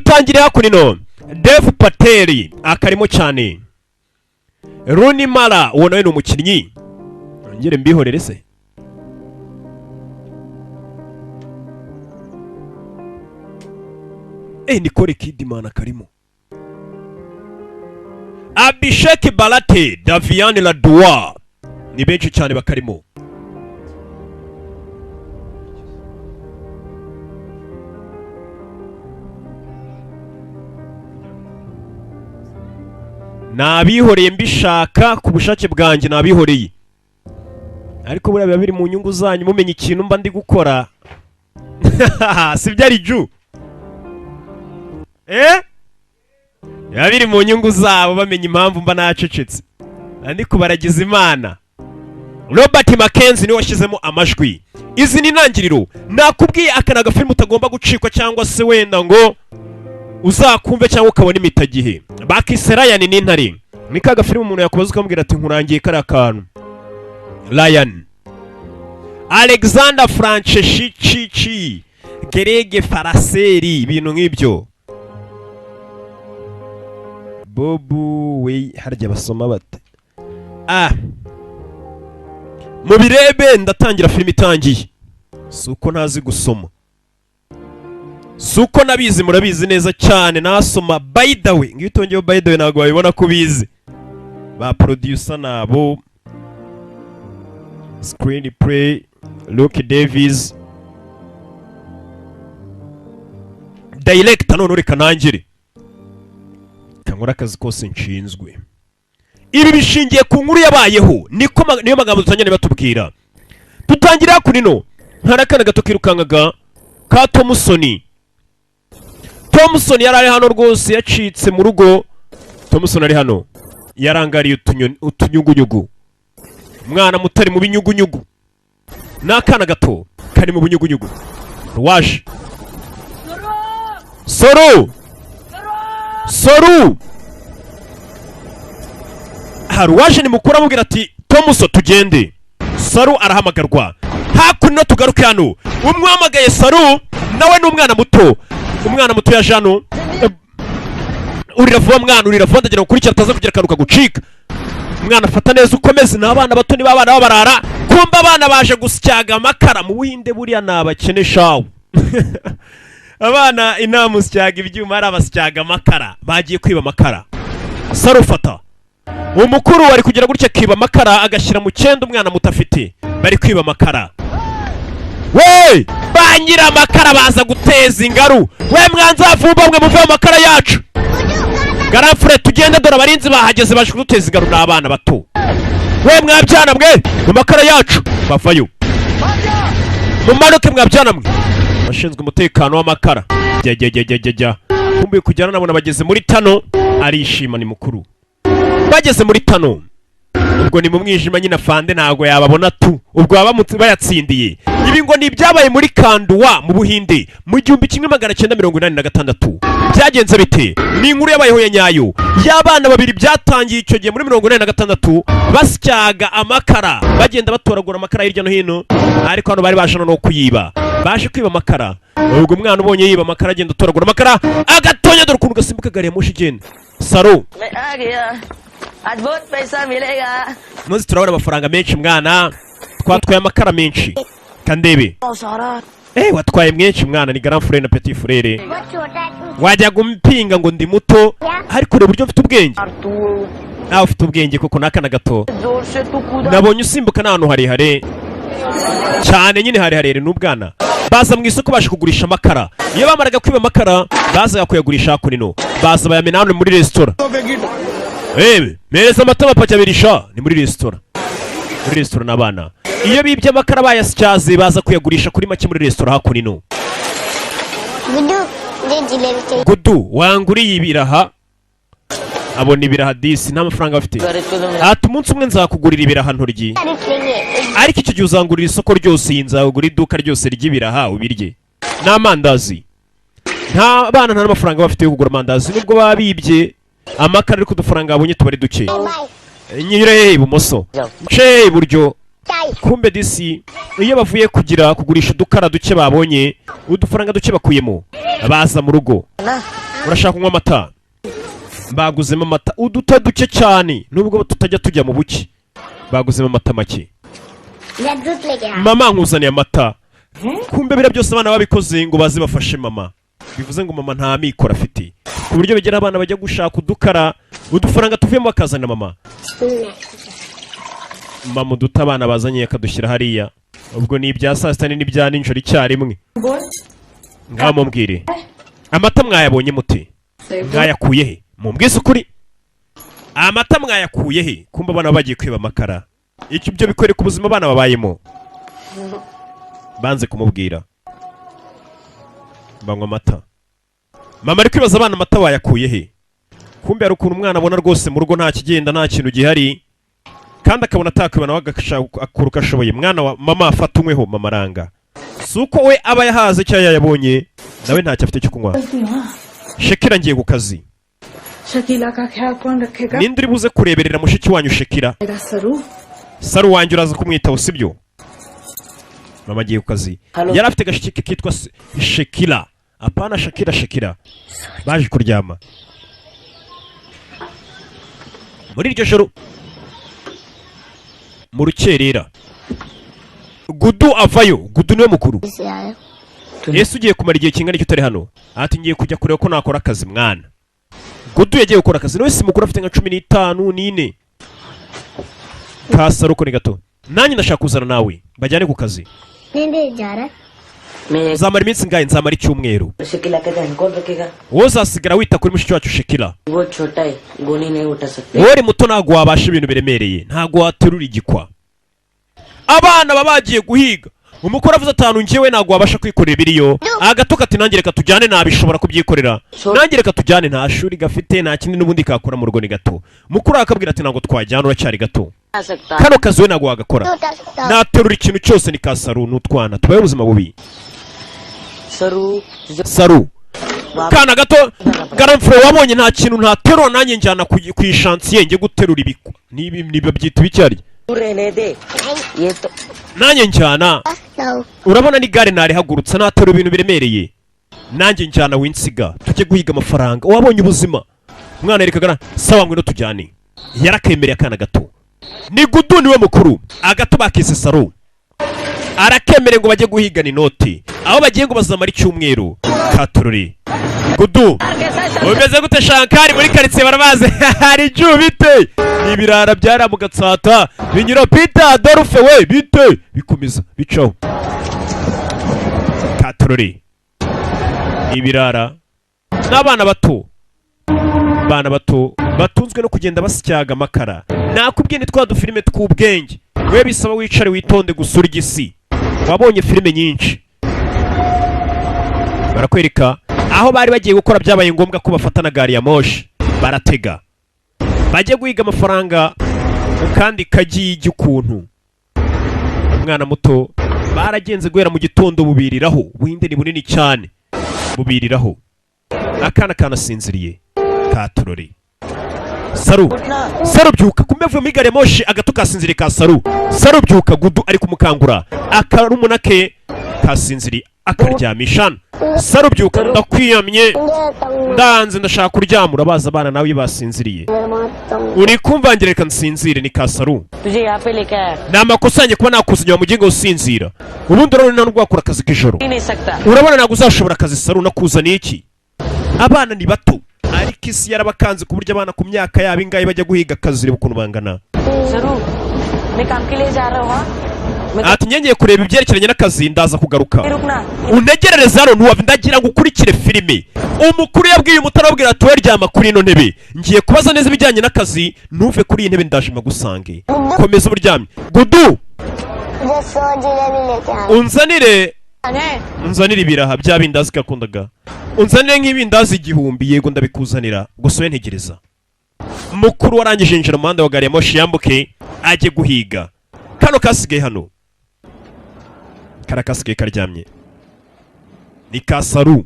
dutangire hakunino Dev Patel akarimo cyane. Rooney Mara uwo nawe ni umukinnyi. Ngire mbihorere se. Nicole Kidman akarimo. Abhishek Balate, Davian Ladua ni benshi cyane bakarimo. Nabihoreye mbishaka ku bushake bwanjye nabihoreye. Ariko buriya biba biri mu nyungu zanyu mumenye ikintu mba ndi gukora. Si byari ju. Biba biri mu nyungu zabo bamenye impamvu mba nacecetse. Andi kubaragiza Imana. Robert Mackenzie ni washyizemo amajwi. Izi ni intangiriro. Nakubwiye akana gafilm utagomba gucikwa cyangwa se wenda ngo uzakumve cyangwa ukabona imitagihe. Bakise Ryan n'intare. Ni ka gafilm umuntu yakubaza ukamubwira ati nkurangiye kari akantu. Ryan. Alexander Franceschi Gerege Faraseri ibintu nk'ibyo. Bobu we harya basoma bate. Mubirebe ndatangira film itangiye. Suko ntazi gusoma. Suko nabizi murabizi neza cyane nasoma by the way. Ngitongeyo by the way nago babibona ko bizi. Ba producer nabo. Screenplay Luke Davies. Director none uri kanangire. Kangura akazi kose nshinzwe. Ibi bishingiye ku nkuru yabayeho niyo magambo tutanyane batubwira. Tutangira kunino ntarakana gato kirukangaga ka Thompson. Thompson yarari hano rwose yacitse mu rugo. Thompson ari hano yarangariye utunyugunyugu. Mwana mutari mu binyugunyugu. Nakana gato kari mu binyugunyugu. Waje Soru Haruwaje ni mukuru amubwira ati Thomuso tugende. Saru arahamagarwa. Hakuno tugaruke hano. Umwamagaye Saru nawe n'umwana muto. Umwana muto ya Jano. Urira vuba mwana urira vuba ndagira gukurikira ataza kugira karuka gucika. Umwana afata neza ukomeze n'abana bato ni babana babarara. Kumba abana baje gusyaga amakara mu Buhinde buriya nabakene shawo. Abana inama usyaga ibyuma ari abasyaga amakara bagiye kwiba amakara. Saru fata umukuru wari kugira gutya kiba amakara agashyira mu cyenda umwana mutafite bari kwiba amakara. We banyira amakara baza guteza ingaru. We mwanza vumba mwe muve amakara yacu. Garafure tugende dore abarinzi bahageze baje kuduteza ingaru n'abana bato. We mwabyana mwe mu makara yacu bavayo. Mumanuke mwabyana mwe. Bashinzwe umutekano w'amakara. Jya. Kumbi kujyana nabona bageze muri tano arishima ni mukuru. Bageze muri tano. Ubwo ni mu mwijima nyina fande nago yababona tu. Ubwo abamutse bayatsindiye. Ibi ngo ni byabaye muri Kanduwa mu Buhinde mu 1986. Byagenze bite? Ni inkuru yabayeho ya nyayo. Y'abana babiri byatangiye icyo gihe muri 1986 basyaga amakara. Bagenda batoragura amakara hirya no hino. Ariko hano bari bashana no kuyiba. Baje kwiba amakara. Ubwo umwana ubonye yiba amakara agenda atoragura amakara agatonya dore ukuntu gasimbuka gari ya moshi igenda. Saro. Muzi turabona amafaranga menshi mwana. Twatwaye amakara menshi. Kandebe. Watwaye menshi mwana ni grand frère na petit frère. Wajya gumpinga ngo ndi muto ariko reba buryo mfite ubwenge. Ufite ubwenge koko nakana gato. Nabonye usimbuka n'ahantu harehare. Cyane nyine harehare n'ubwana. Baza mu isoko baje kugurisha amakara. Iyo bamaraga kwiba amakara baza kuyagurisha kunino. Baza bayamena hano muri restaurant. Mereza amata bapajya birisha ni muri restaurant. Muri restaurant n'abana. Iyo bibye amakara bayasyaze baza kuyagurisha kuri make muri restaurant hakunino. Gudu wanguriye ibiraha. Abona ibiraha disi nta mafaranga bafite. Ati umunsi umwe nzakugurira ibiraha ntoryi. Ariko icyo gihe uzangurira isoko ryose yinzagurira iduka ryose ry'ibiraha ubirye. N'amandazi. Nta bana nta mafaranga bafite yo kugura amandazi nubwo babibye amakara ariko udufaranga babonye tubari duke. Nyire ibumoso. Nce iburyo. Kumbe disi iyo bavuye kugurisha udukara duke babonye udufaranga duke bakuyemo baza mu rugo. urashaka kunywa amata? Baguzemo amata uduta duke cyane nubwo tutajya tujya mu buki. Baguzemo amata make. Mama nkuzaniye amata. Kumbe bira byose abana babikoze ngo bazi bafashe mama. Bivuze ngo mama nta mikoro afite. Ku buryo bigera abana bajya gushaka udukara udufaranga tuvuyemo bakazana mama. Mama uduta abana bazanye akadushyira hariya. Ubwo ni ibya saa sita n'ibya ninjoro icyarimwe. Ngaho mumbwire. Amata mwayabonye mute? Mwayakuye he? Mumbwise ukuri. Amata mwayakuye he? Kumba abana bagiye kwiba amakara. Iki byo bikwereka ubuzima abana babayemo. Banze kumubwira. Banywa amata. Mama ari kwibaza abana amata bayakuye he? Kumbe ari ukuntu umwana abona rwose mu rugo nta kigenda nta kintu gihari. Kandi akabona atakwibana wagakora ashoboye. Mwana wa mama afatumweho mama aranga. Suko we aba yahaze cyangwa yayabonye nawe ntacyo afite cyo kunywa. Shekira ngiye ku kazi. Shakila ka khayal kaun rakhega? Ninde uri buze kureberera mushiki wanyu Shekira? Saru wanjye uraza kumwitaho sibyo? Mama agiye ku kazi. Yari afite gashiki kitwa Shekira. Apana Shekira. Baje kuryama. Muri iryo joro mu rukerera Gudu avayo. Gudu niwe mukuru. Yesu ugiye kumara igihe kingana icyo utari hano. Ati ngiye kujya kureba ko nakora akazi mwana. Gudu yagiye gukora akazi. Nawe si mukuru afite nka 15 n'ine. Kasaro ko ni gato. Nanjye ndashaka kuzana nawe. Bajyane ku kazi. Nende jara? Nzamara iminsi ngahe nzamara icyumweru. Shekila ka dhyan kaun rakhega? Wowe uzasigara wita kuri mushiki wacu Shekira. Wo chota hai, goni nahi uta sakte. Wowe muto ntago wabasha ibintu biremereye. Ntago waterura igikwa. Abana babagiye guhiga. Umukora avuze atanu ngewe ntago wabasha kwikorera biriyo. Agatoka ati nanjye reka tujyane nabishobora kubyikorera. Nanjye reka tujyane nta shuri gafite nta kindi n'ubundi kakora mu rugo ni gato. Mukuru akabwira ati ntago twajyana uracyari gato. Kano kazi we ntago wagakora. Naterura ikintu cyose ni Kasaru n'utwana. Tubaye ubuzima bubi. Saru. Kana gato garamfro wabonye nta kintu ntaterura nanjye njyana ku ishansiye nge guterura ibikwa. Nibi babyita bicyari. Nanjye njyana. Urabona ni gare nari hagurutsa naterura ibintu biremereye. Nanjye njyana winsiga tujye guhiga amafaranga. Wabonye ubuzima. Mwana erikagana sawa ngwino tujyane. Yarakemereye akana gato. Ni Gudu niwe mukuru. Agato bakise Saru. Arakemere ngo bajye guhigana inoti. Aho bagiye ngo bazamara icyumweru. Katururi. Gudu. Umeze gute Shankari muri karitsiye barabaze. Hari juu bite. Ibirara byara mu Gatsata. Binyura Peter Adolphe we bite. Bikomeza bicaho. Katururi. Ibirara. N'abana bato. Bana bato batunzwe no kugenda basyaga amakara. Nakubwiye nitwa dufilime tw'ubwenge. We bisaba wicare witonde gusura igisi. Wabonye filime nyinshi. Barakwereka aho bari bagiye gukora byabaye ngombwa ko bafatana gari ya moshi. Baratega. Bajye guhiga amafaranga kandi kagiye igikuntu. Umwana muto baragenze guhera mu gitondo bubiriraho. Winde ni bunini cyane. Bubiriraho. Akana kanasinziriye. Katurori. Saru byuka kumevuye muri gare moshi agato kasinziriye ka Saru. Saru byuka Gudu ari kumukangura. Akarumuna ke kasinziriye akaryamishana. Saru byuka ndakwiyamye. Ndanze ndashaka kuryama urabaza abana nawe basinziriye. Uri kumvangira reka nsinzire ni ka Saru. Tuje yape leke aya. Namakosanye kuba nakuzanya mu mugingo usinzira. Ubundi rero nta n'ubwakora akazi k'ijoro. Urabona ntago uzashobora akazi Saru nakuzaniye iki? Abana ni bato. Ariko isi yarabakanze ku buryo abana ku myaka yabo ingahe bajya guhiga akazi reba ukuntu bangana. Saru, मैं काम के लिए जा रहा हूं. Ati ngiye kureba ibyerekeranye n'akazi ndaza kugaruka. Unegerereza hano ntuwave ndagira ngo ukurikire filime. Umukuru yabwiye umutarabwira ati weryama kuri ino ntebe. Ngiye kubaza neza ibijyanye n'akazi ntuve kuri iyi ntebe ndashima gusange. Komeza uburyamye. Gudu. Unzanire ibiraha bya bindazi gakundaga. Unzanire nk'ibindazi 1000 yego ndabikuzanira. Gusa we ntegereza. Mukuru warangije injira mu muhanda wa gari ya moshi yambuke ajye guhiga. Kano kasigaye hano. Karakasigaye karyamye. Ni Kasaru.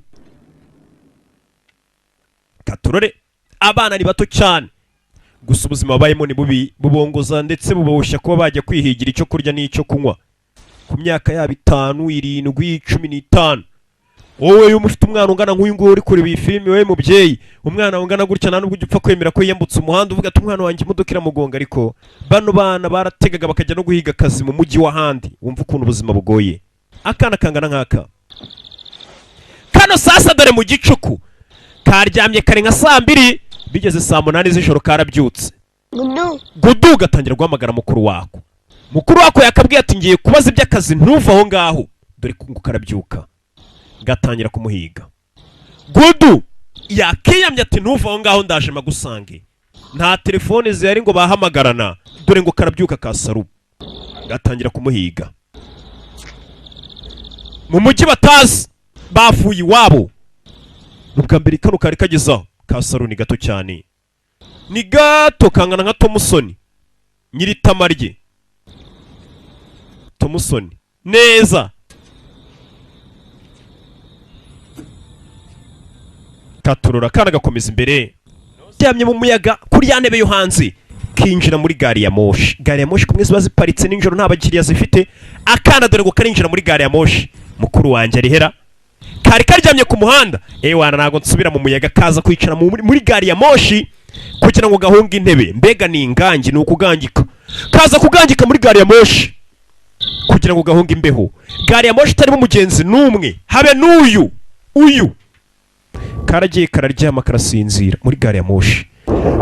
Katurore. Abana ni bato cyane. Gusa ubuzima babayemo ni bubi bubongoza ndetse buboshya kuba bajya kwihigira icyo kurya n'icyo kunywa. Ku myaka yabo 5, 7, 15. wowe iyo ufite umwana ungana nk'uyu nguyu uri kureba iyi filime, wowe mubyeyi umwana ungana gutya nta nubwo ujya upfa kwemera ko yiyambutse umuhanda uvuga ati umwana wanjye imodoka iramugonga. Ariko bano bana barategaga bakajya no guhiga akazi mu mujyi w'ahandi. Wumva ukuntu ubuzima bugoye. Akana kangana nk'aka kano sasa dore mu gicuku karyamye kare nka saa 2 bigeze saa 8 z'ijoro karabyutse. Gudu gatangira guhamagara mukuru wako. Mukuru wako yakabwiye ati ngiye kubaza iby'akazi ntuva aho ngaho, dore ko karabyuka. Gatangira kumuhiga. Gudu yakiyamye ati ntuva aho ngaho ndaje magusange. Nta telefone zihari ngo bahamagarana, dore ngo karabyuka kasaru. Gatangira kumuhiga. Mu mujyi batazi bafuye iwabo. Nubwa mbere kano kari kagezaho kasaru ni gato cyane. Ni gato kangana nka Thompson nyiri tamarye. Thompson neza. Katurura kana gakomeza imbere. Ryamye mu muyaga kuri ya ntebe yo hanze. Kinjira muri gari ya moshi. Gari ya moshi kumwe ziba ziparitse ninjoro nta bakiriya zifite. Akana dore ngo karinjira muri gari ya moshi. Mukuru wanjye arihera. Kari karyamye ku muhanda. Wana nago nsubira mu muyaga kaza kwicara muri gari ya moshi kugira ngo gahunga intebe. Mbega ni ingangi ni ukugangika. Kaza kugangika muri gari ya moshi kugira ngo gahunga imbeho. Gari ya moshi itarimo umugenzi n'umwe. Habe n'uyu. Uyu karagiye kararyama karasinzira muri gari ya moshi.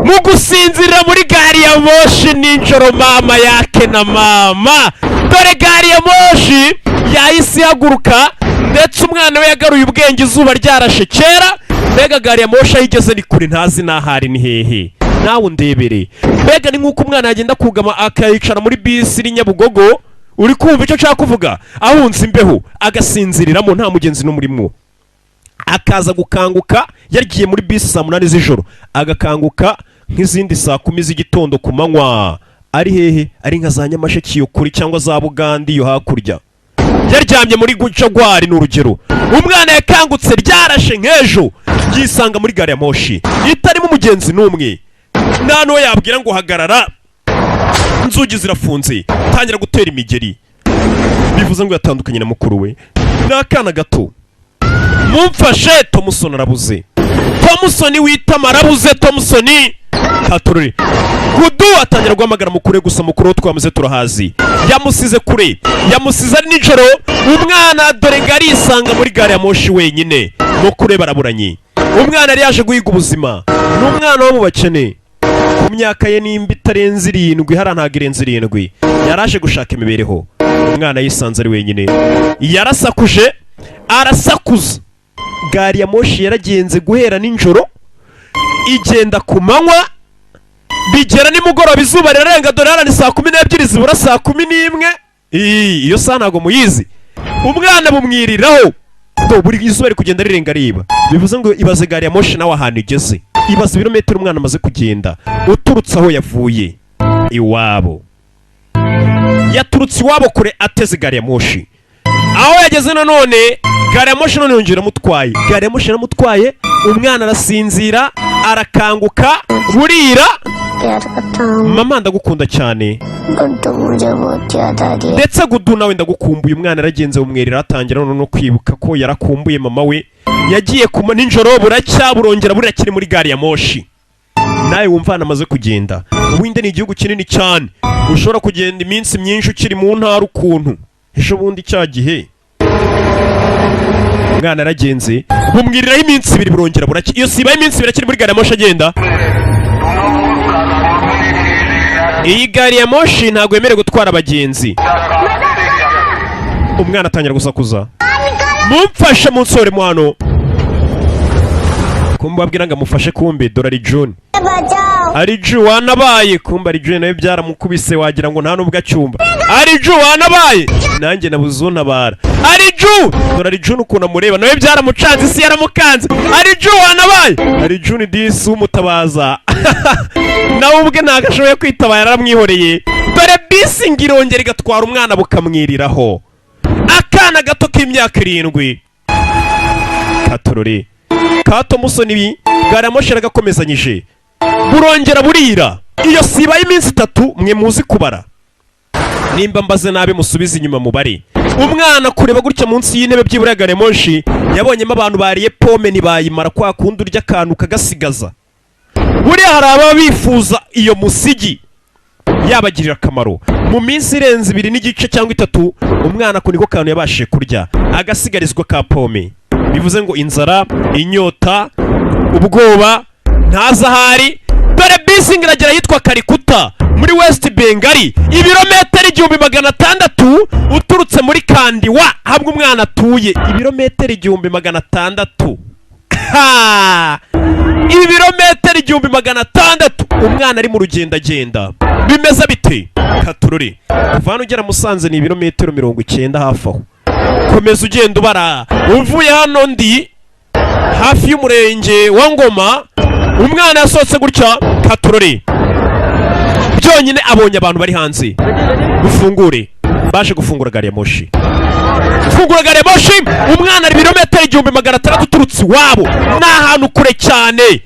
Mu gusinzira muri gari ya moshi ninjoro mama yake na mama. Dore gari ya moshi yahise ihaguruka ndetse umwana we yagaruye ubwenge izuba ryarashe kera. Mbega gari ya moshi ayigeze ni kure ntazi n'ahari ni hehe. Nawe undebere. Mbega ni nk'uko umwana yagenda kugama akayicara muri bisi iri Nyabugogo. Uri kumva icyo nshaka kuvuga? Ahunze imbeho agasinziriramo nta mugenzi n'umurimo. Akaza gukanguka yagiye muri bisi saa 8 z'ijoro. Agakanguka nk'izindi saa 10 z'igitondo ku manywa. Ari hehe? Ari nka za Nyamasheke yo kuri cyangwa za Bugandi yo hakurya. Yaryamye muri Gucagwari n'urugero. Umwana yakangutse ryarashe nk'ejo yisanga muri gari ya moshi itarimo umugenzi n'umwe. Nta n'uwo yabwira ngo hagarara. Inzugi zirafunze. Tangira gutera imigeri. Bivuze ngo yatandukanye na mukuru we. N'akana gato. Mumfashe Thompson arabuze. Thompson witama arabuze Thompson. Katururi. Gudu atangira guhamagara mukuru gusa mukuru twamaze turahazi. Yamusize kure. Yamusize ari nijoro. Umwana dore ngari isanga muri gari ya moshi wenyine. Mukuru baraburanye. Umwana yari yaje guhiga ubuzima. N'umwana wo mu bakene. Ku myaka ye nimba itarenze 7 hara ntago irenze 7. Yaraje gushaka imibereho. Umwana yisanze ari wenyine. Yarasakuje. Arasakuza. Gari ya moshi yaragenze guhera ninjoro igenda ku manywa bigera nimugoroba izuba rirarenga dore hara ni saa 12 zibura saa 11. Iyo saa ntago muyizi. Umwana bumwiriraho do buri izuba ri kugenda rirenga riba. Bivuze ngo ibaze gari ya moshi nawe ahantu igeze. Ibaze ibirometero umwana amaze kugenda uturutse aho yavuye iwabo. Yaturutse iwabo kure ateze gari ya moshi. Aho yageze nanone gari ya moshi none yongera mutwaye. Gari ya moshi yaramutwaye umwana arasinzira arakanguka burira. Mama ndagukunda cyane. Ndetse Gudu nawe ndagukumbuye. Umwana aragenze umwerera atangira no kwibuka ko yarakumbuye mama we. Yagiye kuma ninjoro buracya burongera burakiri muri gari ya moshi. Nawe wumvana amaze kugenda. Ubuinde ni igihugu kinini cyane. Ushobora kugenda iminsi myinshi ukiri mu ntara ukuntu. Ejo bundi cya gihe umwana aragenze bumwiriraho iminsi 2 burongera buracya. Iyo siba iminsi 2 akiri muri gari ya moshi agenda. Iyi gari ya moshi ntago yemerewe gutwara abagenzi. Umwana atangira gusakuza. Mumfashe munsore mwano. Kumbabwira ngo amufashe kumbe dolari John. Ari Ju wanabaye kumba ari Ju nawe byaramukubise wagira ngo nta nubwo acyumba. Ari Ju wanabaye nanjye nabuze untabara. Ari Ju dolari John ukuna mureba nawe byaramucanze isi yaramukanze. Ari Ju wanabaye. Ari Ju ni disi umutabaza. Nawe ubwe ntagashoboye kwitabara yaramwihoreye. Dore bisi ngirongera igatwara umwana bukamwiriraho. Akana gato k'imyaka 7. Katurore. Kato musoni gari ya moshi gakomezanyije. Burongera burira. Iyo siba y'iminsi 3 mwe muzi kubara. Nimba mbaze nabe musubiza inyuma mubare. umwana kureba gutya munsi y'intebe byibura ya gari ya moshi yabonyemo abantu bariye pome ntibayimara kwa kundi urya akantu kagasigaza. Buriya hari ababa bifuza iyo musigi yabagirira akamaro. Mu minsi irenze 2 n'igice cyangwa 3 umwana ko niko kantu yabashije kurya agasigarizwa ka pome. Bivuze ngo inzara, inyota, ubwoba ntaza hari. Dore bisi ngiragera yitwa Kalikuta muri West Bengali, ibirometero 1600 uturutse muri Kandiwa habwo umwana atuye. Ibirometero 1600. Ibirometero 1600 umwana ari mu rugenda agenda. Bimeze bite? Katurore kuvana ugera Musanze ni ibirometero 90 hafi aho. Komeza ugenda ubara uvuye hano ndi hafi y'umurenge wa Ngoma. Umwana yasohotse gutya Katurore byonyine abonye abantu bari hanze. Gufungure baje gufungura gari ya moshi. Gufungura gari ya moshi umwana ari ibirometero 1600 uturutse iwabo. Ni ahantu kure cyane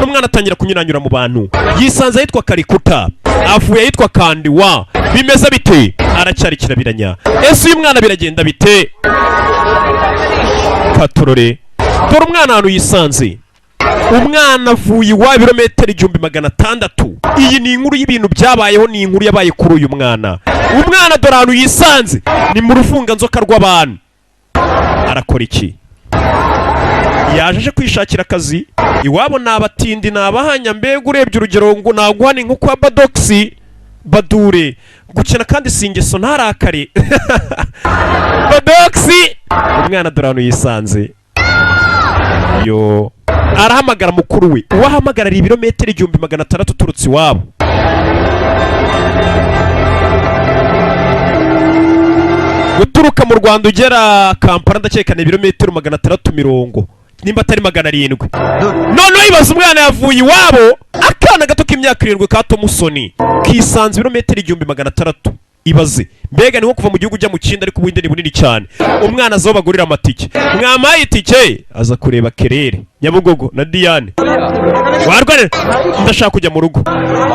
umwana atangira kunyuranyura mu bantu. Yisanze yitwa Kalikuta avuye yitwa Kandiwa. Bimeze bite? Aracyari kirabiranya. Ese uyu mwana biragenda bite? Katurore dore umwana ahantu yisanze. Umwana avuye iwa ibirometero 1600. Iyi ni inkuru y'ibintu byabayeho, ni inkuru yabaye kuri uyu mwana. Umwana dore ahantu yisanze ni mu rufunganzoka rw'abantu. Arakora iki? Yaje kwishakira akazi. Iwabo nabatindi nabahanya mbega urebye urugero ngo naguhani nko kwa Badoxi Badure gukina kandi singeso ntarakare. Badoxi umwana dore ahantu yisanze. Yo arahamagara mukuru we uwahamagarira ibirometero 1600 uturutse iwabo. Guturuka mu Rwanda ugera Kampala ndakekana ibirometero 670 nimba atari 700. None ibaza umwana yavuye iwabo akana gato k'imyaka 7 ka Tomusoni kisanze ibirometero 1600. Ibaze mbega ni nko kuva mu gihugu ujya mu kindi ariko ubundi ni bunini cyane. Umwana azaho bagurira amatike. Mwamaye itike aza kureba Kerere Nyabugogo na Diane. Warwane ndashaka kujya mu rugo.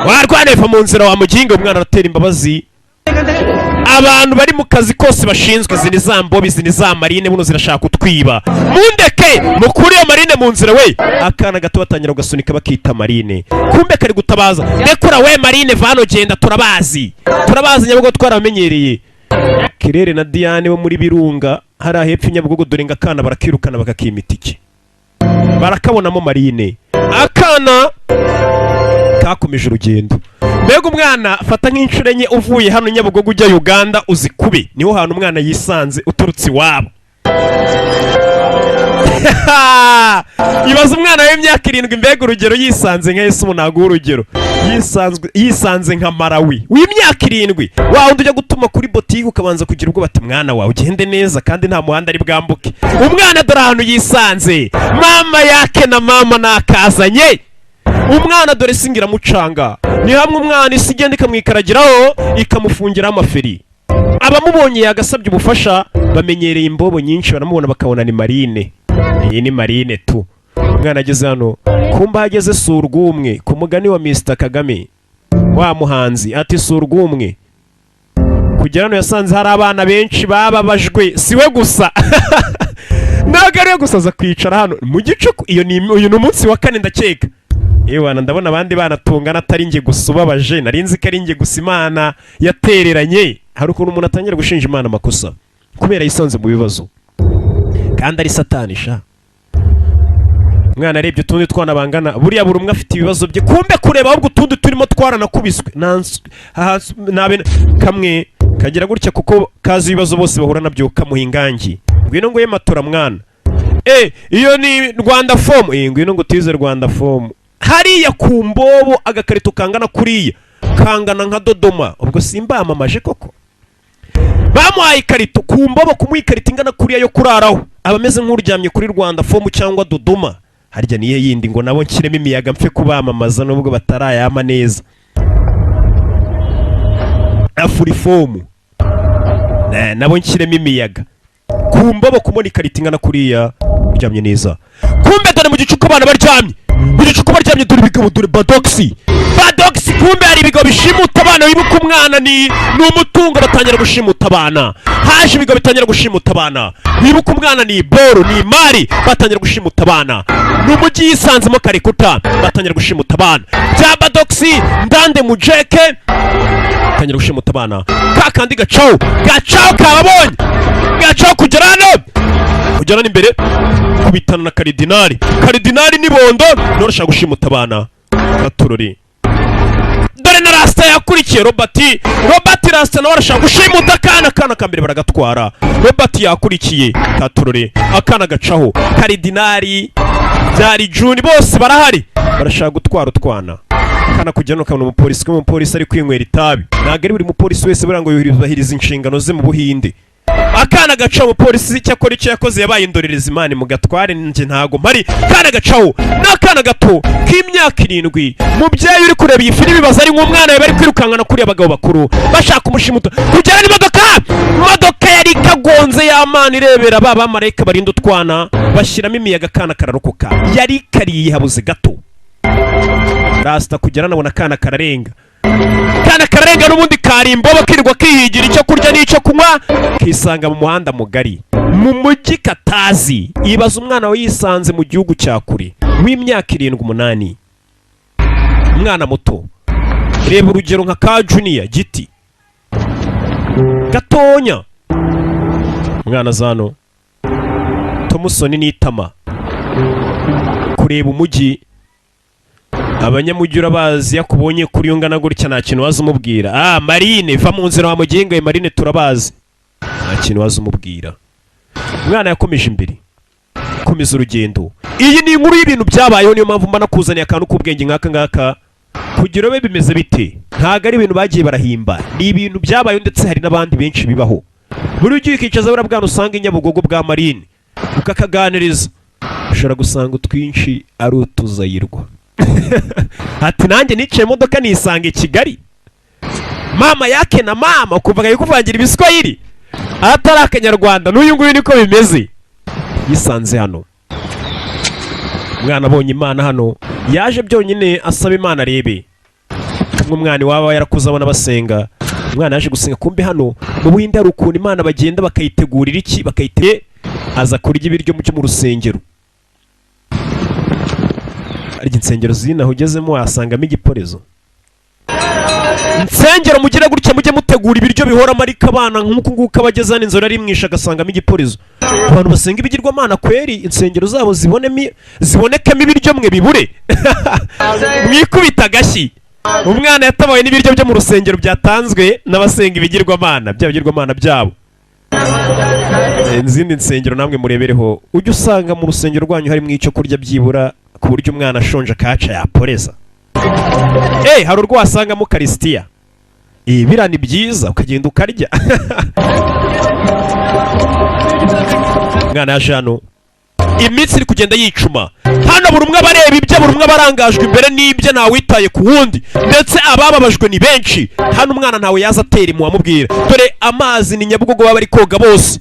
Warwane va mu nzira wa muginga. Umwana aratera imbabazi. Abantu bari mu kazi kose bashinzwe zini za mbobi zini za marine buno zirashaka kutwiba. Mundeke mukuri yo marine mu nzira we. Akana gato batangira gasunika bakita marine. Kumbe kari gutabaza. Dekura we marine vano genda turabazi. Turabazi Nyabugogo twaramenyereye. Kerere na Diane bo muri Birunga hari ahepfo Nyabugogo dore ngakana barakirukana bakakimitike. Barakabonamo marine. Akana kakomeje urugendo. Mbega umwana fata nk'inshuro enye uvuye hano Nyabugogo ujya Uganda uzikube. Niho hantu umwana yisanze uturutse iwabo. Ibaza umwana w'imyaka 7 mbega urugero yisanze nka Yesu munago urugero. Yisanze nka Marawi w'imyaka 7. Wa undi ujya gutuma kuri botike ukabanza kugira ubwo bati mwana wawe ugende neza kandi nta muhanda ari bwambuke. Umwana dore ahantu yisanze. Mama yake na mama nakazanye. Umwana dore singira mucanga. Ni hamwe umwana isigenda ikamwikaragiraho ikamufungira amaferi. Abamubonye yagasabye ubufasha bamenyereye imbobo nyinshi baramubona bakabona ni marine. Iyi ni marine tu. Umwana ageze hano kumba hageze surwumwe ku mugani wa Mr Kagame wa muhanzi ati surwumwe. Kugera hano yasanze hari abana benshi bababajwe siwe gusa. Nagare gusaza kwicara hano mu gicuku. Iyo ni uyu umunsi wa 4 ndakeka. Ewana ndabona abandi bana tungana atari nge gusubabaje narinzi ko ari nge gusa Imana yatereranye. Hari ukuntu umuntu atangira gushinja Imana amakosa kubera yisanze mu bibazo kandi ari satani sha. Mwana arebye utundi twana bangana buriya buri umwe afite ibibazo bye. Kumbe kureba ahubwo utundi turimo twaranakubiswe nabe kamwe kagira gutya kuko kazi ibibazo bose bahura nabyo kamuhingangi. Ngwino ngo yematora mwana. Iyo ni Rwanda form. Ngwino ngo tize Rwanda form. Hariya ku mbobo agakarito kangana kuriya kangana nka Dodoma. Ubwo simba amamaje koko. Bamuhaye ikarito ku mbobo kumuha ikarito ingana kuriya yo kuraraho. Abameze nk'uryamye kuri Rwanda form cyangwa Dodoma. Harya niye yindi ngo nabo nshyiremo imiyaga mfe kubamamaza nubwo batarayama neza. Afuri form. Nabo nshyiremo imiyaga. Ku mbobo kumona ikarito ingana kuriya uryamye neza. Kumbe dore mu gicuku abana baryamye. Mu gicuku baryamye dore bigabo dore Badoxi. Badox kumbe hari ibigo bishimuta abana wibuka umwana ni umutungo batangira gushimuta abana haje ibigo bitangira gushimuta abana wibuka umwana ni boro ni imari batangira gushimuta abana n'umujyi yisanzemo karikuta batangira gushimuta abana bya Badox ndande mujeke batangira gushimuta abana kakandi gacaho kababonye gacaho kugera imbere kubitana na karidinari nibondo norashaka gushimuta abana gatururi dore na Rasta yakurikiye Robert Rasta nawe arashaka gushimuta akana kambere baragatwara Robert yakurikiye katururi akana gacaho karidinari byari June bose barahari barashaka gutwara utwana kana kujyana ukabona umupolisi ari kwinywera itabi ntabwo ari buri mupolisi wese bura ngo yuhiriza inshingano ze mu Buhinde akana gacaho umupolisi cyakora icyo yakoze yabaye indorerezi imana mu gatware nje ntago mpari kana gacaho n'akana gato k'imyaka 7 mubyeyi uri kureba iyi filimi baza ari nk'umwana bari kwirukankana kuri abagabo bakuru bashaka umushimuto kugera imodoka yari kagonze y'amana irebera baba marayika barinda utwana bashyiramo imiyaga kana kararokoka yari kariye habuze gato Rasta kugera nabona kana kararenga n'ubundi karimbo bakirirwa kihigira icyo kurya n'icyo kunywa kisanga mu muhanda mugari mu mujyi katazi ibaza umwana we yisanze mu gihugu cya kure w'imyaka 7-8 umwana muto reba urugero nka ka Junior Giti gatonya umwana zano Thompson n'itama kureba umujyi abanyamujyi urabazi yakubonye kuri yungana gutya nta kintu waza umubwira Marine va mu nzira wa mugenga Marine turabazi nta kintu waza umubwira umwana yakomeje imbere komeza urugendo iyi ni inkuru y'ibintu byabayeho niyo mpamvu mba nakuzaniye akantu k'ubwenge ngaka kugira be bimeze bite ntago ari ibintu bagiye barahimba ni ibintu byabayeho ndetse hari n'abandi benshi bibaho buri gihe ukicaza burabwana usanga inyabugogo bwa Marine ukakaganiriza ushobora gusanga utwinshi ari utuzayirwa ati nanjye nicaye imodoka nisanga i Kigali mama yake na mama kuvaga yukuvangira ibiswahili atari akanyarwanda n'uyu nguyu niko bimeze yisanze hano umwana abonye Imana hano yaje byonyine asaba Imana arebe umwana waba yarakuze abona basenga umwana yaje gusenga kumbe hano mu Buhinde hari ukuntu Imana bagenda bakayitegurira iki aza kurya ibiryo mu rusengero ari insengero zinaho ugezemo wasangamo igiporezo insengero mugira gutya mujye mutegura ibiryo bihora marika abana nk'uko nguko abagezana inzora ari mwisha gasangamo igiporezo abantu basenga ibigirwamana kweri insengero zabo zibonekemo ibiryo mwe bibure mwikubita agashyi umwana yatabaye n'ibiryo byo mu rusengero byatanzwe n'abasenga ibigirwamana byabo izindi nsengero namwe murebereho ujye usanga mu rusengero rwanyu harimo icyo kurya byibura ku buryo umwana ashonje akaca yaporeza hari urwo wasangamo Karisitiya biriya ni byiza ukagenda ukarya umwana yaje hano iminsi iri kugenda yicuma hano buri umwe abareba ibyo buri umwe abarangajwe imbere n'ibyo ntawitaye ku wundi ndetse abababajwe ni benshi hano umwana ntawe yaza atera imu wamubwira dore amazi ni Nyabugogo baba bari koga bose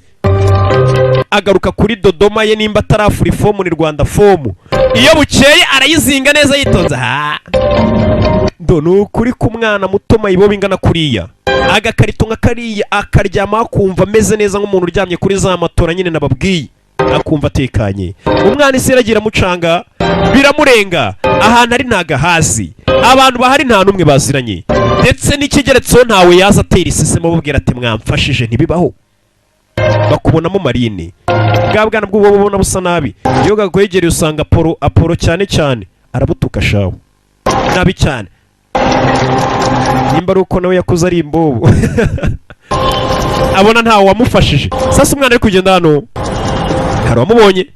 agaruka kuri Dodoma ye nimba atarafura ifomu ni Rwanda fomu iyo bukeye arayizinga neza yitonze ni ukuri ku mwana muto mayibobo ingana kuriya agakarito nka kariya akaryama akumva ameze neza nk'umuntu uryamye kuri za matora nyine nababwiye akumva atekanye umwana isi iragira mucanga biramurenga ahantu ari ntagahazi abantu bahari nta n'umwe baziranye ndetse n'ikigeretseho ntawe yaza atera isesemo bubwira ati mwamfashije ntibibaho bakubonamo Marine bwa bwana bw'ubu ubona busa nabi iyo gakwegereye usanga Apollo cyane arabutuka shawo nabi cyane nimba ari uko nawe yakuze ari imbobo abona ntawe wamufashije sasa umwana ari kugenda hano hari wamubonye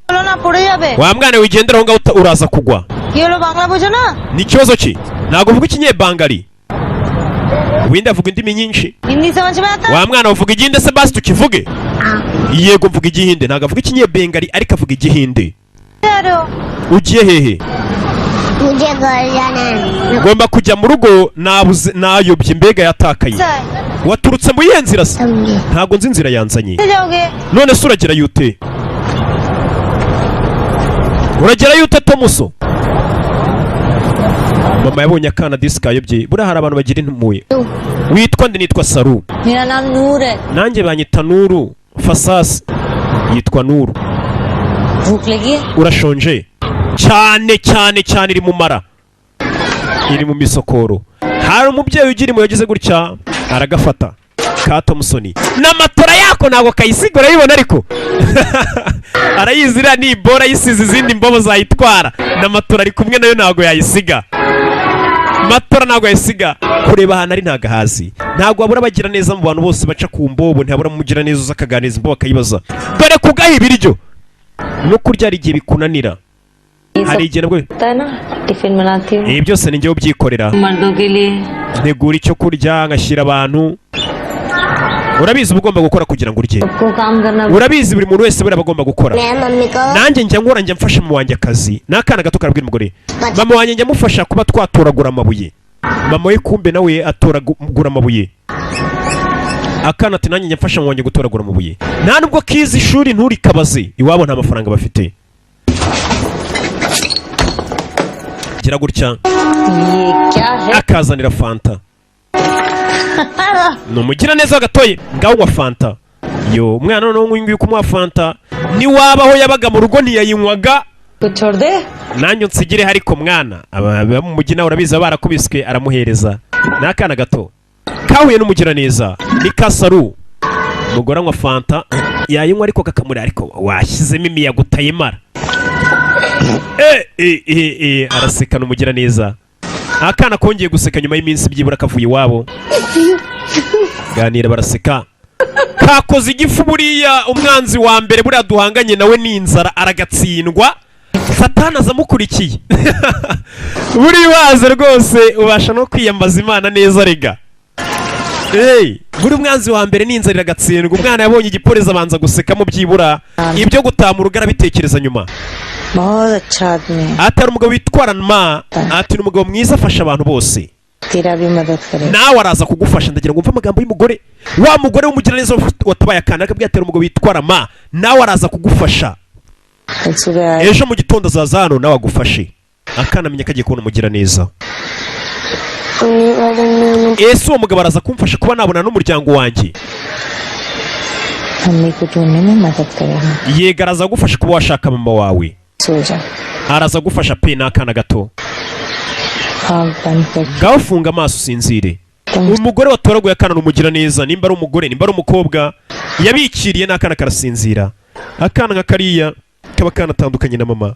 wa mwana wigendera aho ngaho uraza kugwa ni ikibazo ki ntabwo uvuga ikinyebangali windi avuga indimi nyinshi wa mwana uvuga igihinde se basi tukivuge yego mvuga igihinde ntabwo avuga ikinyebengali ariko avuga igihinde ugiye hehe ngomba kujya mu rugo nayobye mbega yatakaye waturutse mu yihe nzira se ntabwo nzi inzira yanzanye none se uragerayo ute Thompson mama yabonye akana disi kayobye buriya hari abantu bagira impuhwe witwa ndi nitwa Saru मेरा नाम नूर है nanjye banyita Nuru Fasasi yitwa Nuru भूख लगी है urashonje cyane cyane cyane iri mu mara iri mu misokoro hari umubyeyi ugira impuhwe yagize gutya aragafata ka Thompson n'amatora yako ntabwo kayisigura yibona ariko arayizira ni bora yisize izindi mbobo zayitwara n'amatora ari kumwe nayo ntabwo yayisiga matora ntabwo yayisiga kureba ahantu ari ntagahazi ntabwo wabura bagira neza mu bantu bose baca ku mbobo ntabura mugira neza uza akaganiza imbobo akayibaza dore kugaha ibiryo no kurya hari igihe bikunanira hari igihe nabwo tiffin बनाती हूँ ibi byose ni njyewe ubyikorera मर्दों के लिए ntegura icyo kurya ngashyira abantu urabizi uba ugomba gukora kugira ngo urye सबको काम करना urabizi buri muntu wese buriya aba agomba gukora nanjye njya nkora njya mfasha mama wanjye akazi n'akana gato karabwira umugore mama wanjye njya mufasha kuba twatoragura amabuye mama we kumbe nawe atoragura amabuye akana ati nanjye njya mfasha mama wanjye gutoragura amabuye nta nubwo kizi ishuri nturikabaze iwabo nta mafaranga bafite gira gutya ये क्या है akazanira fanta ni umugiraneza wagatoye ngaho unywa fanta yo umwana noneho nguyu kumuha fanta niwabaho yabaga mu rugo ntiyayinywaga तो छोड़ दे nanjye nsigire ariko mwana aba mu mujyi nawe urabizi barakubiswe aramuhereza ni akana gato kahuye n'umugiraneza ni Kasaru umugore anywa fanta yayinywa ariko kakamurira ariko washyizemo imiyaga utayimara arasekana umugiraneza akana kongeye guseka nyuma y'iminsi byibura kavuye iwabo ganira baraseka kakoze igifu buriya umwanzi wa mbere buriya duhanganye nawe n'inzara aragatsindwa satani azamukurikiye buri waze rwose ubasha no kwiyambaza imana neza rega buri umwanzi wa mbere n'inzara iragatsindwa umwana yabonye igipolisi abanza gusekamo byibura ibyo gutamura ugara bitekereza nyuma बहुत अच्छा आदमी है atari umugabo witwarana ma ati ni umugabo mwiza afasha abantu bose तेरा भी मदद करे nawe araza kugufasha ndagira ngo umve amagambo y'umugore wa mugore w'umugiraneza watabaye akana akabwira atari umugabo witwara ma nawe araza kugufasha कल सुबह आए ejo mu gitondo azaza hano nawe agufashe akana amenya ko agiye kubona umugiraneza ese uwo mugabo araza kumfasha kuba nabona n'umuryango wanjye mummy को ढूंढने में मदद करेगा yega araza gufasha kuba washaka mama wawe सो जा araza gufasha pe n'akana gato आँख बंद कर ngaho funga amaso usinzire तुम umugore watoraguye akana n'umugiraneza nimba ari umugore nimba ari umukobwa yabikiriye n'akana karasinzira akana nka kariya kaba kanatandukanye na mama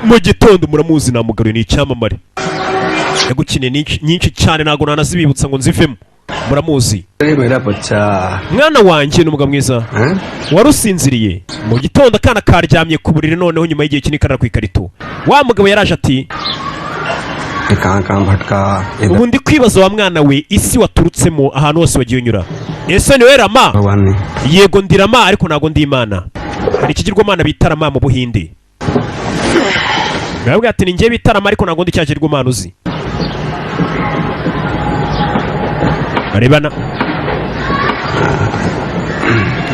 mu gitondo muramuzi namugaruye ni icyamamare yagukiniye nyinshi cyane ntabwo nanazibibutsa ngo nzivemo muramuzi mwana wanjye ni umugabo mwiza warusinziriye mu gitondo akana karyamye ku buriri noneho nyuma y'igihe kinini karara ku ikarito wa mugabo yaraje ati ubu ndi kwibaza wa mwana we isi waturutsemo ahantu hose wagiye unyura ese niwe Rama yego ndi Rama ariko ntabwo ndi Imana hari ikigirwamana bita Rama mu Buhinde baravuga ati ni njye bita Rama ariko ntabwo ndi cya kigirwamana uzi arebana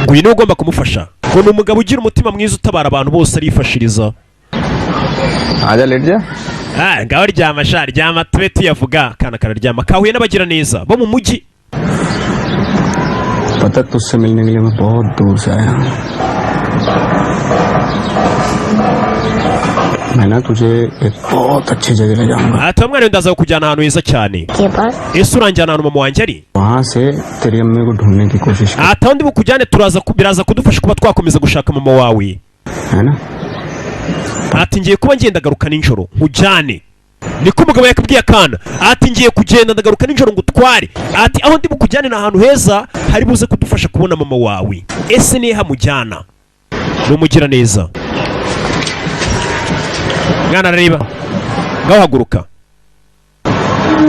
ngo uyu niwe ugomba kumufasha ngo ni umugabo ugira umutima mwiza utabara abantu bose arifashiriza ngaho ryama sha ryama tube tuyavuga akana kararyama kahuye n'abagira neza bo mu mujyi पता तुझसे मिलने के लिए मैं बहुत दूर से आया हूँ मैं ना तुझे एक बहुत अच्छी जगह ले जाऊंगा ati mwana ndaza kujyana ahantu heza cyane ese uranjyana ahantu mama wanjye ari वहाँ से तेरी अम्मी को ढूंढने की कोशिश कर ati aho ndi bukujyane biraza kudufasha kuba twakomeza gushaka mama wawe है ना ati ngiye kuba ngenda garuka nijoro nkujyane niko umugabo yakabwiye akana ati ngiye kugenda ndagaruka nijoro ngo utware ati aho ndi bukujyane ni ahantu heza hari buze kudufasha kubona mama wawe ese nihe hamujyana ni umugiraneza mwana arareba ngaho haguruka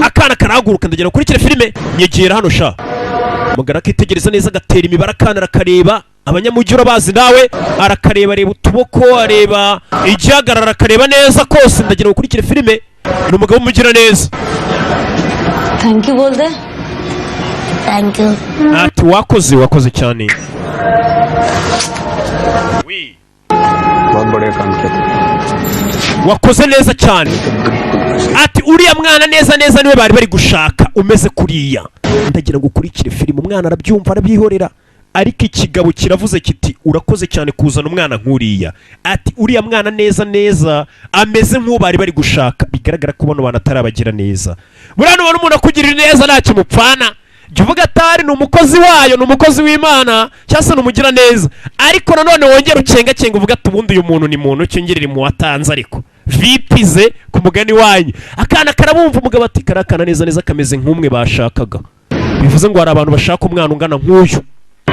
akana karahaguruka ndagira ukurikire filime nyegera hano sha umugabo akitegereza neza agatera imibare akana arakareba abanyamujyi urabazi nawe arakareba areba utuboko areba igihagarara akareba neza kose ndagira ukurikire filime ni umugabo w'umugira neza thank you बोल दे thank you ati wakoze cyane बहुत बढ़िया काम किया wakoze neza cyane ati uriya mwana neza neza niwe bari bari gushaka umeze kuriya. Ndagira ngo ukurikire filime. Umwana arabyumva arabyihorera, ariko ikigabo kiravuze kiti urakoze cyane kuzana umwana nk'uriya. Ati uriya mwana neza neza ameze nk'uwo bari bari gushaka. Bigaragara ko bano bantu atarabagira neza. Buriya nubona umuntu akugirira neza nta kimupfana, jya uvuga atari ni umukozi wayo, ni umukozi w'Imana cyangwa se ni umugira neza. Ariko nanone wongera ucengacenga uvuga ati ubundi uyu muntu ni muntu cyongerera mu watanze. Ariko vipize ku mugani wanyu, akana karabumva umugabo ati karakana neza neza kameze nk'umwe bashakaga. Bivuze ngo hari abantu bashaka umwana ungana nk'uyu.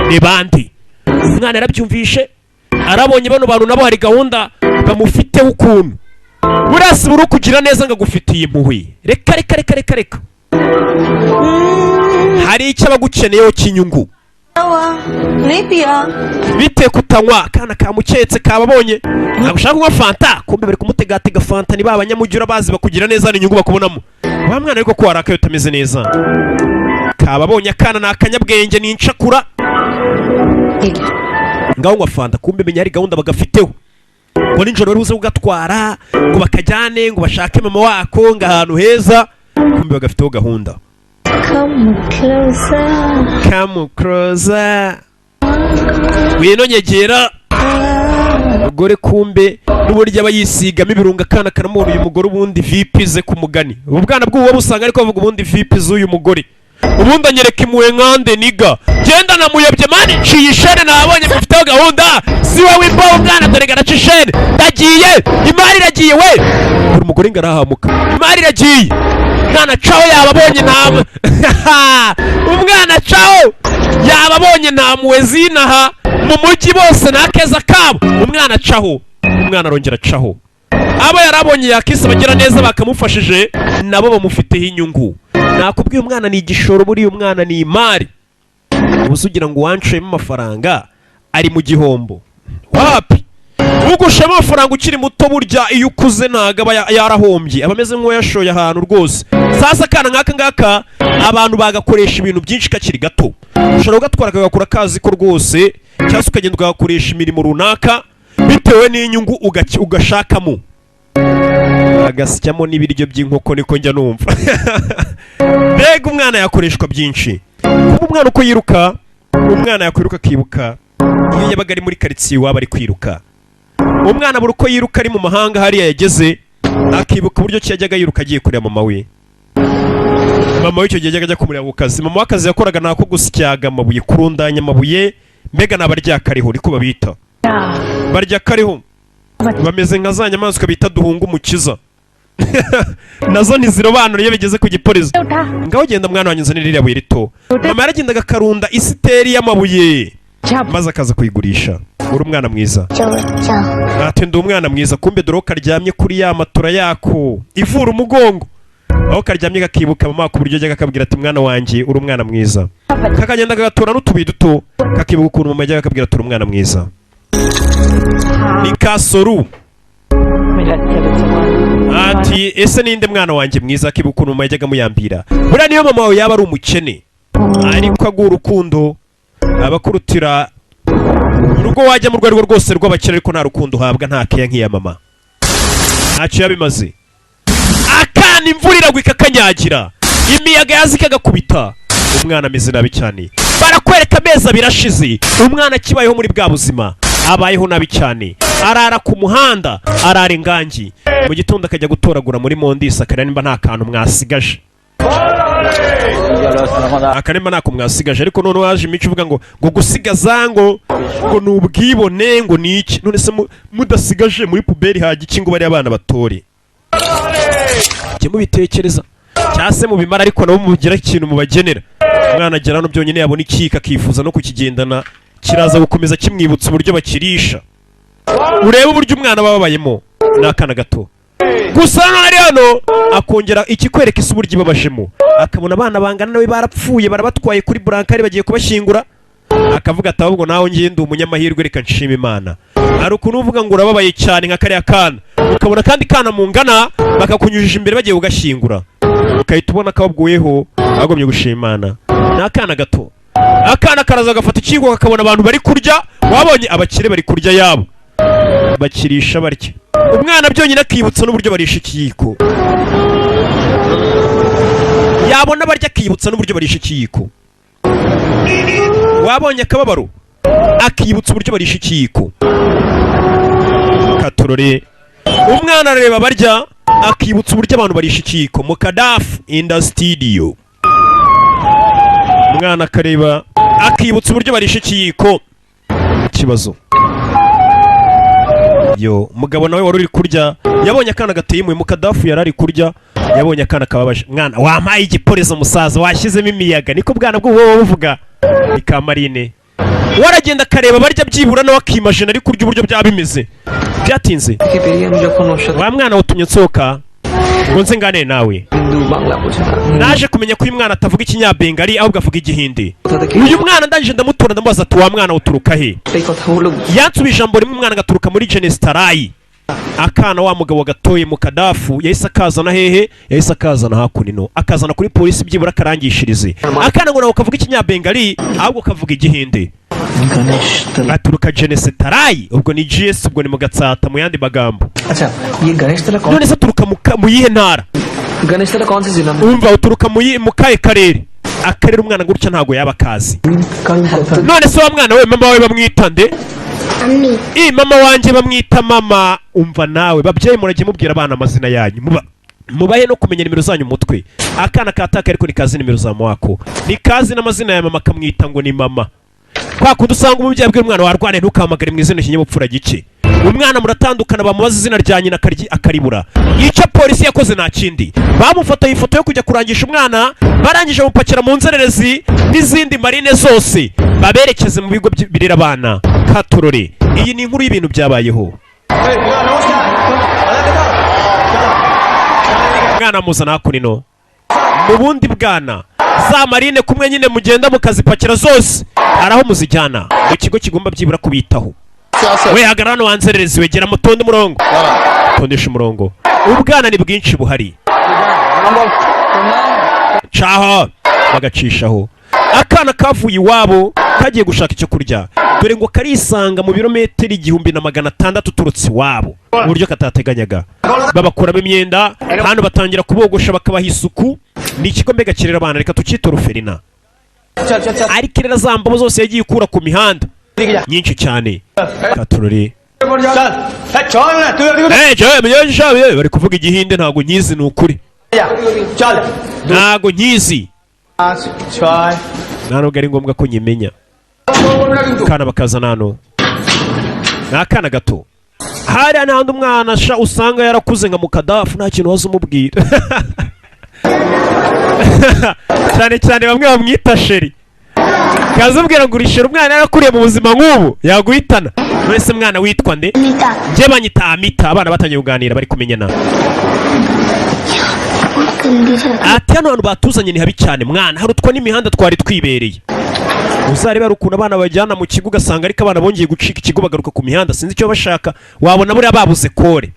Ni bandi? Umwana yarabyumvishe, arabonye bano bantu nabo hari gahunda bamufiteho ukuntu. Burasi buri kugira neza ngo agufitiye impuhwe. Reka. Hari icyo abagukeneyeho cy'inyungu. Bite kutanywa kana kamuketse kababonye ntabwo ushaka kunywa fanta, kumbe bari kumutegatega fanta. Ni babanyamujura bazi bakugira neza n'inyungu bakubonamo. Wa mwana ariko ko warakaye utameze neza. Kababonye akana nakanyabwenge n'incakura ngaho ngo fanta, kumbe menya hari gahunda bagafiteho. Ngo ninjoro bari buze kugatwara ngo bakajyane ngo bashake mama wako ngo ahantu heza, kumbe bagafiteho gahunda. Come closer. Wino nyegera. Umugore kumbe n'uburyo aba yisigamo ibirunga akana karamubona uyu mugore ubundi vipize ku mugani. Ubu bwana bw'uwo busanga ariko bavuga ubundi vipize uyu mugore. Ubundi anyereka impuhwe nkande niga. Genda namuyobye mani nciye ishene nabonye mufiteho gahunda. Si wowe imbaho mwana dore garaca ishene. Ndagiye. Imari iragiye we. Buri mugore ngarahamuka. Imari iragiye. Umwana caho yababonye nta umwana caho yababonye nta muwe zinaha mu mujyi bose nakeza kabo. Umwana caho, umwana arongera caho. Abo yarabonye yakisa bagira neza bakamufashije nabo bamufiteho inyungu. Nakubwiye umwana ni igishoro, buri umwana ni imari. Ubusugira ngo wancemo amafaranga ari mu gihombo. Wapi? Ugushema amafaranga ukiri muto burya iyo ukuze ntago aba yarahombye, abameze nk'uwo yashoye ahantu rwose. Sasa kana nkaka ngaka abantu bagakoresha ibintu byinshi kakiri gato. Ushobora kugatwara kagakora kazi ko rwose, cyangwa ukagenda ugakoresha imirimo runaka bitewe n'inyungu ugashakamo. Agasyamo n'ibiryo by'inkoko niko njya numva. Mbega umwana yakoreshwa byinshi. Kuba umwana uko yiruka, umwana yakwiruka akibuka iyo yabaga ari muri karitsiye waba ari kwiruka. Umwana buri uko yiruka ari mu mahanga hariya yageze akibuka uburyo cyajyaga yiruka agiye kureba mama we. Mama w'icyo gihe yajyaga ajya kumureba ku kazi. Mama w'akazi yakoraga nako gusyaga amabuye, kurundanya amabuye, mbega nabarya kariho niko babita. Barya kariho. Bameze nka za nyamaswa bita duhunga umukiza. Nazo ntizirobanura iyo bigeze ku gipolisi. Ngaho genda mwana wanyu nzanira iriya buye rito. Mama yaragendaga akarunda isiteri y'amabuye maze akaza kuyigurisha. Uri umwana mwiza. Ati ndi umwana mwiza, kumbe dore karyamye kuri ya matora yako ivura umugongo. Aho karyamye gakibuka mama ku buryo ajyaga akabwira ati mwana wanjye uri umwana mwiza. Kakagenda gatora n'utubuye duto kakibuka ukuntu mama ajyaga akabwira ati uri umwana mwiza. Ni Kasoru. Ati ese ninde mwana wanjye mwiza akibuka ukuntu mama ajyaga muyambira. Buriya niyo mama wawe yaba ari umukene ariko aguha urukundo abakurutira urugo wajya mu rwego rwose rw'abakire, ariko nta rukundo uhabwa nta keya nk'iya mama. Ntacyo yabimaze. Akana imvura iragwa ikakanyagira, imiyaga yazika agakubita, umwana ameze nabi cyane. Barakwereka ameza birashize, umwana kibayeho muri bwa buzima abayeho nabi cyane. Arara ku muhanda, arara ingangi, mu gitondo akajya gutoragura muri mondisi akareba nimba nta kantu mwasigaje. Akarema nako mwasigaje, ariko none waje imico uvuga ngo gusigaza ngo nubwibone ngo niki. None se mudasigaje muri puberi haje iki ngo bari abana batore. Cye mubitekereza cyase mu bimara, ariko nabo mugira ikintu mubagenera. Umwana agera no byonyine yabona ikika kifuza no kukigendana, kiraza gukomeza kimwibutsa uburyo bakirisha. Urebe uburyo umwana babayemo n'akana gato. Gusa hano akongera ikikwereka isi uburyo babashemo, akabona abana bangana nawe barapfuye barabatwaye kuri burankari bagiye kubashyingura, akavuga ati ahubwo naho ngiye ndi umunyamahirwe reka nshima Imana. Hari ukuntu uvuga ngo urababaye cyane nka kariya kana, ukabona kandi kana mungana bakakunyujije imbere bagiye kugashyingura, ukahita ubona kababwiweho agomye gushima Imana. N'akana gato, akana karaza gafata ikigo kakabona abantu bari kurya, wabonye abakire bari kurya yabo bakirisha barya, umwana byonyine akibutsa n'uburyo barisha ikiyiko. yabona barya akiyibutsa n'uburyo barisha ikiyiko. Wabonye akababaro akiyibutsa uburyo barisha ikiyiko. Katurore umwana areba barya akibutsa uburyo abantu barisha ikiyiko mu Kadafu in the studio. Umwana akareba akibutsa uburyo barisha ikiyiko. Ikibazo yo mugabo nawe wari uri kurya yabonye akana gateye mu Kadafu yarari kurya yabonye akana kababaje. Mwana wampaye igiporezo musaza washyizemo imiyaga niko bwana bwo wowe buvuga ikamarine. Waragenda kareba barya byibura nawe akimajina ari kurya uburyo byabimeze. Byatinze wa mwana utumye nsoka ngo nze ngane nawe. Naje kumenya ko uyu mwana atavuga ikinyabengali ahubwo avuga igihindi. Uyu mwana ndangije ndamutora ndamubaza ati wa mwana uturuka he? Yansubije ijambo rimwe umwana agaturuka muri Genestarayi. Akana wa mugabo gatoye mu Kadafu yahise akazana hehe? Yahise akazana hakunino akazana kuri polisi byibura karangishirize. Akana ngo nawe kavuga ikinyabengali ahubwo kavuga igihindi. Aturuka Genestarayi ubwo ni GS ubwo ni mu Gatsata mu yandi magambo. अच्छा ये गणेश तला कौन None se turuka mu yihe ntara? Ganesh तला कौन से जिला में Umva uturuka mu kahe karere? Akarere umwana gutya ntago yaba kazi. None se wa mwana we mama we bamwita nde? Ammi. Mama wanje bamwita mama. Umva nawe babyeyi murage mubwira abana amazina yanyu. Mubaye no kumenya nimero zanyu mutwe. Akana kataka ariko ni kazi nimero za mwako. Ni kazi n'amazina ya mama kamwita ngo ni mama. Kwa kundi usanga umubyeyi abwira umwana warwane ntukamagare mu izina kinyabupfura gice. Umwana muratandukana bamubaza izina rya nyina akaribura. Icyo polisi yakoze nta kindi. Bamufotoye ifoto yo kujya kurangisha umwana, barangije mupakira mu nzererezi n'izindi marine zose. Baberekeze mu bigo birera abana. Katurore. Iyi ni inkuru y'ibintu byabayeho. Mwana muzana hakunino. Mu bundi bwana za marine kumwe nyine mugenda mukazipakira zose araho muzijyana mu kigo kigomba byibura kubitaho. We hagarara hano wanzererezi wegera mutonde umurongo. Tondesha umurongo. Ubwana ni bwinshi buhari. Caho bagacishaho. Akana kavuye iwabo kagiye gushaka icyo kurya. Dore ngo karisanga mu birometero 1600 turutse iwabo. Uburyo katateganyaga. Babakuramo imyenda, hano batangira kubogosha bakabaha isuku. Ni ikigo mbega kirera abana reka tukita Ruferina. Ari kirera zambo zose yagiye ikura ku mihanda. Nyinshi cyane. Katurore. Bari kuvuga igihinde ntago nyizi ni ukuri. Ntago nyizi. Nano gari ngombwa ko nyimenya. Kana bakaza nano. Nakana gato. Hari anandi umwana usanga yarakuze nka mu Kadafu nta kintu wazo umubwira. Cyane bamwe bamwita sheri. Kazubwira ngo urishira umwana yarakuriye mu buzima nk'ubu yaguhitana. Wese mwana witwa nde? Nje banyita Amita abana batangiye kuganira bari kumenyana. Ati hano abantu batuzanye ni habi cyane mwana harutwa n'imihanda twari twibereye. Uzareba rukuntu abana bajyana mu kigo ugasanga ariko abana bongeye gucika ikigo bagaruka ku mihanda sinzi icyo bashaka wabona buri babuze kore.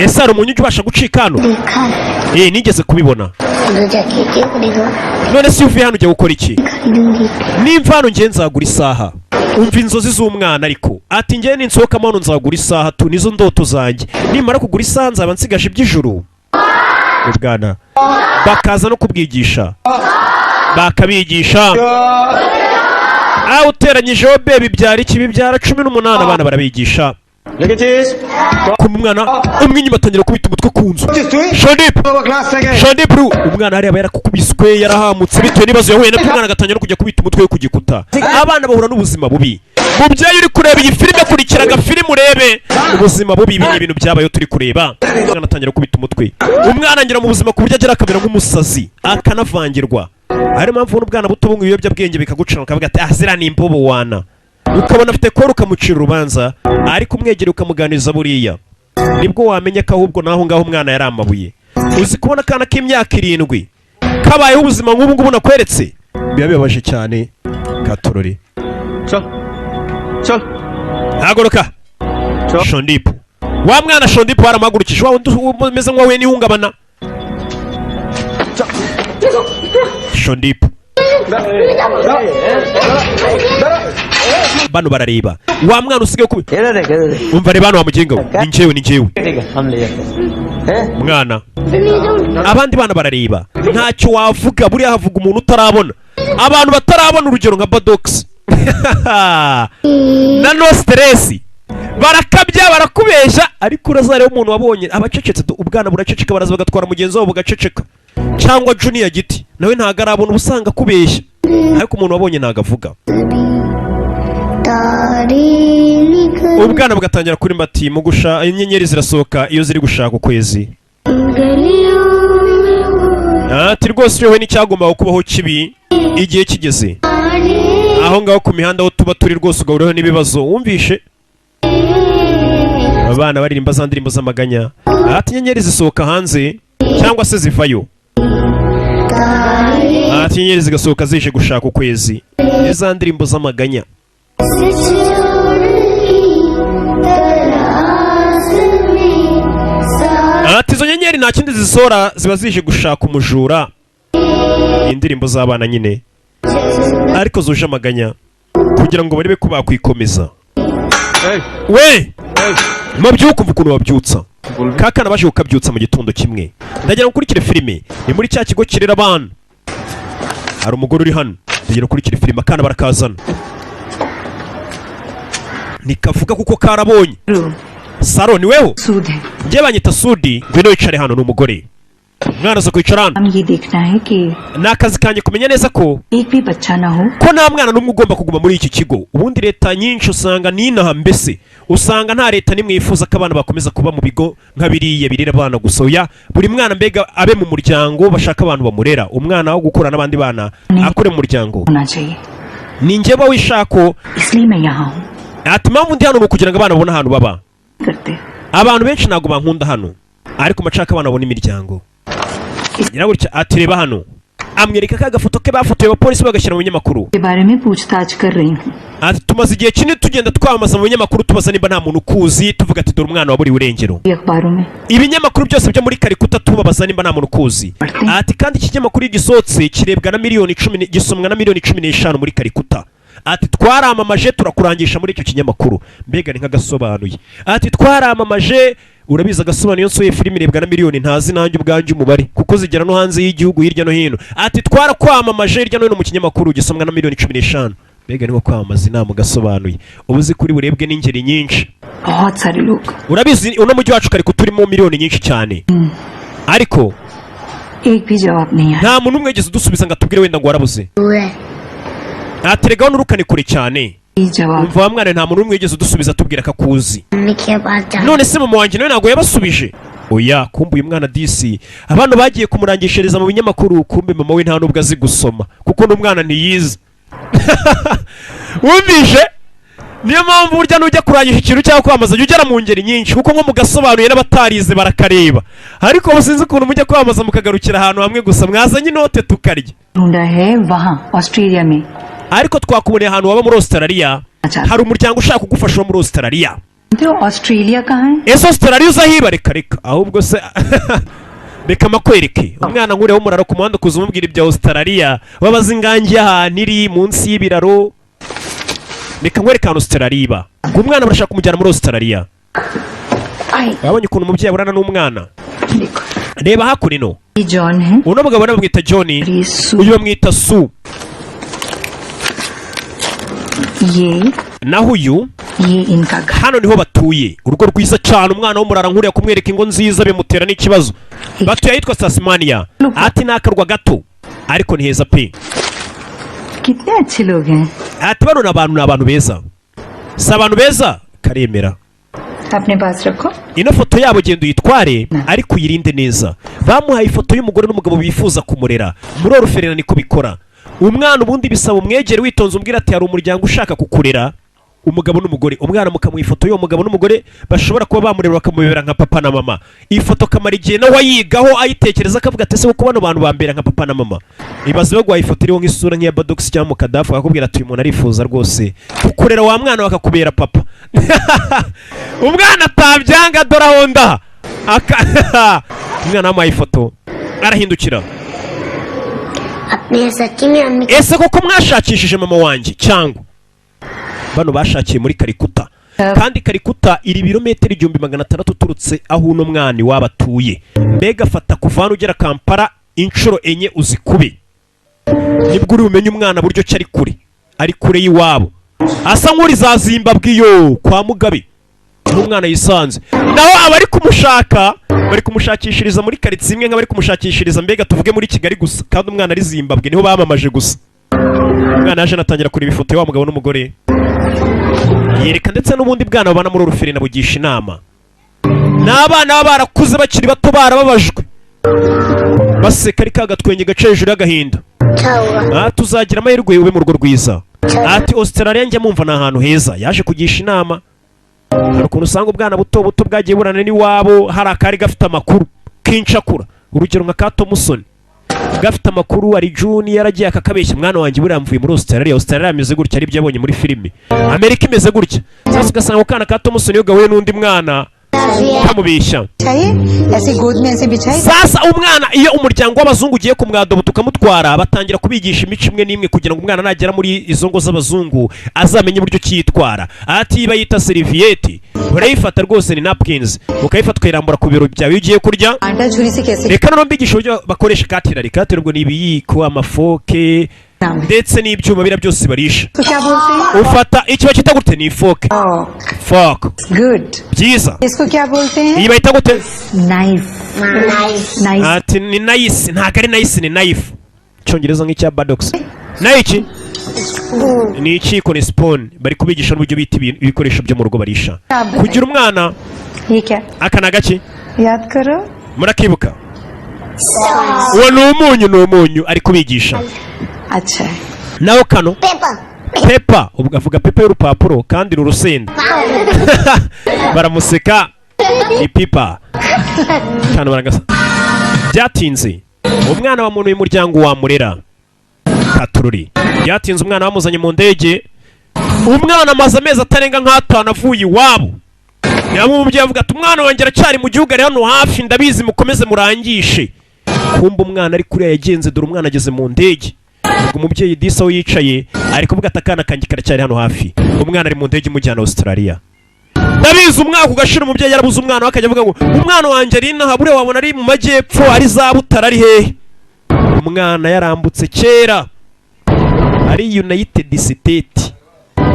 Ese hari umuntu ubasha gucika hano? Nigeze kubibona. None si uvuye hano ujya gukora iki? Nimva hano ngiye nzagura isaha. Umva inzozi z'umwana ariko ati ngiye ninsohokamo hano nzagura isaha tu nizo ndoto zanjye. Nimara kugura isaha nzaba nsigaje iby'ijuru. Ubwana bakaza no kubwigisha. Bakabigisha. Uteranyijeho baby byari ikibi byara 18 abana barabigisha. Kumwana umwe inyuma atangira kubita umutwe ku nzu. Shondip umwana hari yarakukubiswe yarahamutse bitewe nibazo yahuye no kumwana gatangira kujya kubita umutwe ku gikuta. Abana bahura n'ubuzima bubi. Mubyeyi uri kureba iyi filime kurikiraga filime urebe ubuzima bubi ibintu byabayo turi kureba. Umwana atangira kubita umutwe. Umwana ngira mu buzima ku buryo agera akamera nk'umusazi akanavangirwa. Hari mpamvu n'ubwana buto bumwe ibiyobyabwenge bikagucana ukavuga ati zira ni imbobo wana. Ukabona afite kora ukamucira urubanza ariko umwegere ukamuganiza buriya nibwo wamenya ko ahubwo naho ngaho umwana yari amabuye. Uzi kubona kana k'imyaka 7 kabayeho ubuzima nk'ubu ngubu nakweretse biba bibabaje cyane. Katurore hagoroka Shondip wa mwana Shondip baramagurukije wa umeze nk'uwahuye n'ihungabana. Shondip bano barareba wa mwana usigaye ku umva reba hano wa mugenga we ni njyewe mwana abandi bana barareba ntacyo wavuga buriya havuga umuntu utarabona abantu batarabona urugero nka Badox na no stress barakabya barakubesha ariko urazareba umuntu wabonye abacecetse ubwana buraceceka baraza bagatwara mugenzi wabo bugaceceka cyangwa Junior Giti nawe ntago arabona ubusanga kubesha ariko umuntu wabonye ntago avuga ubwana bugatangira kuri mbati mu gusha inyenyeri zirasohoka iyo ziri gushaka ukwezi ati rwose yewe n'icyagombaga kubaho kibi igihe kigeze aho ngaho ku mihanda aho tuba turi rwose ugahuraho n'ibibazo wumvishe abana baririmba za ndirimbo z'amaganya ati inyenyeri zisohoka hanze cyangwa se zivayo ati inyenyeri zigasohoka zije gushaka ukwezi za ndirimbo z'amaganya ati izo nyenyeri nta kindi zisohora ziba zije gushaka umujura indirimbo z'abana nyine ariko zuje amaganya kugira ngo barebe ko bakwikomeza we mabyuka umva ukuntu wabyutsa kakana baje kukabyutsa mu gitondo kimwe ndagira ukurikire filime ni muri cya kigo kirera abana hari umugore uri hano ndagira ukurikire filime akana barakazana nikavuga kuko karabonye Saro ni wewe njye banyita Sudi ngwino wicare hano n'umugore mwana zo kwicara hano nakazi kanye kumenya neza ko ko nta mwana n'umwe ugomba kuguma muri iki kigo ubundi leta nyinshi usanga ninaha mbese usanga nta leta nimwe yifuza ko abana bakomeza kuba mu bigo nka biriya birera abana gusa oya buri mwana mbega abe mu muryango bashaka abantu bamurera umwana wo gukura n'abandi bana akore mu muryango ni njye ba wishako ati mpamvu ndi hano ni ukugira ngo abana babone ahantu baba abantu benshi ntabwo bankunda hano ariko macaka abana babona imiryango nyirabutya ati reba hano amwereka ka gafoto ke bafotoye abapolisi bagashyira mu binyamakuru ati tumaze igihe kinini tugenda twamamaza mu binyamakuru tubaza nimba nta muntu ukuzi tuvuga ati dore umwana waburiwe irengero ibinyamakuru byose byo muri Karikuta tubabaza nimba nta muntu ukuzi ati kandi iki kinyamakuru gisohotse kirebwa na miliyoni 10 gisomwa na miliyoni 15 muri Karikuta ati twaramamaje turakurangisha muri icyo kinyamakuru mbega ni nk'agasobanuye ati twaramamaje urabiza agasobanuye nsoye filime irebwa na miliyoni ntazi nanjye ubwanje umubare kuko zigera no hanze y'igihugu hirya no hino ati twarakwamamaje hirya no hino mu kinyamakuru gisomwa na miliyoni 15 mbega niko kwamamaza inama ugasobanuye ubuzi kuri burebwe n'ingeri nyinshi urabizi uno mujyi wacu Karikuta turimo miliyoni nyinshi cyane ariko nta muntu umwe yigeze udusubiza ngo atubwire wenda ngo warabuze ateregaho n'urukani kure cyane umva wa mwana nta muntu umwe yigeze udusubiza atubwira akakuzi none se mama wanjye nawe ntabwo yabasubije oya kumbe uyu mwana disi abantu bagiye kumurangishiriza mu binyamakuru kumbe mama we nta nubwo azi gusoma kuko n'umwana ntiyize wumvishe niyo mpamvu burya nujya kurangisha ikintu cyangwa kwamamaza jya ugera mu ngeri nyinshi kuko nko mugasobanuye n'abatarize barakareba ariko musinzi ukuntu mujya kwamamaza mukagarukira ahantu hamwe gusa mwazanye inote tukarya ariko twakuboneye ahantu waba muri Australia hari umuryango ushaka kugufasha wo muri Australia ese Australia uzahiba reka ahubwo se reka makwereke umwana nkure wo muraro ku muhanda kuza umubwira ibya Australia babaza ingangi y'ahantu iri munsi y'ibiraro reka nkwereke ahantu Australia iba ngo umwana barashaka kumujyana muri Australia wabonye ukuntu umubyeyi aburana n'umwana reba hakurino uno mugabo bamwita John uyu bamwita Su naho uyu hano niho batuye urugo rwiza cyane umwana w'umurara nkuriya kumwereka ingo nziza bimutera n'ikibazo batuye ahitwa Tasmania ati nakarwa gato ariko ni heza pe ati bano ni abantu beza si abantu beza karemera ino foto yabo genda uyitware ariko uyirinde neza bamuhaye ifoto y'umugore n'umugabo bifuza kumurera muri oruferina niko bikora umwana ubundi bisaba umwegere witonze umbwira ati hari umuryango ushaka kukurera umugabo n'umugore umwana mukamuha ifoto y'uwo mugabo n'umugore bashobora kuba bamurera bakamubera nka papa na mama ifoto kamara igihe nawe ayigaho ayitekereza akavuga ati ese kuko bano bantu bambera nka papa na mama ibaze bagwaye ifoto iriho nk'isura nk'iya Badox cyangwa mu Kadafu akakubwira ati uyu muntu arifuza rwose kukurera wa mwana bakakubera papa umwana atabyanga dore aho ndaha umwana wamuhaye ifoto arahindukira ese koko mwashakishije mama wanjye cyangwa bano bashakiye muri Kalikuta kandi Kalikuta iri birometero 1600 uturutse aho uno mwana iwabo atuye. Mbega fata kuvana ugera Kampala inshuro enye uzikube, nibwo uri bumenye umwana buryo cyo ari kure y'iwabo, asa nk'uri za Zimbabwe yo kwa Mugabe. Umwana yisanze naho abari kumushaka bari kumushakishiriza muri karitsiye imwe nk'abari kumushakishiriza mbega tuvuge muri Kigali gusa, kandi umwana ari Zimbabwe niho bamamaje gusa. Umwana yaje natangira kureba ifoto y'wa mugabo n'umugore, yereka ndetse n'ubundi bwana babana muri uruferi na bugisha inama. N'abana baba barakuze bakiri bato barababajwe, baseka ari kagatwenge gace hejuru y'agahinda. Tuzagira amahirwe ube mu rugo rwiza. Ati Australia njya mumva na ahantu heza. Yaje kugisha inama. Hari ukuntu usanga ubwana buto buto bwagiye burana n'iwabo, hari akari gafite amakuru k'incakura, urugero nka ka Thompson gafite amakuru, ari June yaragiye akakabeshya mwana wanjye buriya mvuye muri Australia. Australia ameze gutya ari byo yabonye muri filime, Amerika imeze gutya. Sasa ugasanga ukana ka Thompson yo gahuye n'undi mwana kamubeshya. Sasa umwana iyo umuryango w'abazungu ugiye kumwadobo tukamutwara, batangira kubigisha imico imwe n'imwe kugira ngo umwana nagera muri izo ngo z'abazungu azamenye uburyo cyitwara. Ati bayita serviette, urayifata rwose ni napkins, ukayifata ukayirambura ku biro byawe ugiye kurya. Reka no mbigisha uburyo bakoresha katirari. Katirari ubwo ni ibiyiko, amafoke ndetse n'ibyuma bira byose barisha. Ufata icyo bakita gute ni fork. Fork. Good. Byiza. इसको क्या बोलते हैं? Iyi bayita gute? Knife. Nice. Ati ni nice, ntago ari nice ni knife. Cyongereza nk'icya Badox. Nayo iki? Ni ikiko ni spoon. Bari kubigisha n'uburyo bita ibikoresho byo mu rugo barisha. Kugira umwana. ये क्या? Akana gaki? याद करो. Murakibuka? Uwo ni umunyu ari kubigisha. अच्छा. Naho kano? Pepa, ubwo avuga pepa y'urupapuro kandi rurusenda. Baramuseka ni pipa. Cyane baragasa. Byatinze. Umwana wa muntu y'umuryango wamurera. Katururi. Byatinze umwana bamuzanye mu ndege. Umwana amaze amezi atarenga nk'atanu avuye iwabo. Yaba umubyeyi avuga ati umwana wanjye aracyari mu gihugu ari hano hafi, ndabizi mukomeze murangishe. Kumba umwana ari kuri yagenze, dore umwana ageze mu ndege. Umubyeyi disa yicaye ari kuvuga ati akana kanjye karacyari hano hafi. Umwana ari mu ndege imujyana Australia. Ndabizi umwaka ugashira umubyeyi yarabuze umwana akajya avuga ngo umwana wanjye ari naha bure wabona ari mu majyepfo ari za Butare ari hehe. Umwana yarambutse kera ari United States.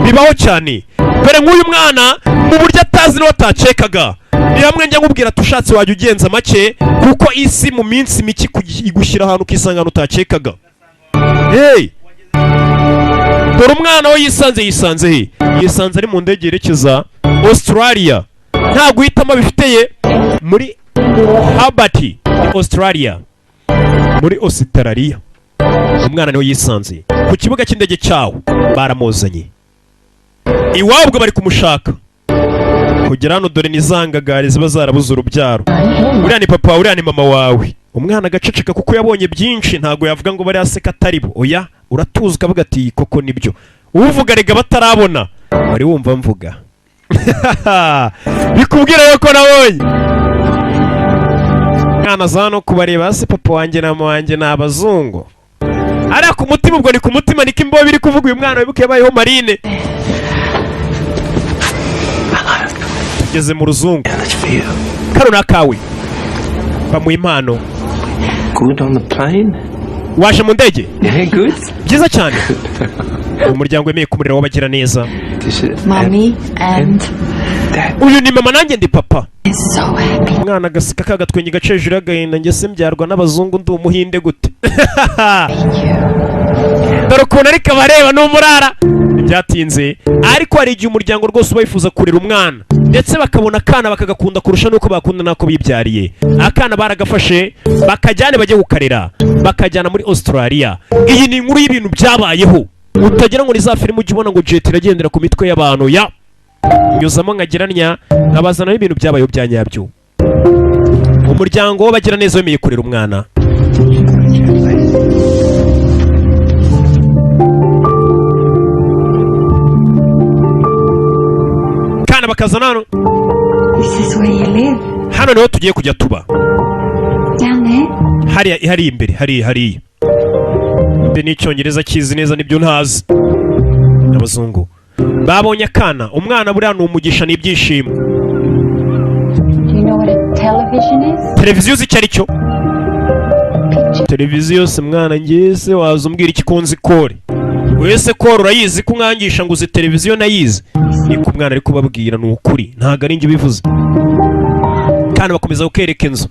Bibaho cyane. Dore nk'uyu mwana mu buryo atazi no atacekaga. Ni hamwe njya nkubwira tushatse wajya ugenza make kuko isi mu minsi miki igushyira ahantu kisangana utacekaga. Hey! Dore umwana we yisanze he? Yisanze ari mu ndege yerekeza Australia. Nta guhitamo bifiteye muri Hobart, Australia. Muri Australia. Umwana niwe yisanze ku kibuga cy'indege cyawo, baramuzanye. Iwabwo bari kumushaka. Kugera hano dore nizangagare ziba zarabuze urubyaro. Uriya ni papa, uriya ni mama wawe. Umwana agaceceka kuko yabonye byinshi, ntago yavuga ngo bari aseka ataribo. Oya, uratuza ukavuga ati koko nibyo. Uvuga rega batarabona, bari wumva mvuga. Bikubwira yuko nabonye. Mwana zano kubareba se papa wanjye na mama wanjye ni abazungu. Ari ku mutima, ubwo ni ku mutima niko imbo biri kuvuga uyu mwana wibuke yabayeho Marine. Tugeze mu ruzungu. Karo nakawe. Bamuha impano. Good on the plane? Waje mu ndege? Yeah, good. Byiza cyane. Umuryango wemeye kumurera wabagira neza. Mommy and Uyu ni mama nanjye ndi papa. is so happy. Umwana agaseka kagatwenge gace hejuru y'agahinda, njye se mbyarwa n'abazungu ndi umuhinde gute. Dore ukuntu ariko abareba n'umurara. Byatinze ariko hari igihe umuryango rwose uba wifuza kurera umwana ndetse bakabona akana bakagakunda kurusha nuko bakunda nako bibyariye. Akana baragafashe bakajyane bajye gukarera, bakajyana muri Australia. Iyi ni inkuru y'ibintu byabayeho, utagira ngo ni za filime ujye ubona ngo jet iragendera ku mitwe y'abantu. Ya nyuzamo nkageranya nkabazana ibintu byabayeho bya nyabyo. Umuryango w'abagira neza wemeye kurera umwana. Kana bakazana hano. This is where you live. Hano niho tugiye kujya tuba. Down there? Hari imbere, hari. Mbe n'icyongereza kizi neza nibyo ntazi. Abazungu. babonye akana. Umwana buriya ni umugisha n'ibyishimo. Do you know what a television is? Televiziyo uzi icyo ari cyo? Televiziyo se mwana ngese waza umbwira iki konzi kore. Wese kore urayizi ko nkangisha ngo uzi televiziyo nayizi. Niko umwana ari kubabwira ni ukuri. Ntago ari njye bivuze. Kandi bakomeza gukereka inzu.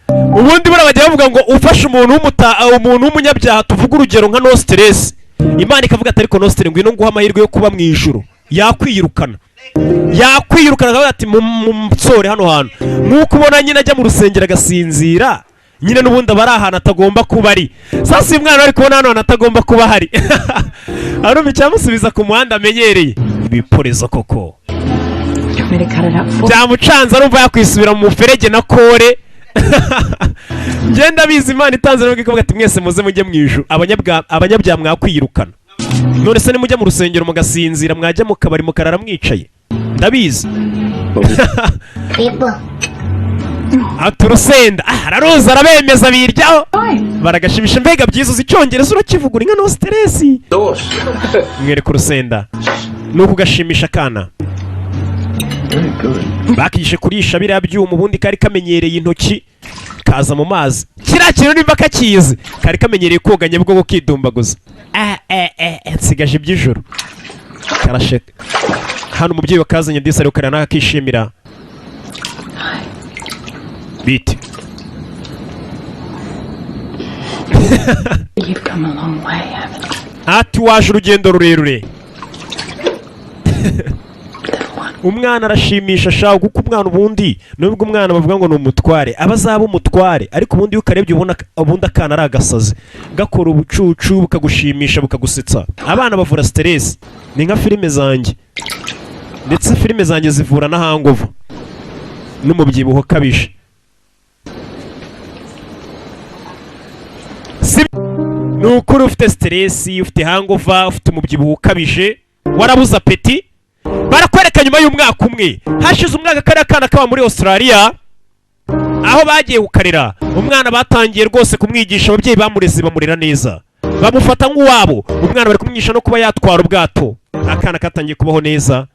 Ubundi bura bajya bavuga ngo ufashe umuntu w'umunyabyaha, tuvuga urugero nka no stress. Imana ikavuga ati ariko no stress ngwino nguha amahirwe yo kuba mu ijuru. Yakwirukana akavuga ati mutsore hano hantu. Nkuko ubona nyine ajya mu rusengero agasinzira. Nyine n'ubundi abari ahantu atagomba kuba ari. Sasa uyu mwana ari kubona hano hantu atagomba kuba hari. Arumva icyamusubiza ku muhanda amenyereye. Ibiporezo koko. Byamucanze arumva yakwisubira mu muferege na kore. Ngenda bizi Imana itanze n'ubwo ikavuga ati mwese muze mujye mu ijuru. Abanyabyaha mwakwirukana. None se nimujya mu rusengero mugasinzira mwajya mu kabari mukarara mwicaye. Ndabizi. Aturusenda araruza arabemeza biryaho baragashimisha. Mbega byiza uzi icyongereza urakivugura inka no stress. Mwereka urusenda nuko ugashimisha akana. Bakishe kurisha biriya byuma ubundi kari kamenyereye intoki kaza mu mazi. Kiriya kintu nimba kakizi kari kamenyereye koga Nyabugogo kidumbaguza. Nsigaje iby'ijoro karasheka. Hano umubyeyi wakazanye disi ari ukarana akishimira. Bite. You've come a long way, haven't you? Ati waje urugendo rurerure. Umwana arashimisha shaho kuko umwana ubundi nubwo umwana bavuga ngo ni umutware abazaba umutware, ariko ubundi iyo ukarebye ubona ubundi akana ari agasazi gakora ubucucu bukagushimisha bukagusetsa. Abana bavura stress ni nka filime zanjye, ndetse filime zanjye zivura na hangover n'umubyibuho kabije. Nukuri ufite stress, ufite hangover, ufite umubyibuho ukabije, warabuza apeti, barakwereka nyuma y'umwaka umwe. Hashize umwaka kari akana kaba muri Australia aho bagiye gukarira umwana. Batangiye rwose kumwigisha, ababyeyi bamureze bamurera neza, bamufata nk'uwabo. Umwana bari kumwigisha no kuba yatwara ubwato. Akana katangiye kubaho neza,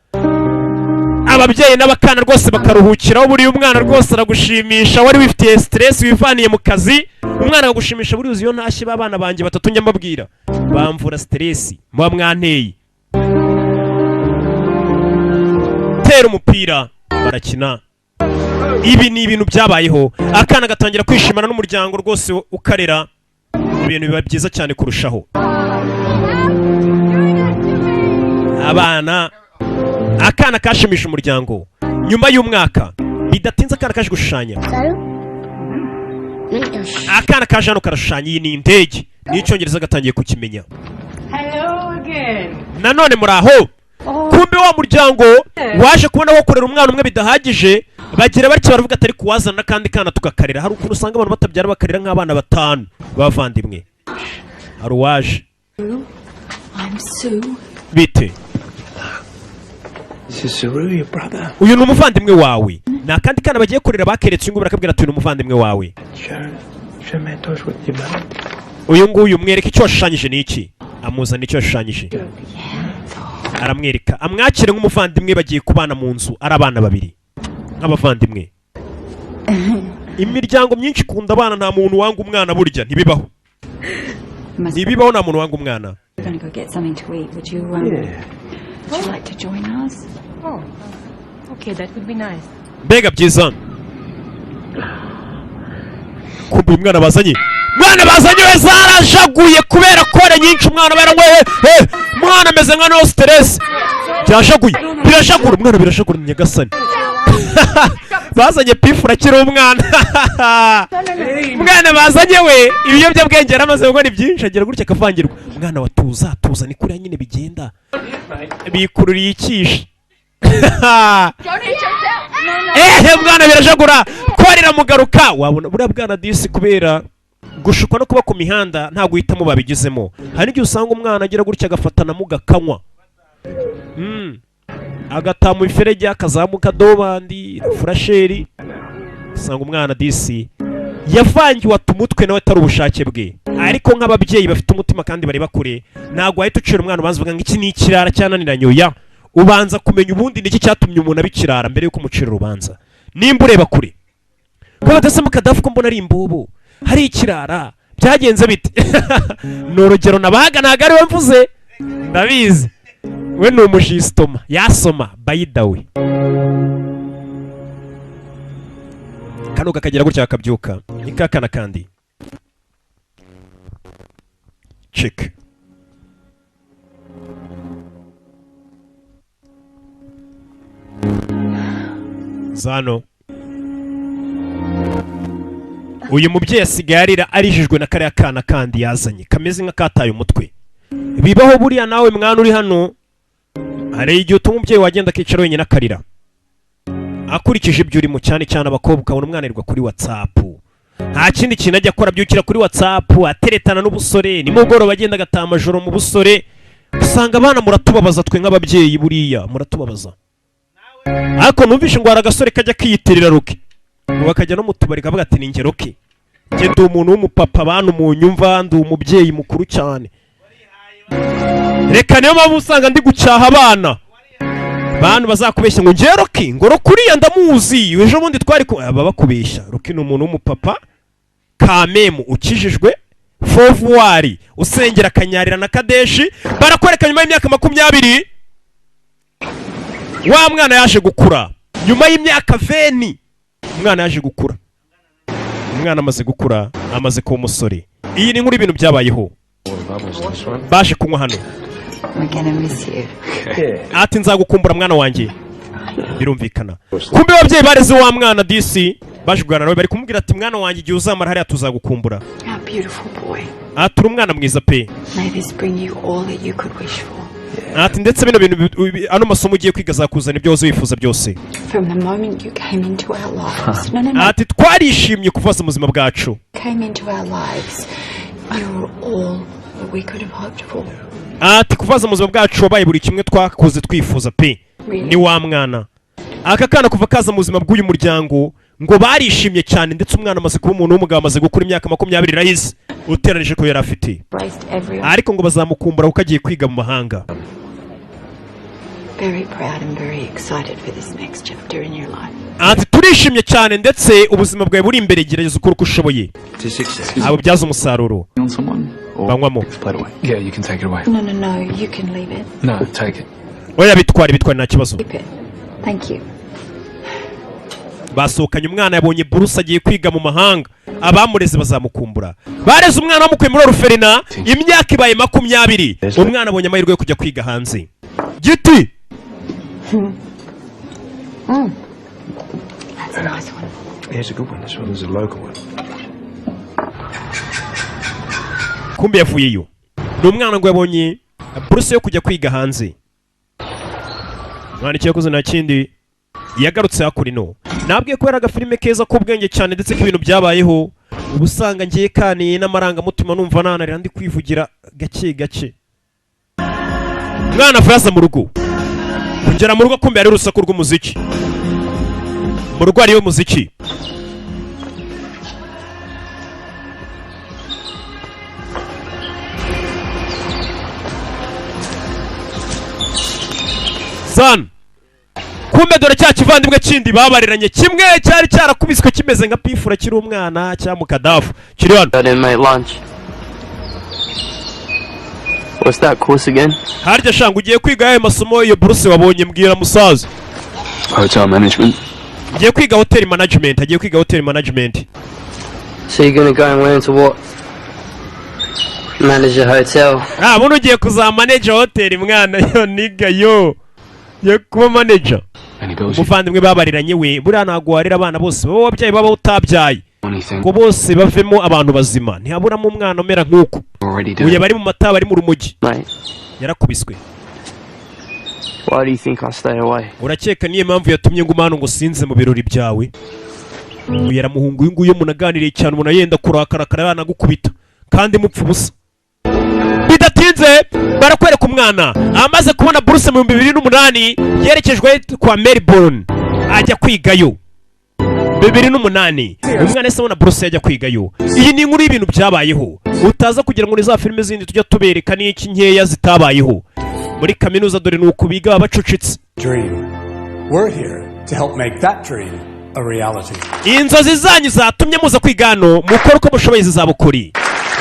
ababyeyi n'abakana rwose bakaruhukiraho. Buri umwana rwose aragushimisha, wari wifitiye stress wivaniye mu kazi, umwana agushimisha. Buri uzi iyo ntashye babana banjye batatu njya mbabwira bamvura stress muba mwanteye. Tera umupira barakina. Ibi ni ibintu byabayeho, akana gatangira kwishimana n'umuryango rwose ukarera. Ibintu biba byiza cyane kurushaho. Abana akana kashimisha umuryango. Nyuma y'umwaka bidatinze akana kaje gushushanya. Akana kaje hano karashushanya. Iyi ni indege n'icyongereza gatangiye kukimenya. Hello again. Nanone muraho. Kumbe wa muryango waje kubona wo kurera umwana umwe bidahagije, bagira batyo baravuga atari kuwazana kandi kana tugakarira. Hari ukuntu usanga abantu batabyara bakarira nk'abana batanu bavandimwe. Hari uwaje. I'm Sue. Bite. This is Saru, your brother. Uyu ni umuvandimwe wawe. Na kandi kana bagiye kurera bakeretse uyu nguyu barakabwira ati uyu ni umuvandimwe wawe. Show me touch with your mother. Uyu nguyu mwereke icyo washushanyije ni iki. Amuzana icyo washushanyije. Aramwereka, amwakire nk'umuvandimwe. Bagiye kubana mu nzu ari abana babiri nk'abavandimwe. Imiryango myinshi ikunda abana, nta muntu wanga umwana. Burya ntibibaho, ntibibaho, nta muntu wanga umwana. We're going to go get something to eat. Would you like to join us? Oh, okay, that would be nice. Mbega byiza. Kumbe umwana bazanye, mwana bazanye we zarashaguye kubera kore nyinshi. Umwana baranyweye, mwana ameze nka no stress. Byashaguye, birashagura umwana, birashagura Nyagasani. Bazanye pifura kiri umwana. Mwana bazanye we ibiyobyabwenge yaramaze gukora byinshi, agira gutya akavangirwa. Mwana watuza tuza, ni kuri nyine bigenda bikururiye ikishi. Mwana birashagura korera mugaruka. Wabona buriya bwana disi kubera gushukwa no kuba ku mihanda nta guhitamo babigizemo. Hari igihe usanga umwana agira gutya agafatana mu gakanywa, agataha mu iferege akazamuka dobandi furasheri. Usanga umwana disi yavangiwe ata umutwe nawe atari ubushake bwe, ariko nk'ababyeyi bafite umutima kandi bareba kure ntabwo wahita ucira umwana ubanza uvuga ngo iki ni ikirara cyananiranye. oya, ubanza kumenya ubundi niki cyatumye umuntu abikirara mbere yuko umucira urubanza. nimba ureba kure kuba badasema Kadafi ko mbona ari imbobo hari ikirara byagenze bite ni urugero nabahaga ntabwo ari we mvuze ndabizi, we ni umujisitoma yasoma by the way. kano kakagira gutya kakabyuka ni kakana kandi check. Zano uyu mubyeyi asigaye arira arijijwe na kariya kana kandi yazanye kameze nk'akataye umutwe. bibaho buriya nawe mwana uri hano, hari igihe utuma umubyeyi wagenda akicara wenyine akarira akurikije ibyo urimo, cyane cyane abakobwa ukabona umwana arirwa kuri WhatsApp, nta kindi kintu ajya akora byukira kuri WhatsApp ateretana n'ubusore, nimugoroba agenda agataha amajoro mu busore. usanga abana muratubabaza twe nk'ababyeyi, buriya muratubabaza. ariko numvishe ngo hari agasore kajya kiyitirira Roki, ngo bakajya no mu tubari kavuga ati ninjye Roki, njye ndi umuntu w'umupapa, abantu mu nyumva ndi umubyeyi mukuru cyane. reka niyo mpamvu usanga ndi gucyaha abana, bantu bazakubeshya ngo njye Roki, ngo Rokuriya ndamuzi, ejo bundi twari aba bakubeshya. Roki ni umuntu w'umupapa kamemu ukijijwe fovuwari usengera akanyarira na Kadeshi, barakwereka nyuma y'imyaka 20 wa mwana yaje gukura. nyuma y'imyaka 20 umwana yaje gukura, umwana amaze gukura, amaze kuba umusore. iyi ni nkuru ibintu byabayeho, baje kunywa hano. ati nzagukumbura mwana wanjye, birumvikana. kumbe ababyeyi bareze wa mwana DC baje kuganira nawe, bari kumubwira ati mwana wanjye igihe uzamara hariya tuzagukumbura. ati uri umwana mwiza pe. ati ndetse bino bintu ano masomo ugiye kwiga azakuzana ibyo wose wifuza byose. ati twarishimye kuva mu buzima bwacu. ati kuvaza mu buzima bwacu wabaye buri kimwe twakoze twifuza pe. ni wa mwana. aka kana kuva kaza mu buzima bw'uyu muryango ngo barishimye cyane, ndetse umwana amaze kuba umuntu w'umugabo, amaze gukura imyaka 20 rahise uteranije ko yari afite. ariko ngo bazamukumbura kuko agiye kwiga mu mahanga. ati turishimye cyane, ndetse ubuzima bwawe buri imbere, gerageza ukora uko ushoboye abo byaza umusaruro banywamo. oya bitware nta kibazo. basohokanye umwana, yabonye buruse agiye kwiga mu mahanga, abamureze bazamukumbura. bareze umwana bamukuye muri Oruferina, imyaka ibaye 20, umwana abonye amahirwe yo kujya kwiga hanze. giti kumbe yavuyeyo, ni umwana ngo yabonye buruse yo kujya kwiga hanze. mwana icyo yakoze nta kindi, yagarutse hakurino. nabwiye ko yari agafilime keza k'ubwenge cyane, ndetse k'ibintu byabayeho. ubu usanga ngiye kaniye n'amarangamutima, numva nanarira ndi kwivugira gake gake. mwana avuye mu rugo, kugera mu rugo kumbe yari urusaku rw'umuziki. mu rugo hariyo muziki. San kumbe dore cya kivandimwe kindi babariranye, kimwe cyari cyarakubiswe kimeze nka pifura kiri umwana cya mu Kadafu kiri hano. What's that course again? harya shanga ugiye kwiga ayo masomo iyo buruse wabonye, mbwira musaza. Hotel management. Agiye kwiga hotel management, agiye kwiga hotel management. So you're gonna go and learn to what? Manage a hotel. buno ugiye kuzamanage hotel mwana yo niga yo kuba manager. umuvandimwe babariranye we, buriya ntabwo warira abana bose baba wabyaye baba utabyaye ngo bose bavemo abantu bazima, ntihaburamo umwana umera nk'uko uye bari mu mata bari mu rumogi. yarakubiswe. Why do you think I stay away? urakeka niyo mpamvu yatumye ngo umwana ngo sinze mu birori byawe? uyera muhungu uyu nguyu munaganiriye cyane, umuntu yenda kurakarakara yanagukubita kandi mupfa ubusa. bidatinze barakwereka umwana amaze kubona buruse mu 2008 yerekejwe kwa Melbourne ajya kwigayo. 2008 umwana ese abona buruse yajya kwigayo. Iyi ni inkuru y'ibintu byabayeho utaza kugira ngo ni za filime zindi tujya tubereka n'iki nkeya zitabayeho muri kaminuza. Dore nuko biga bacucitse. We're here to help make that dream a reality. Inzozi zanyu zatumye muza kwiga hano mukora uko mushoboye zizabukuri.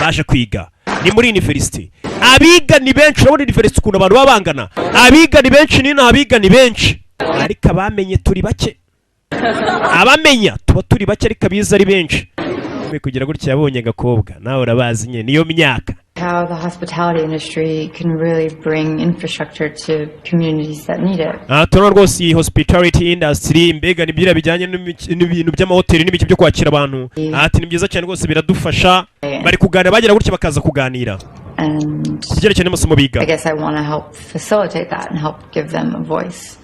Baje kwiga ni muri university. Abiga ni benshi, urabona university ukuntu abantu babangana. Abiga ni benshi, nina abiga ni benshi, ariko abamenye turi bake. Abamenya tuba turi bake ariko abiza ari benshi. Kugira gutya yabonye agakobwa nawe urabazi nye niyo myaka. How the hospitality industry can really bring infrastructure to communities that need it. Turabona rwose iyi hospitality industry mbega ni byira bijyanye n'ibintu by'amahoteli n'ibiki byo kwakira abantu. Ati ni byiza cyane rwose biradufasha. Bari kuganira bagira gutya bakaza kuganira. And byerekeye n'amasomo biga. I guess I want to help facilitate that and help give them a voice.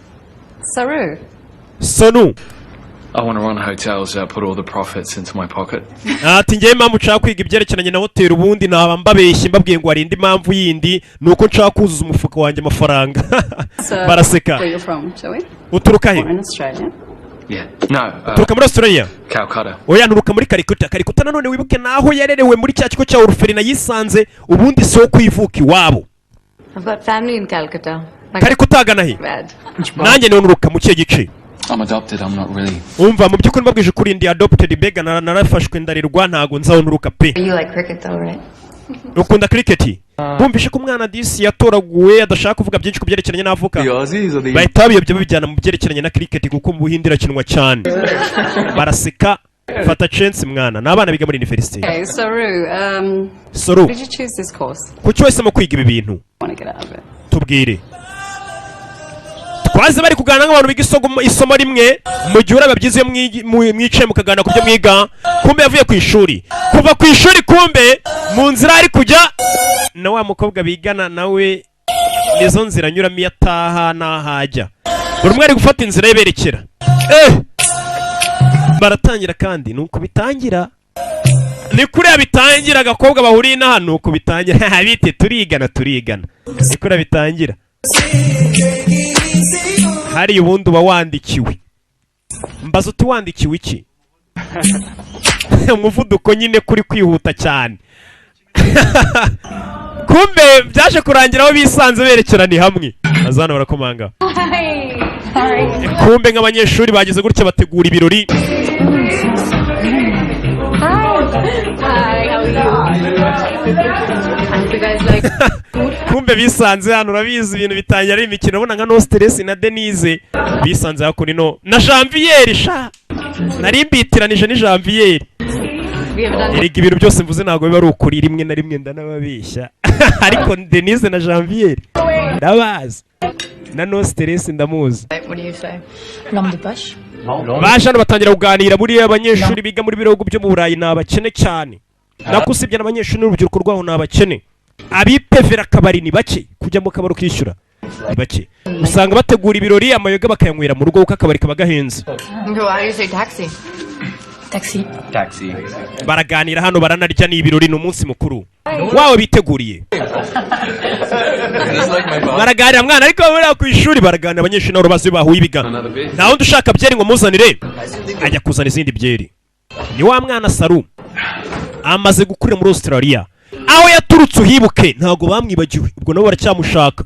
Saru. Sonu. I want to run hotels that put all the profits into my pocket. Ati ngiye mpamvu nshaka kwiga ibyerekeranye na hoteli ubundi naba mbabeshye mbabwiye ngo hari indi mpamvu yindi nuko nshaka kuzuza umufuka wanjye amafaranga. Baraseka. Where you're from, shall we? Uturuka he? In Australia. Yeah. No. Uturuka muri Australia? Calcutta. Oya nturuka muri Calcutta. Calcutta nanone wibuke naho yarerewe muri cya kigo cya Orphelina yisanze ubundi so kwivuka iwabo. I've got family in Calcutta. Calcutta gana he? Nanjye niho nturuka mu cye gice. I'm adopted, I'm not really. Umva mu byukuri mbabwije kuri ndi adopted bega narafashwe ndarirwa ntago nzaho nturuka pe. You like cricket though, right? Ukunda cricket? Bumvishe ko umwana disi yatoraguwe adashaka kuvuga byinshi kubyerekeranye n'avuka. Bahita babiyobya babijyana mu byerekeranye na cricket kuko mu Buhindi irakinwa cyane. Baraseka. Fata chance mwana n'abana biga muri university. Okay, Saru, Saru. did you choose this course? Kuki wahisemo kwiga ibi bintu? Want to get out of it? Tubwire. Twaze bari kuganira nk'abantu biga isomo rimwe mu gihe urababyize mwicaye mukagana ku byo mwiga. Kumbe yavuye ku ishuri, kuva ku ishuri kumbe mu nzira ari kujya na wa mukobwa bigana nawe nizo nzira nyuramo yataha n'ahajya. Buri umwe ari gufata inzira yeberekera. Baratangira kandi nuko bitangira. Ni kuri bitangira agakobwa bahuriye na hano nuko bitangira. Bite turigana. Ni kuri bitangira. Hari ubundi uba wandikiwe. Mbaza uti wandikiwe iki? Umuvuduko nyine kuri kwihuta cyane. Kumbe byaje kurangira aho bisanze berekerani hamwe. Azana barakomanga. Kumbe nk'abanyeshuri bagize gutya bategura ibirori. Kumbe bisanze hano urabizi ibintu bitangira ari imikino ubona nka no stress na Denise bisanze hakuri no na Janvier sha nari mbitiranije ni Janvier. Erega ibintu byose mvuze ntago biba ari ukuri rimwe na rimwe ndanababeshya. Ariko Denise na Janvier ndabazi na no stress ndamuzi. What do you say? L'homme de poche? Baje hano batangira kuganira muri abanyeshuri biga muri bihugu byo mu Burayi n'abakene cyane. Nakusibye n'abanyeshuri n'urubyiruko rwaho n'abakene. Abipevera kabari ni bake kujya mu kabaro kwishyura ni bake. Usanga bategura ibirori amayoga bakayanywera mu rugo kuko akabari kaba gahenze. How do you say taxi? Taxi. Baraganira hano baranarya ni ibirori n'umunsi mukuru wawe biteguriye. Baraganira mwana ariko bari ku ishuri baraganira abanyeshuri n'abo bazi bahuye ibigana. Nta wundi ushaka byeri ngo muzanire ajya kuzana izindi byeri. Ni wa mwana Saru amaze gukurira muri Australia. Aho yaturutse uhibuke ntago bamwibagiwe ubwo nabo baracyamushaka.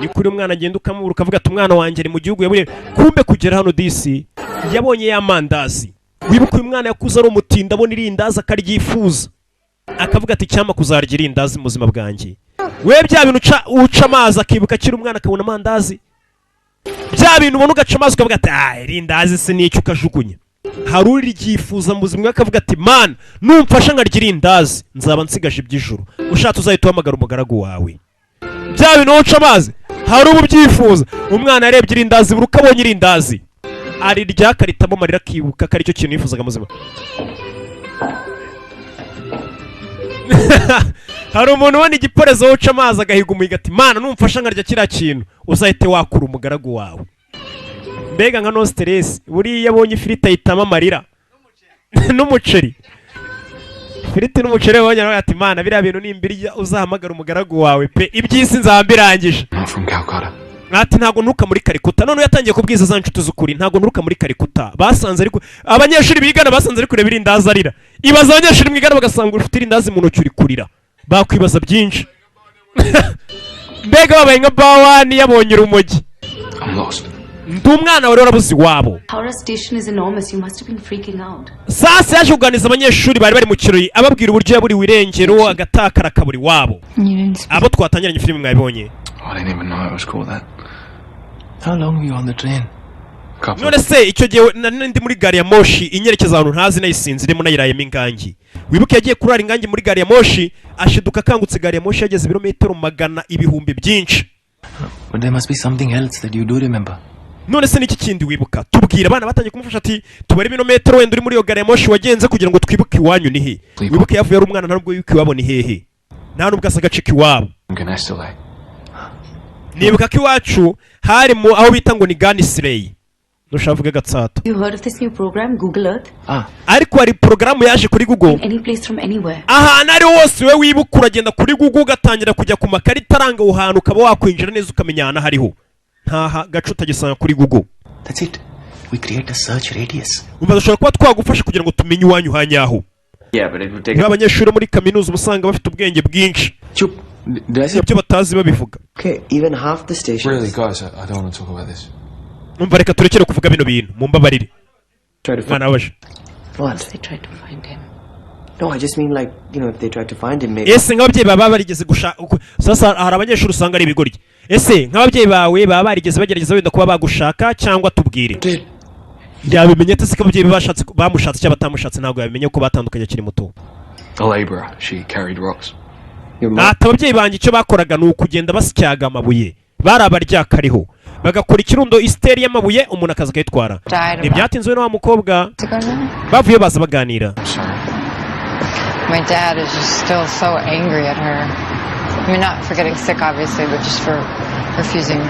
Ni kuri umwana agenda ukamubura ukavuga ati umwana wanjye ari mu gihugu yaburiye. Kumbe kugera hano DC yabonye ya mandazi. Wibuka uyu mwana yakuze ari umutinda abona irindazi akaryifuza akavuga ati cyama kuzarya irindazi mu buzima bwanjye. We bya bintu uca amazi akibuka kiri umwana akabona mandazi. Bya bintu ubona ugaca amazi ukavuga ati irindazi se n'icyo ukajugunya. Haruri ryifuza mu buzima akavuga ati man numfasha nkarya irindazi nzaba nsigaje iby'ijuru. Ushatse uzahita uhamagara umugaragu wawe. Bya bintu uca amazi hari ubu byifuza. Umwana yarebye irindazi buri ukabonye irindazi ari ryakaritamo marira kibuka kari cyo kintu yifuzaga muzima. Hari umuntu ubona igiporezo uca amazi agahiga umuhiga ati mana numfasha nkarya kiriya kintu uzahite wakura umugaragu wawe. Mbega nka no stress buri yabonye ifiriti ahitamo amarira n'umuceri. Ifiriti n'umuceri wabonye nawe ati mana biriya bintu nimbirya uzahamagara umugaragu wawe pe iby'isi nzambirangije. ati ntago nturuka muri Kalikuta. None yatangiye kubwiza za nshuti z'ukuri, ntago nturuka muri Kalikuta. Basanze ariko abanyeshuri bigana basanze ariko rebira indazi arira. Ibaza abanyeshuri mwigana bagasanga ufite irindazi mu ntoki uri kurira. Bakwibaza byinshi. Mbega babaye nka bawani yabonye urumogi. I'm lost. Ndi umwana wari warabuze iwabo. Howrah station is enormous. You must have been freaking out. Sasa yaje kuganiza abanyeshuri bari mu kirori ababwira uburyo yaburiwe irengero agatakara kaburi wabo. Abo twatangiranye filime mwabibonye. I didn't even know it was called that. How long were you on the train? None se icyo gihe ndi muri gari ya moshi inyerekeza ahantu ntazi nayisinziremo nayirayemo ingangi. Wibuke yagiye kurara ingangi muri gari ya moshi ashiduka akangutse gari ya moshi yageze ibirometero magana ibihumbi byinshi. But there must be something else that you do remember. None se niki kindi wibuka? Tubwira abana batangiye kumufasha ati tubare ibirometero wenda uri muri iyo gari ya moshi wagenze kugira ngo twibuke iwanyu ni he. Wibuke yavuye ari umwana ntabwo yuko iwabo ni hehe. Nta nubwo asagacika iwabo. Nibuka ko iwacu hari mu aho bita ngo ni Ganisley. Nushavuga Gatsata. You heard of this new program, Google Earth? Ariko hari programu yaje kuri Google. Any place from anywhere. Aha ari hose we wibuka uragenda kuri Google ugatangira kujya ku makarita aranga aho hantu ukaba wakwinjira neza ukamenya ahantu hariho. Ntaha gacu utagisanga kuri Google. That's it. We create a search radius. Umva dushobora kuba twagufasha kugira ngo tumenye iwanyu hanyaho. Yeah, but it would take. Abanyeshuri muri kaminuza ubusanga bafite ubwenge bwinshi. Ibyo batazi babivuga. Okay, even half the stations. Really, guys, I don't want to talk about this. Umva reka turekere kuvuga bino bintu mumbabarire. Mwana waje. What? They tried to find him. No, I just mean like, you know, if they tried to find him maybe. Ese nk'ababyeyi baba barigeze gushaka sasa hari abanyeshuri usanga ari ibigoryi. Ese nk'ababyeyi bawe baba barigeze bagerageza wenda kuba bagushaka cyangwa tubwire. Yabimenye ate se ko ababyeyi bashatse bamushatse cyangwa batamushatse ntabwo yabimenye ko batandukanye akiri muto. A laborer, she carried rocks. Ababyeyi banjye icyo bakoraga ni ukugenda basyaga amabuye. Bari abaryakariho. Bagakora ikirundo isteri y'amabuye umuntu akaza akayitwara. Ntibyatinzwe na wa mukobwa bavuye baza baganira. My dad is just still so angry at her. I mean, not for getting sick obviously, but just for refusing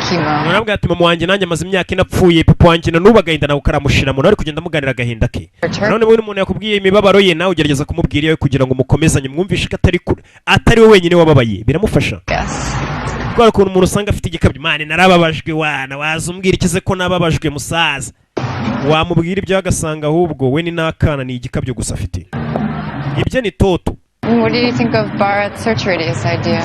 chemo. Nabwo ati mama wanjye nanjye amaze imyaka inapfuye papa wanjye nanuba agahinda nawe karamushira mu ari kugenda muganira agahinda ke. None we umuntu yakubwiye imibabaro ye nawe ugerageza kumubwira yo kugira ngo mukomezanye mwumvishe ko atari we wenyine wababaye biramufasha. Kwa ukuntu umuntu usanga afite igikabyo mane narababajwe wana wazumbwira ikize ko nababajwe musaza wamubwira ibyo agasanga ahubwo we ni nakana ni igikabyo gusa afite ibyo ni toto. What did you think of Bharat's search radius idea?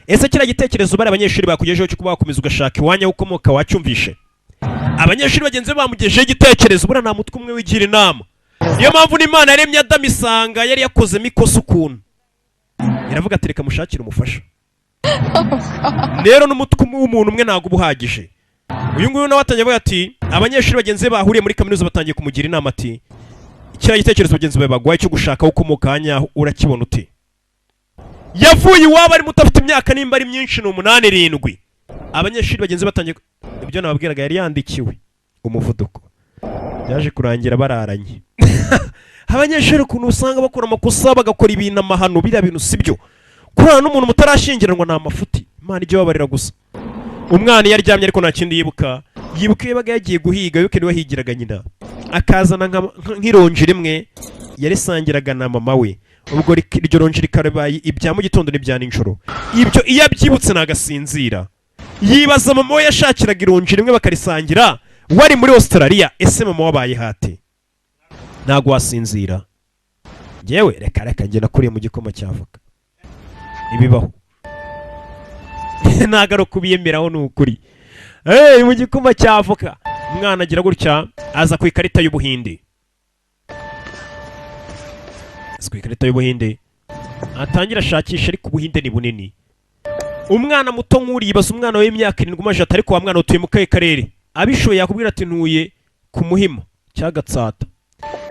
Ese kira gitekerezo bari abanyeshuri bakugejeho cyo kuba wakomeza ugashaka iwanya ukomoka wacyumvishe. Abanyeshuri bagenze bamugejeho igitekerezo bura nta mutwe umwe wigira inama. Niyo mpamvu n'Imana yaremye Adam isanga yari yakozemo ikosa ukuntu. Iravuga ati reka mushakire umufasha. Rero n'umutwe w'umuntu umwe ntago ubuhagije. Uyu nguyu nawe atangiye avuga ati abanyeshuri bagenze bahuriye muri kaminuza batangiye kumugira inama ati kira gitekerezo bagenzi bawe bagwaye cyo gushaka ukomoka hanyaho urakibona uti. Yavuye iwabo ari mutafite imyaka nimba ari myinshi no 8-7. Abanyeshuri bagenzi batangiye ibyo nababwiraga yari yandikiwe umuvuduko. Yaje kurangira bararanye. Abanyeshuri kuntu usanga bakora amakosa bagakora ibintu amahano bira bintu sibyo. Kurana n'umuntu mutarashingiranwa na amafuti. Imana ijye babarira gusa. Umwana yaryamye ariko nta kindi yibuka. Yibuka yabaga yagiye guhiga yuko niwe higiraga nyina. Akazana nk'ironji rimwe yarisangiraga na mama we. Ubwo iryo ronji rikarabaye ibya mu gitondo n'ibya ninjoro. Ibyo iyo abyibutse nagasinzira. Yibaza mama we yashakiraga ironji rimwe bakarisangira wari muri Australia. Ese mama wabaye hate? Ntago wasinzira. Jewe reka ngenda kuri mu gikoma cyavoka. Ibibaho. Nagaro kubiyemeraho n'ukuri. Mu gikoma cyavoka. Umwana agira gutya aza ku ikarita y'Ubuhinde. Ku ikarita y'Ubuhinde atangira ashakisha ariko Ubuhinde ni bunini. Umwana muto nk'uri yibaza umwana w'imyaka 7 umaje atari ko wa mwana utuye mu karere. Abishoye yakubwira ati ntuye ku Muhima cya Gatsata.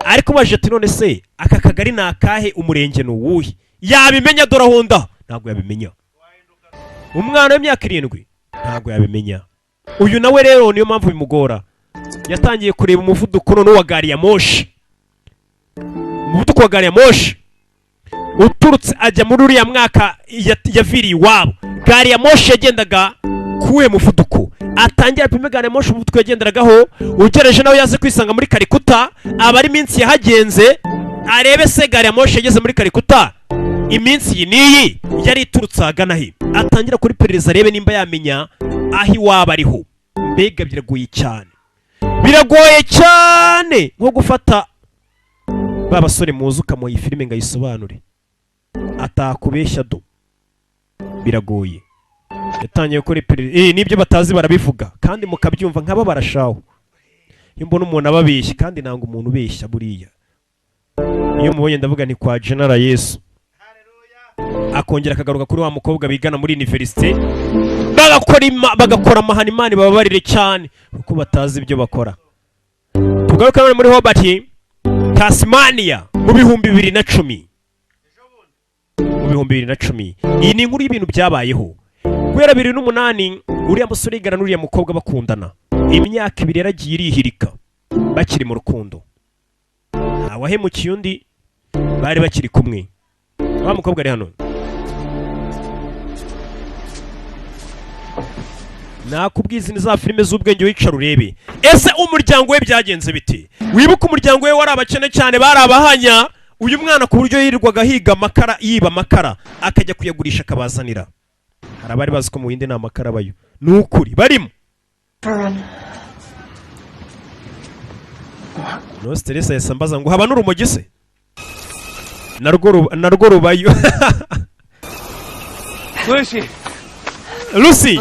Ariko baje ati none se aka kagari nakahe umurenge n'uwuhe? Yabimenya dora honda ntago yabimenya. Umwana w'imyaka 7 ntago yabimenya. Uyu nawe rero niyo mpamvu bimugora. Yatangiye kureba umuvuduko none wa gari ya moshi. Umuvuduko wa gari ya moshi uturutse ajya muri uriya mwaka yaviriye iwabo. Gari ya moshi yagendaga kuwe muvuduko. Atangira pime gari ya moshi umuvuduko yagenderagaho ugereje nawe yaze kwisanga muri Kalikuta abari minsi yahagenze arebe se gari ya moshi yageze muri Kalikuta iminsi niyi yari iturutse agana he. atangira kuri perereza arebe nimba yamenya aho iwaba ariho. Mbega biragoye cyane, biragoye cyane nko gufata ba basore muzi ukamuha iyi filime ngo ayisobanure atakubeshya do, biragoye. Yatangiye gukora iperereza n'ibyo batazi barabivuga kandi mukabyumva nk'aba barashaho. Iyo mbona umuntu ababeshya, kandi nanga umuntu ubeshya buriya, iyo mubonye ndavuga ni kwa General Yesu. Akongera akagaruka kuri wa mukobwa bigana muri university, bagakora amahane Imana bababarire cyane kuko batazi ibyo bakora. Tugaruka muri Hobart Tasmania mu bihumbi 2010. Mu bihumbi 2010 iyi ni inkuru y'ibintu byabayeho. Guhera 2008 uriya musore yigana n'uriya mukobwa bakundana, imyaka 2 yaragiye irihirika bakiri mu rukundo. Awahemukiye undi, bari bakiri kumwe. Wa mukobwa ari hano. Nakubwiza ni za filime z'ubwenge wicara urebe. Ese umuryango we byagenze bite? Wibuka umuryango we wari abakene cyane, bari abahanya. Uyu mwana ku buryo yirirwaga higa amakara, yiba amakara akajya kuyagurisha akabazanira. Hari abari bazi ko mu Buhinde nta makara bayo. Ni ukuri barimo. No stress yasambaza ngo haba n'urumogi se. Narwo rubayo. Lucy.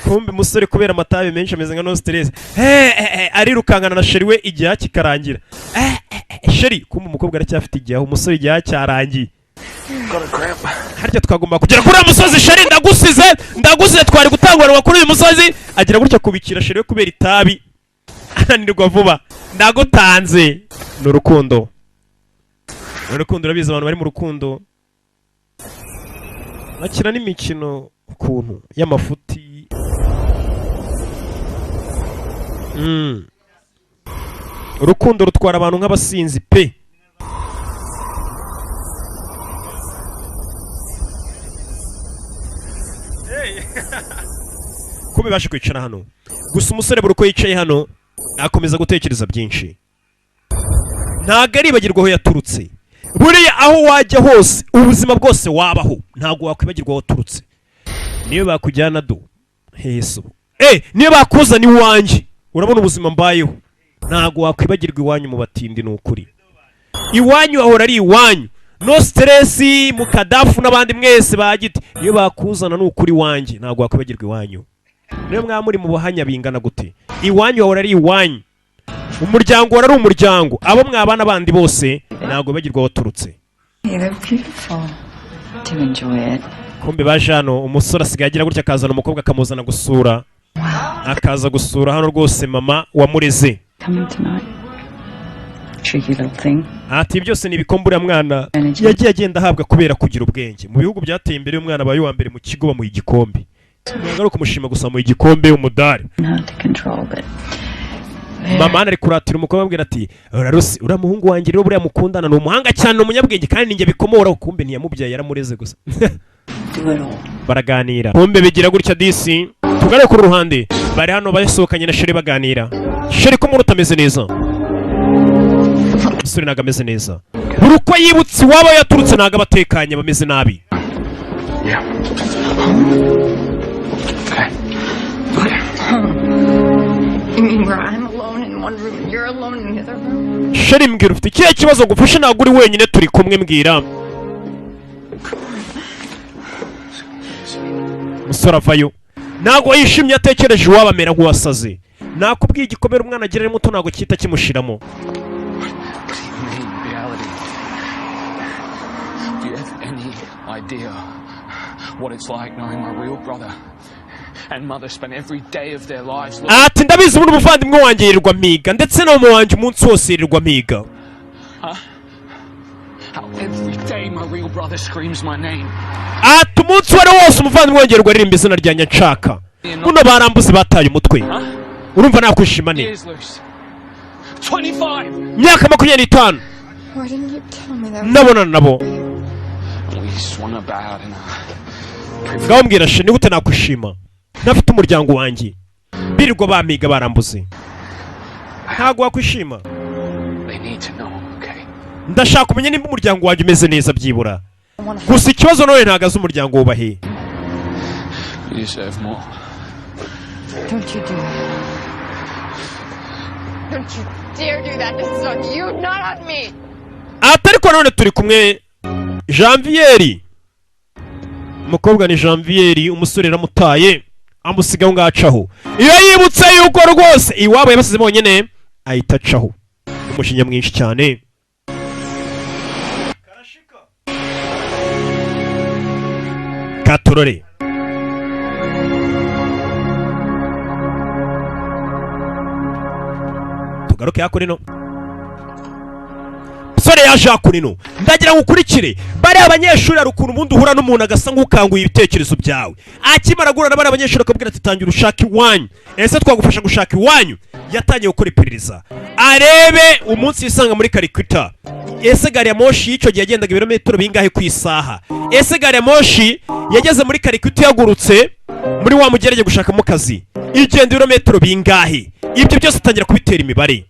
Kumbe musore kubera amatabi menshi ameze nka no stress. Ari rukangana na sheri we igihe kikarangira. Sheri kumbe umukobwa aracyafite igihe, umusore igihe cyarangiye. Harya twagomba kugera kuri umusozi. Sheri ndagusize twari gutangwa kuri uyu musozi. Agira gutya kubikira sheri we kubera itabi. Ananirwa vuba. Ndagutanze. N'urukundo. Urukundo urabizi abantu bari mu rukundo bakina n'imikino ukuntu y'amafuti. Urukundo rutwara abantu nk'abasinzi pe. Kube baje kwicara hano. Gusa umusore buri uko yicaye hano akomeza gutekereza byinshi. Ntago aribagirwa aho yaturutse. Buriya aho wajya hose, ubuzima bwose wabaho, ntago wakwibagirwa aho waturutse. Niyo bakujyana do Yesu, niyo bakuzana iwanjye, urabona ubuzima mbayeho, ntago wakwibagirwa iwanyu mu batindi. Ni ukuri iwanyu ahora ari iwanyu, no stress mu Kadafu n'abandi mwese bagite. Niyo bakuzana ni ukuri iwanjye, ntago wakwibagirwa iwanyu. Niyo mwamuri mu buhanya bingana gute, iwanyu ahora ari iwanyu. Umuryango wari umuryango, abo mwabana bandi bose ntago bagirwa waturutse. Kumbe baje hano, umusore asigaye agira gutya akazana umukobwa akamuzana gusura. Akaza gusura hano rwose mama wamureze. Ati byose ni ibikombura mwana yagiye agenda ahabwa kubera kugira ubwenge. Mu bihugu byateye imbere umwana abaye wa mbere mu kigo bamuha igikombe. Ntabwo kumushima gusa mu igikombe umudari. Mama ari kuratira umukobwa abwira ati Rusi ura muhungu wanjye rero buriya mukundana ni umuhanga cyane umunyabwenge kandi ninjye bikomora. Kumbe ntiyamubyaye yaramureze gusa. Baraganira kumbe bigira gutya disi. Tugare ku ruhande bari hano basohokanye na Sheri baganira. Sheri ko muruta ameze neza, umusore ntago ameze neza. Buri uko yibutse iwabo yaturutse ntago abatekanye bameze nabi. Sheri mbwira ufite ikihe kibazo ngufashe, ntabwo uri wenyine turi kumwe mbwira. Musore avayo ntabwo yishimye, atekereje iwabo amera nk'uwasaze. Nakubwiye igikomere umwana agira ari muto ntabwo cyita kimushiramo. Ati ndabizi ubundi umuvandimwe wanjye yirirwa miga, ndetse na mama wanjye umunsi wose yirirwa miga. Ati umunsi wari wose umuvandimwe wanjye yirirwa aririmba izina rya Nyanshaka. Buno barambuze bataye umutwe. Urumva nakwishima ne? Myaka 25 nabonana nabo. Ngaho mbwira Sheri gute nakwishima nafite umuryango wanjye birirwa bamiga barambuze, ntago wakwishima. Ndashaka kumenya nimba umuryango wanjye umeze neza byibura. Gusa ikibazo none ntago azi umuryango wubahe. You deserve more. Don't you do it. Don't you dare do that. This is on you, not on me. Atariko none turi kumwe Janvier. Umukobwa ni Janvier, umusore ramutaye amusigaho ngacaho. Iyo yibutse yuko rwose iwabo yabasize bonyene ahita acaho. Umushinya mwinshi cyane. Katurore. Tugaruke yakurino. Sore yaje akurino. Ndagira ngo ukurikire. Bari abanyeshuri arukuntu umuntu uhura n'umuntu agasa nk'ukanguye ibitekerezo byawe. Akimara gura nabara abanyeshuri akabwira ati tangira ushaka iwanyu. Ese twagufasha gushaka iwanyu. Yatangiye gukora iperereza. Arebe umunsi yisanga muri Calcutta. Ese gari ya moshi yico gihe yagendaga ibirometero bingahe ku isaha. Ese gari ya moshi yageze muri Calcutta yagurutse muri wa mugerege gushakamo kazi. Igenda ibirometero bingahe. Ibyo byose atangira kubitera imibare.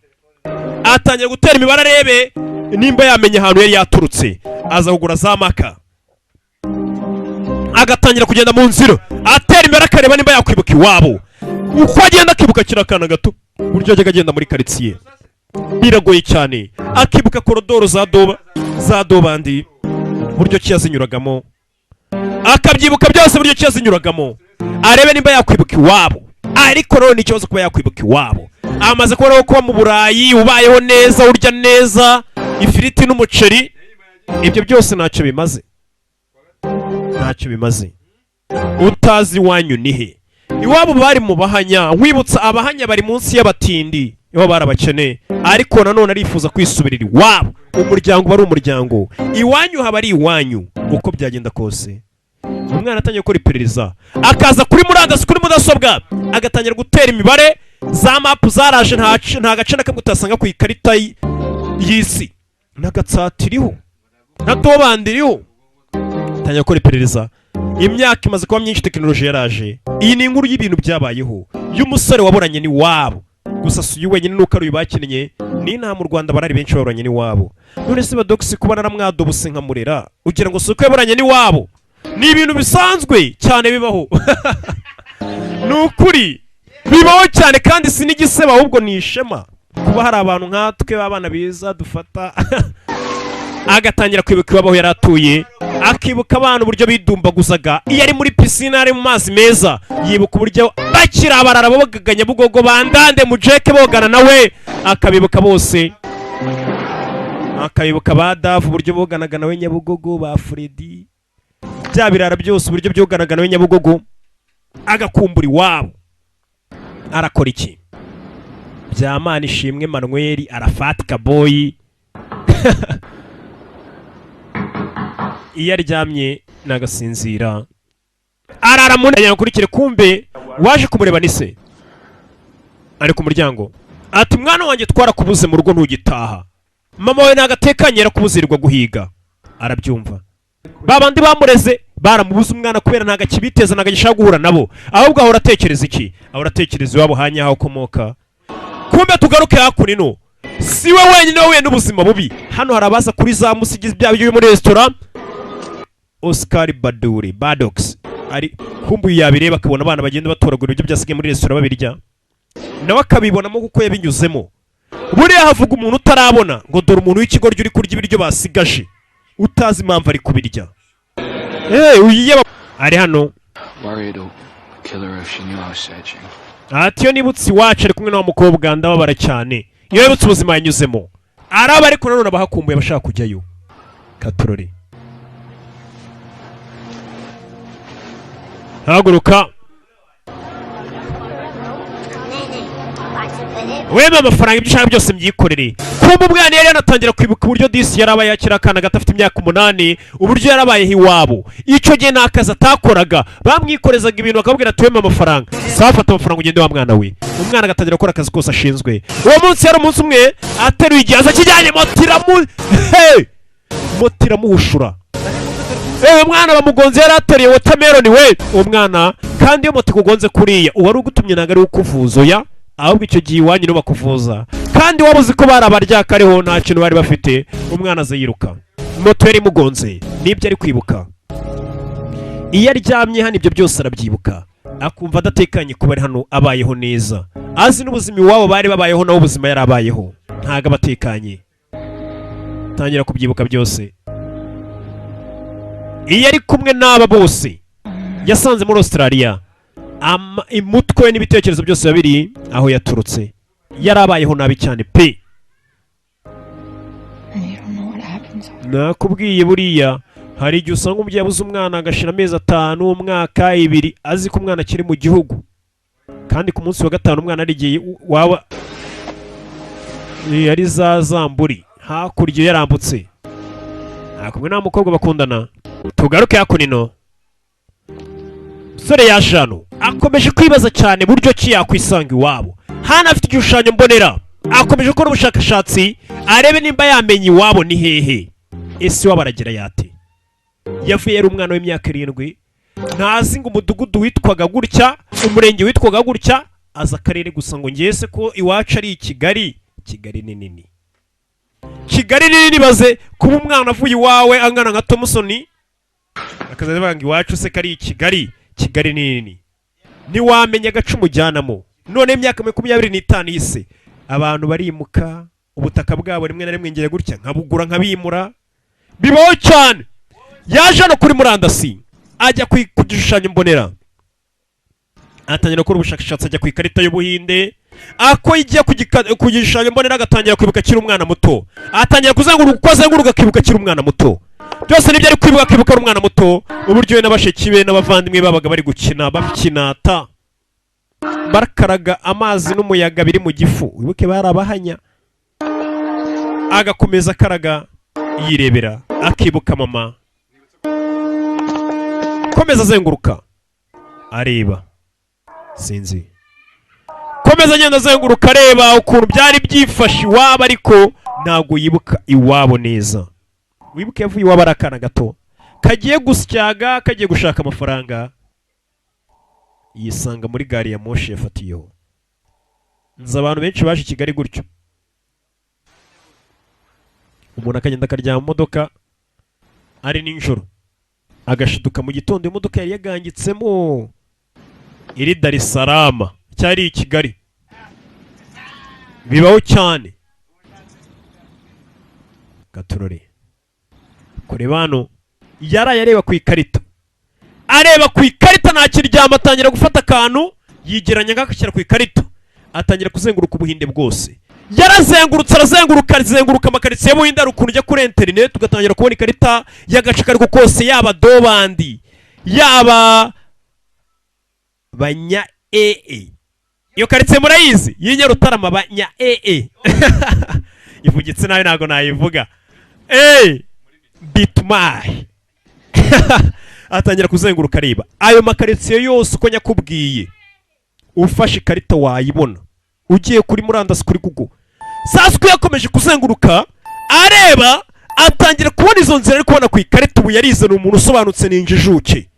Atangira gutera imibare arebe nimba yamenye ahantu yari yaturutse. Aza kugura za maka. Agatangira kugenda mu nzira. Atera imbere akareba nimba yakwibuka iwabo. Uko agenda akibuka kirakana gato. Buryo ajya agenda muri quartier. Biragoye cyane. Akibuka korodoro za dobandi. Buryo kiyazinyuragamo. Akabyibuka byose buryo kiyazinyuragamo. Arebe nimba yakwibuka iwabo. Ariko none ikibazo kuba yakwibuka iwabo. Amaze kubona ko mu Burayi ubayeho neza, urya neza, ifiriti n'umuceri. Ibyo byose ntacyo bimaze. Ntacyo bimaze. Utazi wanyu nihe. Iwabo bari mu bahanya, wibutsa abahanya bari munsi y'abatindi. Iwabo barabakene, ariko nanone arifuza kwisubirira iwabo. Umuryango bari umuryango. Iwanyu haba ari iwanyu. Uko byagenda kose. Umwana atangiye gukora iperereza. Akaza kuri murandasi kuri mudasobwa. Agatangira gutera imibare. Za mapu zaraje nta gace nakamwe utasanga ku ikarita y'isi. Nagatsatiriho. Natobandiriho. Atangiye gukora iperereza. Imyaka imaze kuba myinshi, tekinoloji yaraje. Iyi ni inkuru y'ibintu byabayeho y'umusore waburanye ni wabo. Gusa suyu wenyine nuko ari bakinnye ni nta mu Rwanda barari benshi baburanye ni wabo. None se badoxi kuba naramwadobuse nkamurera ugira ngo suko yaburanye ni wabo. Ni ibintu bisanzwe cyane bibaho. Nukuri bibaho cyane kandi sinigiseba ahubwo ni ishema kuba hari abantu nkatwe babana biza dufata. Agatangira kwibuka iwabo yaratuye. Akibuka abantu uburyo bidumbaguzaga iyo ari muri piscine ari mu mazi meza. Yibuka uburyo bakira abarara bogaganya Bugogo bandande mu jeke bogana nawe. Akabibuka bose. Akabibuka badavu uburyo boganaga nawe Nyabugogo ba Freddy. Bya birara byose uburyo byoganaga nawe Nyabugogo. Agakumbura iwabo. Arakora iki? Byamana ishimwe Manuel arafatika boy. Iyo aryamye nagasinzira. Arara mu ndanya kurikire kumbe waje kumureba nise. Ari ku muryango. Ati mwana wanjye twarakubuze mu rugo ntugitaha. Mama we nagatekanyera kubuzirirwa guhiga. Arabyumva. Babandi bamureze baramubuza umwana kubera ntaga kibiteza nagashaka guhura nabo. Ahubwo ahora atekereza iki? Ahora atekereza iwabo hanya aho komoka. Kumbe tugaruke hakurino. Siwe wenyine wowe n'ubuzima bubi. Hano harabaza kuri za musigize byo muri restaurant. Oscar Baduri Badox ari kumbuye yabireba akabona abana bagenda batoragura ibyo byasigaye muri restaurant babirya. Nawe akabibonamo kuko yabinyuzemo. Buriya havuga umuntu utarabona ngo dore umuntu w'ikigoryo uri kurya ibiryo basigaje. Utazi impamvu ari kubirya. Uyiyeba ari hano. Atiyo nibutsi wacu ari kumwe n'umukobwa ndababara cyane. Iyo yibutse ubuzima yanyuzemo. Araba ariko nanone abahakumbuye abashaka kujyayo. Katurori. Haguruka. Wema amafaranga ibyo ushaka byose mbyikorere. Kumbe umwana yari yanatangira kwibuka uburyo disi yarabaye akira akana gatafite imyaka 8 uburyo yarabaye hiwabo. Icyo gihe nakaza atakoraga bamwikorezaga ibintu bakabwira ati wema amafaranga. Safata amafaranga ugende wa mwana we. Umwana agatangira gukora akazi kose ashinzwe. Uwo munsi yari umunsi umwe ateruye igihaza kijyanye motira muhushura. Mwana bamugonze yari ateriye watermelon we. Umwana kandi iyo moto kugonze kuriya uwari ugutumye nagari ukuvuzo ya ahubwo icyo gihe iwanyu no bakuvuza kandi wabuze ko barabarya kariho nta kintu bari bafite. Umwana azayiruka moto yari mugonze nibyo ari kwibuka. Iyo aryamye hano ibyo byose arabyibuka. akumva adatekanye kuba ari hano abayeho neza, azi n'ubuzima iwabo bari babayeho nawe ubuzima yari abayeho ntago abatekanye. Tangira kubyibuka byose. Iyo ari kumwe n'aba bose yasanze muri Australia, imutwe n'ibitekerezo byose babiri aho yaturutse, yari abayeho nabi cyane pe. Nakubwiye buriya hari igihe usanga umubyeyi abuze umwana agashira amezi 5, umwaka, 2 azi ko umwana akiri mu gihugu, kandi ku munsi wa 5 umwana arigiye waba yari zamburi hakurya yarambutse. Akumwe na mukobwa bakundana. Tugaruke hakunino. Sore ya Jano akomeje kwibaza cyane buryo ki yakwisanga iwabo. Hana afite igishushanyo mbonera, akomeje gukora ubushakashatsi arebe nimba yamenye iwabo ni hehe. Ese waba aragira yate? Yavuye ari umwana w'imyaka 7, ntazi ngo umudugudu witwaga gutya, umurenge witwaga gutya, aza akarere gusa ngo ngese ko iwacu ari Kigali. Kigali ni nini. Kigali ni nini baze kuba umwana avuye iwawe angana nka Thompson akaza banga iwacu se kari Kigali. Kigali ni nini. Ni wamenya gacu mujyanamo. None imyaka 25 hise abantu barimuka, ubutaka bwabo rimwe na rimwe ngire gutya nkabugura nkabimura. Bibaho cyane. Yaje no kuri murandasi ajya kugishushanyo mbonera, atangira gukora ubushakashatsi ajya ku ikarita y'Ubuhinde, ako ijya kugishushanyo mbonera agatangira kwibuka kiri umwana muto, atangira kuzenguruka uko azenguruka akibuka kiri umwana muto. Byose nibyo ari kwibuka ari umwana muto, uburyo n'abasheki be n'abavandimwe babaga bari gukina bakinata barakaraga amazi n'umuyaga biri mu gifu. Wibuke barabahanya, agakomeza karaga yirebera akibuka mama, komeza azenguruka areba, sinzi komeza agenda azenguruka areba ukuntu byari byifashe iwabo, ariko ntago yibuka iwabo neza. Wibuke yavuye iwabo ari akana gato kagiye gusyaga, kagiye gushaka amafaranga, yisanga muri gari ya moshi yafatiyeho. Nzi abantu benshi baje Kigali gutyo, umuntu akagenda akaryama mu modoka ari ninjoro, agashiduka mu gitondo imodoka yari yagangitsemo iri Dar es Salaam cyari i Kigali. Bibaho cyane. Gaturore kureba hano yaraye areba ku ikarita, areba ku ikarita ntakiryama, atangira gufata akantu yigeranya ngakashyira ku ikarita, atangira kuzenguruka Ubuhinde bwose. Yarazengurutse arazenguruka amakaritsiye y'Ubuhinde, ari ukuntu ujya kuri internet ugatangira kubona ikarita y'agace kariko kose, yaba Dobandi yaba banya iyo karitsiye murayizi y'Inyarutarama banya ivugitse nawe ntago nayivuga Bitmai. Atangira kuzenguruka areba ayo makaritsiye yose uko nyakubwiye, ufashe ikarita wayibona ugiye kuri murandasi kuri Google. Sasa uko yakomeje kuzenguruka areba, atangira kubona izo nzira ari kubona ku ikarita. Ubu yarizana umuntu usobanutse n'injijuke,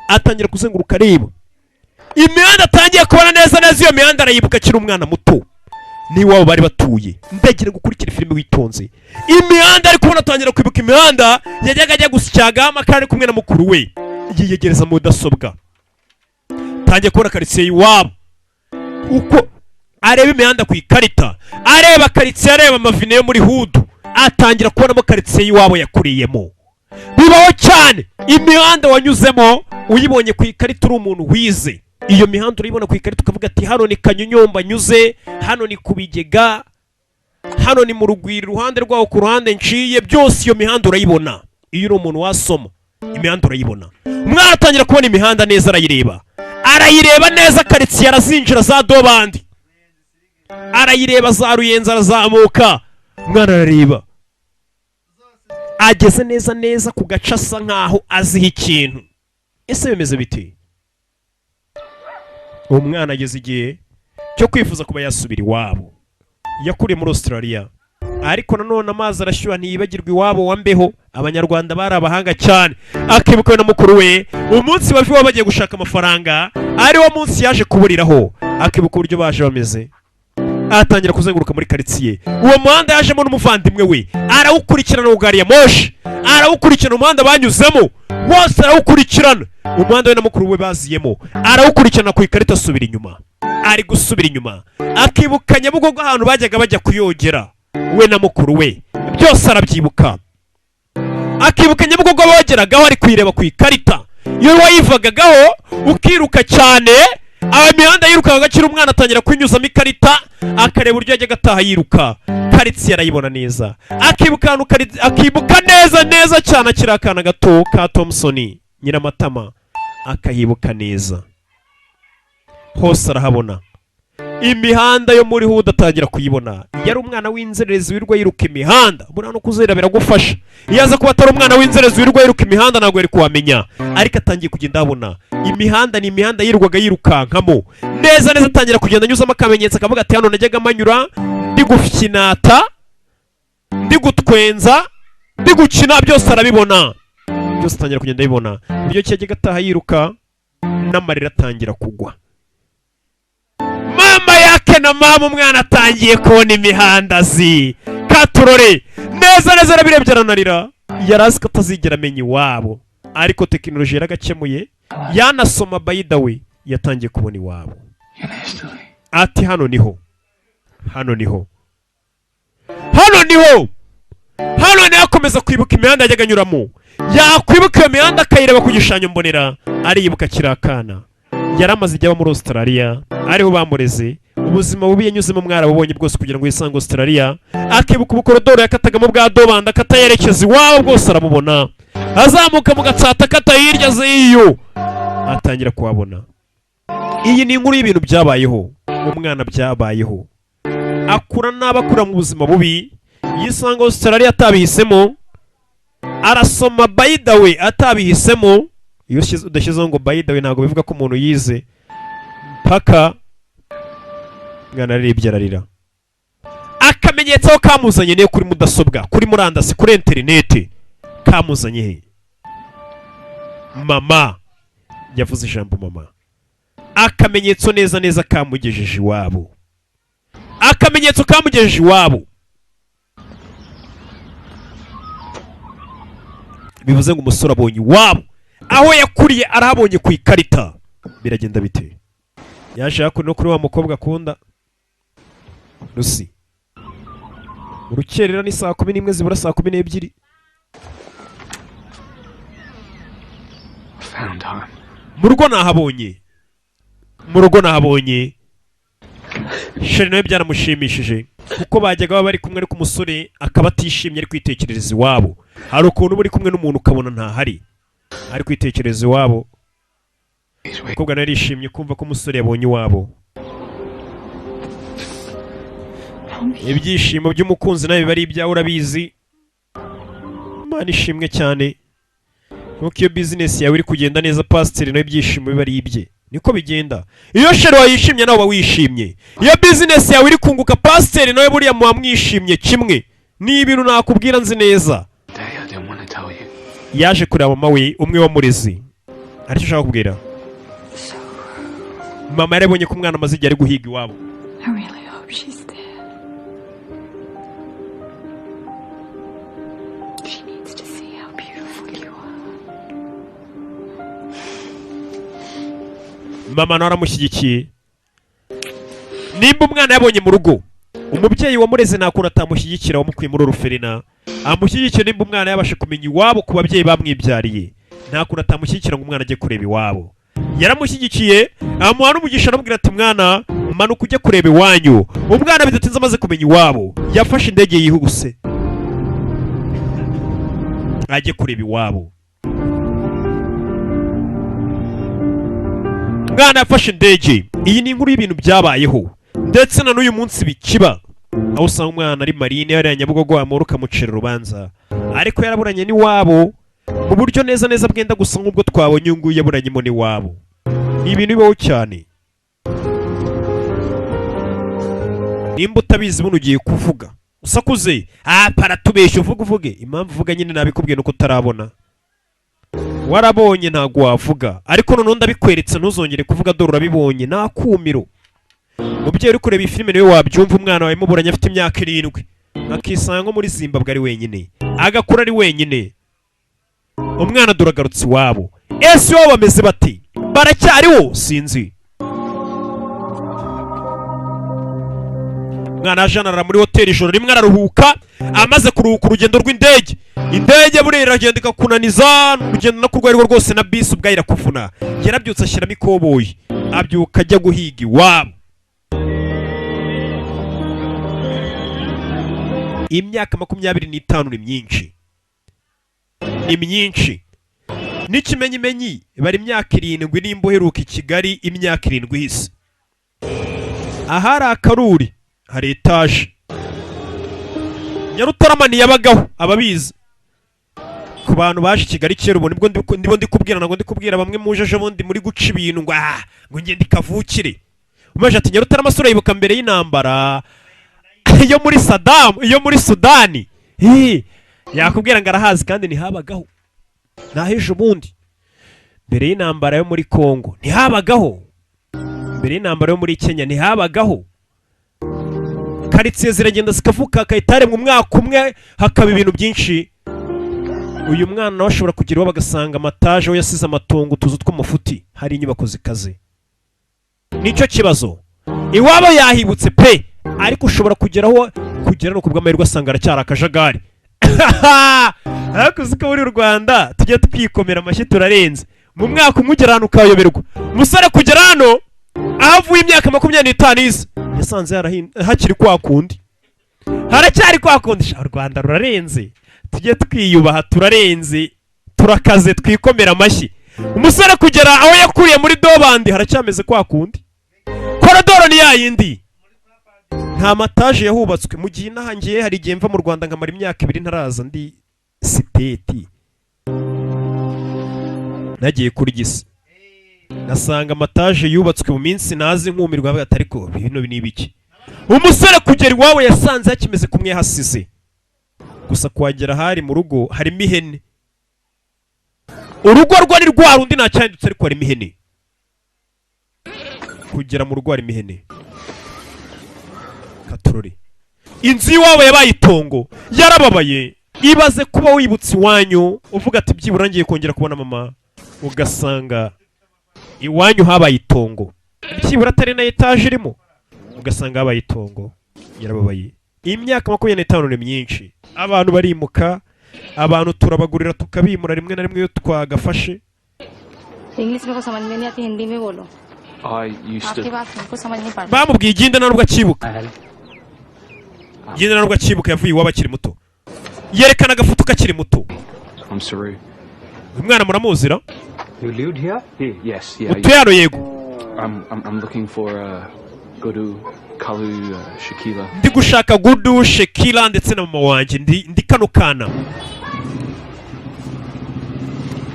atangira kuzenguruka areba imihanda, atangiye kubona neza iyo mihanda arayibuka kiri umwana muto. Ni wabo bari batuye. Ndagira gukurikira filime witonze. Imihanda ari kubona, atangira kwibuka imihanda yajyaga ajya gusyaga amakara kumwe na mukuru we, yiyegereza mu mudasobwa. Tangiye kubona karitsiye iwabo uko areba imihanda ku ikarita, areba karitsiye, areba amavine yo muri Hudu, atangira kubonamo karitsiye iwabo yakuriyemo. Bibaho cyane. Imihanda wanyuzemo uyibonye ku ikarita uri umuntu wize, iyo mihanda urayibona ku ikarita ukavuga ati hano ni Kanyonyomba nyuze, hano ni ku Bigega, hano ni mu Rugwiro iruhande rwaho ku ruhande nciye. Byose iyo mihanda urayibona. Iyo uri umuntu wasoma imihanda urayibona. Umwana atangira kubona imihanda neza, arayireba neza. Karitsiye arazinjira za Dobandi, arayireba za Ruyenzi, arazamuka. Umwana arareba, ageze neza ku gace asa nkaho aziho ikintu. Ese bimeze bite? Umwana ageze igihe cyo kwifuza kuba yasubira iwabo. Yakuriye muri Australia, ariko nanone amazi arashyuha ntiyibagirwa iwabo wa Mbeho. Abanyarwanda bari abahanga cyane. Akibuka na mukuru we umunsi bavuye bagiye gushaka amafaranga, ari wo munsi yaje kuburiraho. Akibuka uburyo baje bameze. atangira kuzenguruka muri karitsiye. Uwo muhanda yajemo n'umuvandimwe we, arawukurikirana ku gari ya moshi, arawukurikirana umuhanda banyuzemo wose, arawukurikirana umuhanda we na mukuru we baziyemo, arawukurikirana ku ikarita, asubira inyuma, ari gusubira inyuma, akibuka Nyabugogo ahantu bajyaga bajya kuyogera we na mukuru we, byose arabyibuka. Akibuka Nyabugogo bogeragaho ari kwireba ku ikarita, iyo wayivagagaho ukiruka cyane, aba mihanda yirukaga agakira umwana atangira kwinyuzamo ikarita, akareba uburyo yajyaga ataha yiruka. Karitsiye arayibona neza, akibuka neza cyane, akiri akana gato ka Thompson Nyiramatama, akahibuka neza, hose arahabona. Imihanda yo muri Huda atangira kuyibona. Yari umwana w'inzererezi wirwa yiruka imihanda, buriya no kuzera biragufasha. Iyo aza kuba atari umwana w'inzererezi wirwa yiruka imihanda ntabwo yari kuwamenya, ariko atangiye kugenda abona imihanda ni imihanda yirwaga yirukankamo neza, atangira kugenda anyuzamo akamenyetso, akavuga ati hano najyaga manyura ndi gufinata, ndi gutwenza, ndi gukina, byose arabibona, byose atangira kugenda abibona. Uburyo cyajyaga ataha yiruka, n'amarira atangira kugwa. Mama yake na mama, umwana atangiye kubona imihanda katurore neza arabirebye aranarira. Yarazi ko atazigera amenya iwabo, ariko tekinoloji yaragakemuye, yanasoma by the way, yatangiye kubona iwabo. Ati hano niho akomeza kwibuka imihanda yajyaga anyuramo, yakwibuka iyo mihanda akayireba ku gishushanyo mbonera, ariyibuka kirakana. Yaramaze ijya muri Australia, ariho bamureze, ubuzima bubi yanyuzemo mwarabubonye bwose kugira ngo yisange Australia. Akibuka ubukorodoro yakatagamo bwa dobanda akatayerekeza iwabo, bwose aramubona, azamuka mu gatsata akatahirya ziyo, atangira kuhabona. Iyi ni inkuru y'ibintu byabayeho, umwana byabayeho, akura n'abakura mu buzima bubi, yisanga Australia atabihisemo, arasoma by the way atabihisemo. Iyo udashyizeho ngo by the way ntabwo bivuga ko umuntu yize, paka mwana aribye ararira. Akamenyetso aho kamuzanye niyo kuri mudasobwa, kuri murandasi, kuri interineti, kamuzanye he? Mama yavuze ijambo mama. Akamenyetso neza kamugejeje iwabo, akamenyetso kamugejeje iwabo. Bivuze ngo umusore abonye iwabo, aho yakuriye arahabonye ku ikarita. Biragenda bite? Yashaka no kuri wa mukobwa akunda Lucy. Urukerera ni saa 11 zibura saa 12. Mu rugo nahabonye Sheri nawe byaramushimishije, kuko bajyaga baba bari kumwe, ariko umusore akaba atishimye, ari kwitekerereza iwabo. Hari ukuntu uba uri kumwe n'umuntu ukabona ntahari, ari kwitekereza iwabo. Umukobwa nawe yarishimye kumva ko umusore yabonye iwabo. Ibyishimo by'umukunzi nawe biba ari ibyawe, urabizi. Imana ishimwe cyane, kuko iyo business yawe iri kugenda neza, pasiteri nawe ibyishimo biba ari ibye. Niko bigenda. Iyo Sheri wayishimye nawe uba wishimye. Iyo business yawe iri kunguka, pasiteri nawe buriya muba mwishimye kimwe. Ni ibintu nakubwira nzi neza. Yaje kureba mama we, umwe wamurezi. Aricyo ushaka kubwira? Mama yarabonye ko umwana amaze igihe ari guhiga iwabo. Mama nawe aramushyigikiye. Nimba umwana yabonye mu rugo, umubyeyi wamureze ntakura atamushyigikira, wamukuye muri uruferina, amushyigikira. Nimba umwana yabashe kumenya iwabo ku babyeyi bamwibyariye, ntakura atamushyigikira ngo umwana ajye kureba iwabo. Yaramushyigikiye, amuha n'umugisha, aramubwira ati mwana manuka ujye kureba iwanyu. Umwana bidatinze amaze kumenya iwabo, yafashe indege yihuse ajye kureba iwabo. Umwana yafashe indege. Iyi ni inkuru y'ibintu byabayeho, ndetse na n'uyu munsi bikiba, aho usanga umwana ari marine yari Nyabugogo amuru kamucira urubanza, ariko yaraburanye n'iwabo mu buryo neza bwenda gusa nk'ubwo twabonye uyu nguyu yaburanyemo n'iwabo. Ni ibintu bibaho cyane. Nimba utabizi buno ugiye kuvuga usakuze, paratubeshya uvuge. Impamvu uvuga nyine nabikubwiye nuko utarabona. Warabonye ntago wavuga, ariko none ndabikweretse ntuzongere kuvuga, dore urabibonye. Nakumiro umubyeyi uri kureba iyi filime niwe wabyumva, umwana wawe muburanye afite imyaka 7 akisanga nko muri Zimbabwe ari wenyine, agakura ari wenyine, umwana duragarutse iwabo. Ese iwabo bameze bati? Baracyariho? Sinzi. Umwana ajanara muri hoteli ijoro rimwe araruhuka, amaze kuruhuka urugendo rw'indege, indege buriya iragenda ikakunaniza, urugendo no kurwari rwose na bisi ubwayo irakuvuna. Yarabyutse ashyiramo ikoboyi, abyuka ajya guhiga iwabo. Imyaka 25 ni myinshi, ni myinshi. N'ikimenyimenyi bari imyaka 7 nimba uheruka i Kigali imyaka 7 hise. Ahari akaruri hari etaje. Nyarutarama ntiyabagaho ababizi. Ku bantu baje i Kigali kera ubu nibwo ndi kubwira, nago ndi kubwira bamwe mujeje bundi muri guca ibintu ngo ngende kavukire. Umaje ati Nyarutarama sura yibuka mbere y'intambara iyo muri Saddam, iyo muri Sudani. Yakubwira ngo arahazi kandi ntihabagaho. Naheje ubundi mbere y'intambara yo muri Kongo ntihabagaho, mbere y'intambara yo muri Kenya ntihabagaho. Karitsiye ziragenda zikavuka kayitare mu mwaka umwe hakaba ibintu byinshi. Uyu mwana nawe ashobora kugira iwabo bagasanga amataje aho yasize amatongo, utuzu tw'amafuti, hari inyubako zikaze. Nicyo kibazo, iwabo yahibutse pe, ariko ushobora kugera no kubw'amahirwe asanga aracyari akajagari. Ariko uziko muri Rwanda tujye twikomera amashyi turarenze. Mu mwaka umwe ugera hano ukayoberwa. Umusore kugera hano avuye imyaka 25 ise yasanze hakiri kwa kundi, haracyari kwa kundi. U Rwanda rurarenze, tujye twiyubaha, turarenze, turakaze, twikomera amashyi. Umusore kugera aho yakuriye muri Dobandi haracyameze kwa kundi. Korodoro ni yayindi, nta mataje yahubatswe. Mu gihe nahangiye hari igihe mva mu Rwanda nkamara imyaka 2 ntaraza ndi siteti, nagiye kuri Gisa nasanga amataje yubatswe mu minsi nazi nkumirwa bavuga ati ariko bino ni ibiki. Umusore kugera iwawe yasanze yakimeze kumwe hasize, gusa kwagera hari mu rugo harimo ihene. Urugo rwo ni rwa rundi nacyanditse ariko harimo ihene. Kugera mu rugo harimo ihene. Katurori inzu iwawe yabaye itongo, yarababaye. Ibaze kuba wibutse iwanyu uvuga ati byibura ngiye kongera kubona mama, ugasanga iwanyu habaye itongo, byibura atari na etaje irimo, ugasanga habaye itongo. Yarababaye. Imyaka 25 ni myinshi, abantu barimuka, abantu turabagurira tukabimura rimwe na rimwe iyo twagafashe. English में को समझ में नहीं आती, हिंदी में बोलो. आपकी बात हमको समझ नहीं पड़ती. Bamubwiye igenda nubwo akibuka, igenda nubwo akibuka yavuye iwabo akiri muto, yerekana agafoto kakiri muto. I'm sorry. Umwana muramuzira? You lived here? Yes, yeah. Utuyaro yego. I'm looking for Gudu, Kalu, Shakila. Ndi gushaka Gudu, Shakila ndetse na mama wanje. Ndi kano kana.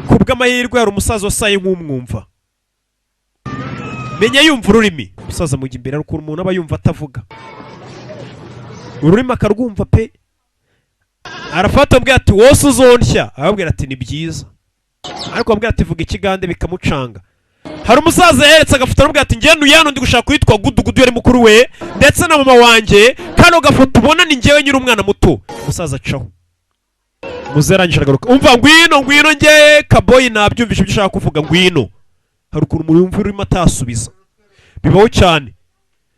Kubw'amahirwe hari umusaza wasaye nk'umwumva. Menya yumva ururimi. Umusaza mujya imbere ariko umuntu aba yumva atavuga. Ururimi akarwumva pe. Arafata mbwa ati wose uzonshya, arabwira ati ni byiza. Ariko abwira ati vuga ikigande bikamucanga. Hari umusaza yeretse agafoto arabwira ati ngende uyano ndi gushaka kwitwa Gudu yari mukuru we ndetse na mama wanje, kano gafoto ubona ni ngewe nyiri umwana muto. Umusaza caho. Muzeranyije agaruka. Umva ngwino nge kaboyi nabyumvishe ibyo ushaka kuvuga ngwino. Hari ukuntu umuntu yumva urimo atasubiza. Bibaho cyane.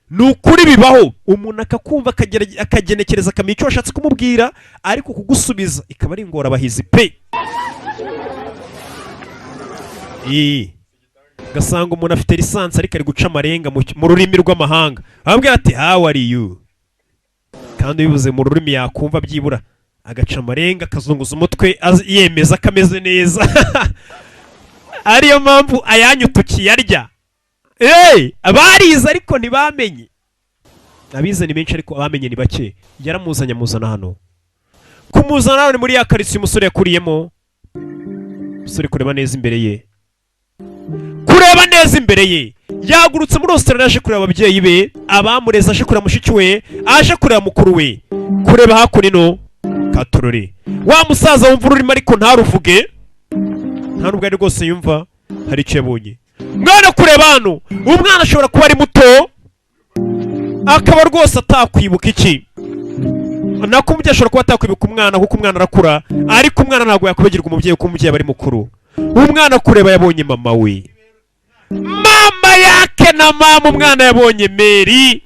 Nukuri bibaho, umuntu akakumva akagenekereza akamenya icyo washatse kumubwira, ariko kugusubiza ikaba ari ingorabahizi pe. Gasanga umuntu afite lisansi ariko ari guca amarenga mu rurimi rw'amahanga. Ababwira ati how are you, kandi bivuze mu rurimi yakumva byibura, agaca amarenga akazunguza umutwe yemeza kameze neza. Ariyo mpamvu ayanyu tukiyarya. Abarize ariko ntibamenye. Abize ni benshi ariko abamenye ni bake. Yaramuzanye amuzana hano. Kumuzana hano muri ya karitsiye umusore yakuriyemo. Umusore kureba neza imbere ye. Kureba neza imbere ye. Yagurutse muri Australia aje kureba ababyeyi be, abamureza aje kureba mushiki we, aje kureba mukuru we. Kureba hakurino Katurori. Wa musaza wumva ururimi ariko ntaruvuge. Nta nubwo ari rwose yumva hari icyo yabonye. Mwana kureba hano, umwana ashobora kuba ari muto, akaba rwose atakwibuka iki nako umubyeyi ashobora kuba atakwibuka umwana kuko umwana arakura ariko umwana ntabwo yakwibagirwa umubyeyi kuko umubyeyi aba ari mukuru umwana kureba yabonye mama we mama yake na mama umwana yabonye Mary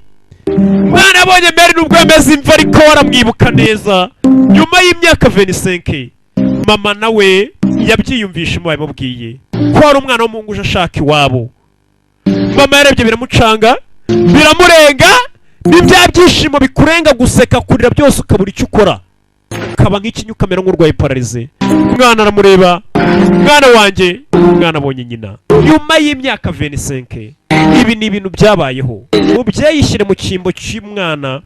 umwana yabonye Mary nubwo yameze imva ariko waramwibuka neza nyuma y'imyaka 25 mama nawe yabyiyumvisha mu bamubwiye ko ari umwana w'umuhungu uje ashaka iwabo mama yarebye biramucanga biramurenga n'ibya byishimo bikurenga guseka kurira byose ukabura icyo ukora ukaba nk'ikinyu kamera nk'urwaye pararize umwana aramureba umwana wanjye umwana abonye nyina nyuma y'imyaka 25 ibi ni ibintu byabayeho umubyeyi yishyire mu cyimbo cy'umwana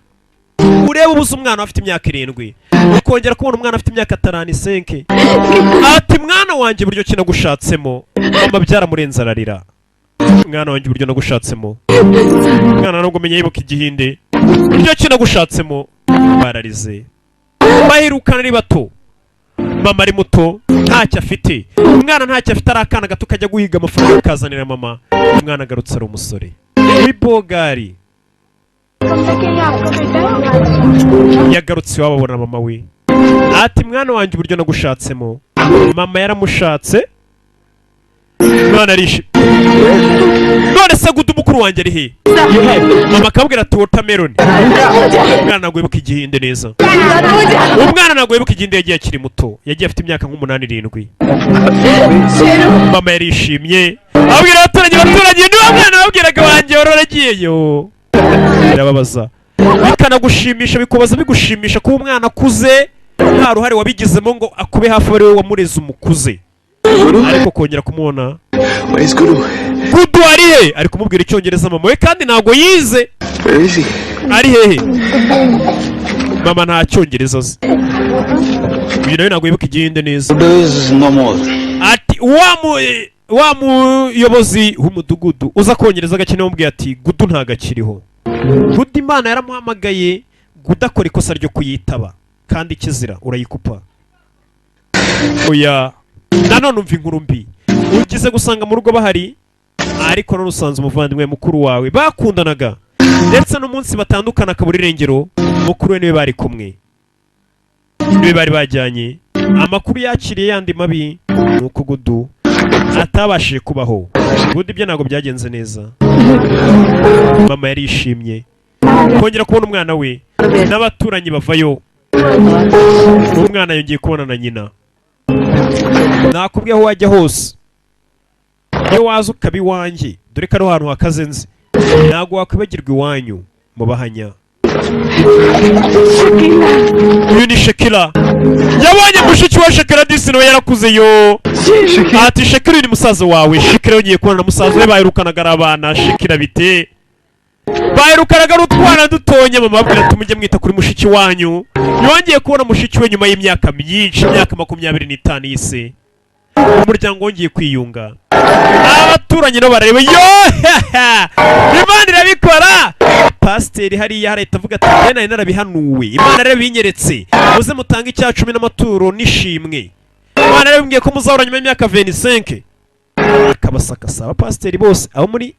ureba ubuze umwana afite imyaka 7 ukongera kubona umwana afite imyaka 5 ati mwana wanjye buryo kinagushatsemo mama byaramurenza ararira mwana wanjye buryo nagushatsemo mwana nubwo menya yibuka igihinde buryo kinagushatsemo bararize bahirukana ari bato mama ari muto ntacyo afite umwana ntacyo afite ari akana gato kajya guhiga amafaranga akazanira mama umwana agarutse ari umusore w'ibogari yagarutse iwabo abona mama we ati mwana wanjye uburyo nagushatsemo mama yaramushatse mwana arishe none se gudu mukuru wanjye ari he mama akabwira ati watermelon umwana ntabwo yibuka igihinde neza umwana ntabwo yibuka igihinde yagiye akiri muto yagiye afite imyaka nk'8-7 mama yarishimye abwira abaturage niba mwana wabwiraga wanjye wari waragiyeyo birababaza bikanagushimisha bikubaza bigushimisha kuba umwana akuze nta ruhare wabigizemo ngo akube hafi ari we wamureze umukuze ariko kongera kumubona gudu ari he ari kumubwira icyongereza mama we kandi ntabwo yize ari hehe mama nta cyongereza azi uyu nawe ntabwo yibuka igihinde neza ati wa muyobozi w'umudugudu uza kongereza agakina wamubwiye ati gudu ntabwo akiriho gudu imana yaramuhamagaye gudu akora ikosa ryo kuyitaba kandi kizira urayikupa oya nanone umva inkuru mbi ugize gusanga mu rugo bahari ariko none usanze umuvandimwe mukuru wawe bakundanaga ndetse n'umunsi batandukana akabura irengero mukuru we niwe bari kumwe niwe bari bajyanye amakuru yakiriye yandi mabi nuko gudu atabashije kubaho gudu ibyo ntabwo byagenze neza mama yarishimye kongera kubona umwana we n'abaturanyi bavayo umwana yongeye kubona na nyina nakubwiye aho wajya hose iyo waza ukaba iwanjye dore ko ari ahantu hakaze nzi ntabwo wakwibagirwa iwanyu mu bahanya uyu ni Shekira yabonye mushiki wa Shekira disi nawe yarakuze yo ati Shekira ni musaza wawe Shekira yongeye kubona na musaza we bahirukanaga ari abana Shekira bite bahirukanaga ari utwana dutonye mama abwira ati mujye mwita kuri mushiki wanyu yongeye kubona mushiki we nyuma y'imyaka myinshi imyaka 25 yise umuryango wongeye kwiyunga abaturanyi no barareba yo Imana irabikora pasiteri hariya harahita avuga ati njye nari narabihanuwe Imana rero binyeretse muze mutanga icya 10 n'amaturo n'ishimwe Imana rero mbwiye ko muzahora nyuma y'imyaka 25 akabasakasa abapasiteri bose aho muri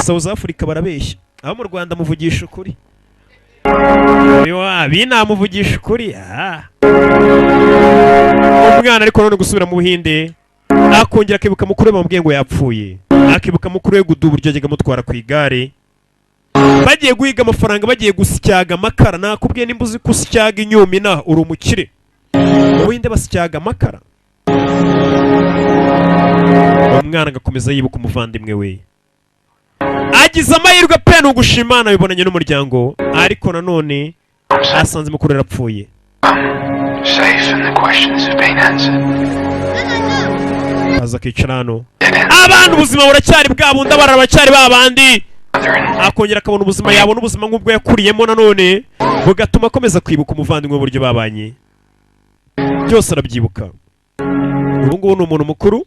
South Africa barabeshya aho mu Rwanda muvugisha ukuri binamuvugisha ukuri umwana ariko none gusubira mu Buhinde akongera akibuka mukuru we bamubwiye ngo yapfuye akibuka mukuru we gudu uburyo yajyaga amutwara ku igare bagiye guhiga amafaranga bagiye gusyaga amakara nakubwiye nimba uzi ko usyaga inyumina uri umukire mu Buhinde basyaga amakara umwana agakomeza yibuka umuvandimwe we agize amahirwe pe n'ugushimana bibonanye n'umuryango ariko nanone asanze mukuru yarapfuye aza akicara hano abantu ubuzima buracyari bwa bundi abana baracyari babandi akongera akabona ubuzima yabona ubuzima nk'ubwo yakuriyemo nanone bugatuma akomeza kwibuka umuvandimwe w'uburyo babanye byose arabyibuka ubu ngubu ni umuntu mukuru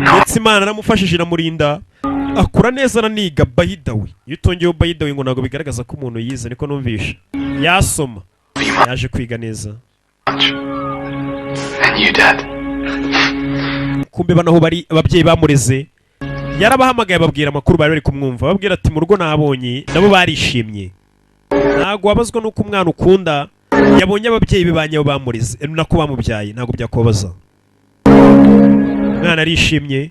ndetse Imana aramufashije iramurinda akura neza araniga bayidawe iyo utongeyeho bayidawe ngo ntabwo bigaragaza ko umuntu yize niko numvisha yasoma yaje kwiga neza kumbe banaho bari ababyeyi bamureze yarabahamagaye babwira amakuru bari kumwumva babwira ati mu rugo nabonye nabo barishimye ntago wabazwa nuko umwana ukunda yabonye ababyeyi be banyawe bamurize nako bamubyaye ntago byakubabaza. Umwana arishimye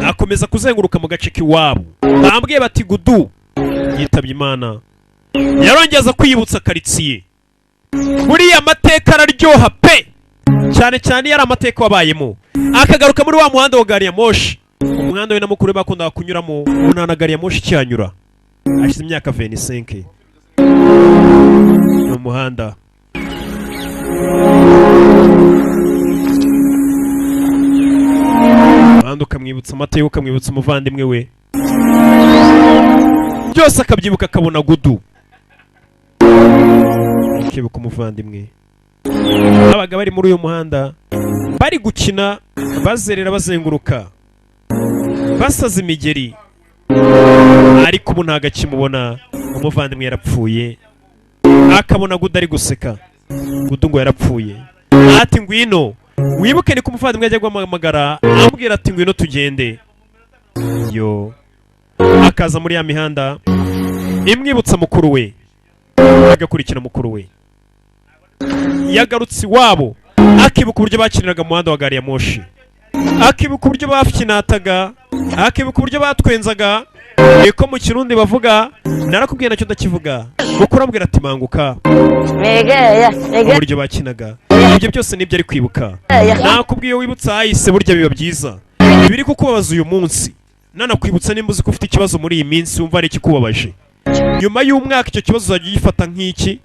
akomeza kuzenguruka mu gace k'iwabo. Bambwiye bati Gudu yitabye Imana. Yarongeza kwiyibutsa karitsiye. Buriya amateka araryoha pe, cyane cyane yari amateka wabayemo. Akagaruka muri wa muhanda wa gari ya moshi, umuhanda we na mukuru bakundaga kunyuramo, unana gari ya moshi cyanyura. Ashize imyaka 25 no muhanda. Bandi ukamwibutsa amateka, ukamwibutsa umuvandimwe we, byose akabyibuka akabona Gudu. Akibuka umuvandimwe. Abaga bari muri uyu muhanda bari gukina bazerera bazenguruka basaza imigeri, ariko ubu ntago akimubona. Umuvandimwe yarapfuye, akabona Gudu ari guseka. Gudu ngo yarapfuye. Ati ngwino wibuke ni ko umuvandimwe ajya guhamagara amubwira ati ngwino tugende. Yo akaza muri ya mihanda imwibutsa mukuru we, agakurikira mukuru we. Yagarutse iwabo akibuka uburyo bakiniraga mu muhanda wa gari ya moshi, akibuka uburyo bafinataga, akibuka uburyo batwenzaga. Niko mu Kirundi bavuga, narakubwiye nacyo ndakivuga. Mukuru ambwira ati manguka, uburyo bakinaga. Ibyo byose nibyo ari kwibuka. Nakubwiye wibutsa ahise burya biba byiza. Ibiri kukubabaza uyu munsi nanakwibutsa nimba uzi ko ufite ikibazo muri iyi minsi wumva ari ikikubabaje, nyuma y'umwaka icyo kibazo uzajya ugifata nk'iki,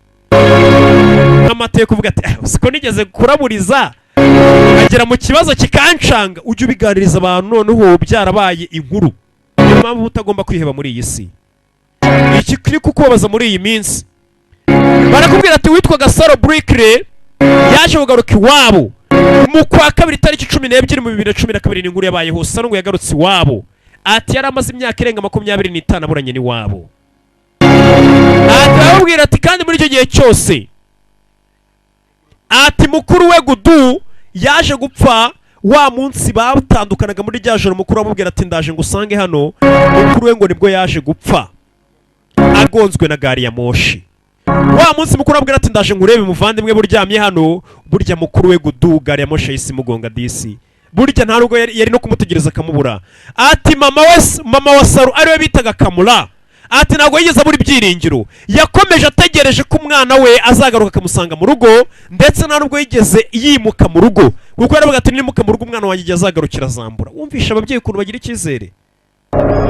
nk'amateka uvuga ati siko nigeze kuraburiza agera mu kibazo kikancanga. Ujye ubiganiriza abantu noneho byarabaye inkuru. Niyo mpamvu utagomba kwiheba muri iyi si. Iki kiri kukubabaza muri iyi minsi, barakubwira ati witwaga Saro Brickley yaje kugaruka iwabo mu kwa kabiri tariki 12 mu 2012. Inkuru yabayeho. Saro ngo yagarutse iwabo ati yari amaze imyaka irenga 25 aburanye n'iwabo. Ati arababwira ati kandi muri icyo gihe cyose ati mukuru we Gudu yaje gupfa wa munsi batandukanaga muri rya joro. Mukuru amubwira ati ndaje ngusange hano. Mukuru we ngo nibwo yaje gupfa agonzwe na gari ya moshi. Wa munsi mukuru amubwira ati ndaje ngurebe muvandimwe buryamye hano. Burya mukuru we Gudu gari ya moshi yahise imugonga disi. Burya nta rugo yari no kumutegereza akamubura. Ati mama wa Saro ariwe bitaga Kamura, ati ntabwo yigeze abura ibyiringiro. Yakomeje ategereje ko umwana we azagaruka akamusanga mu rugo, ndetse nta nubwo yigeze yimuka mu rugo, kuko yaravuga ati nimuka mu rugo umwana wanjye azagarukira azambura. Wumvisha ababyeyi ukuntu bagira icyizere.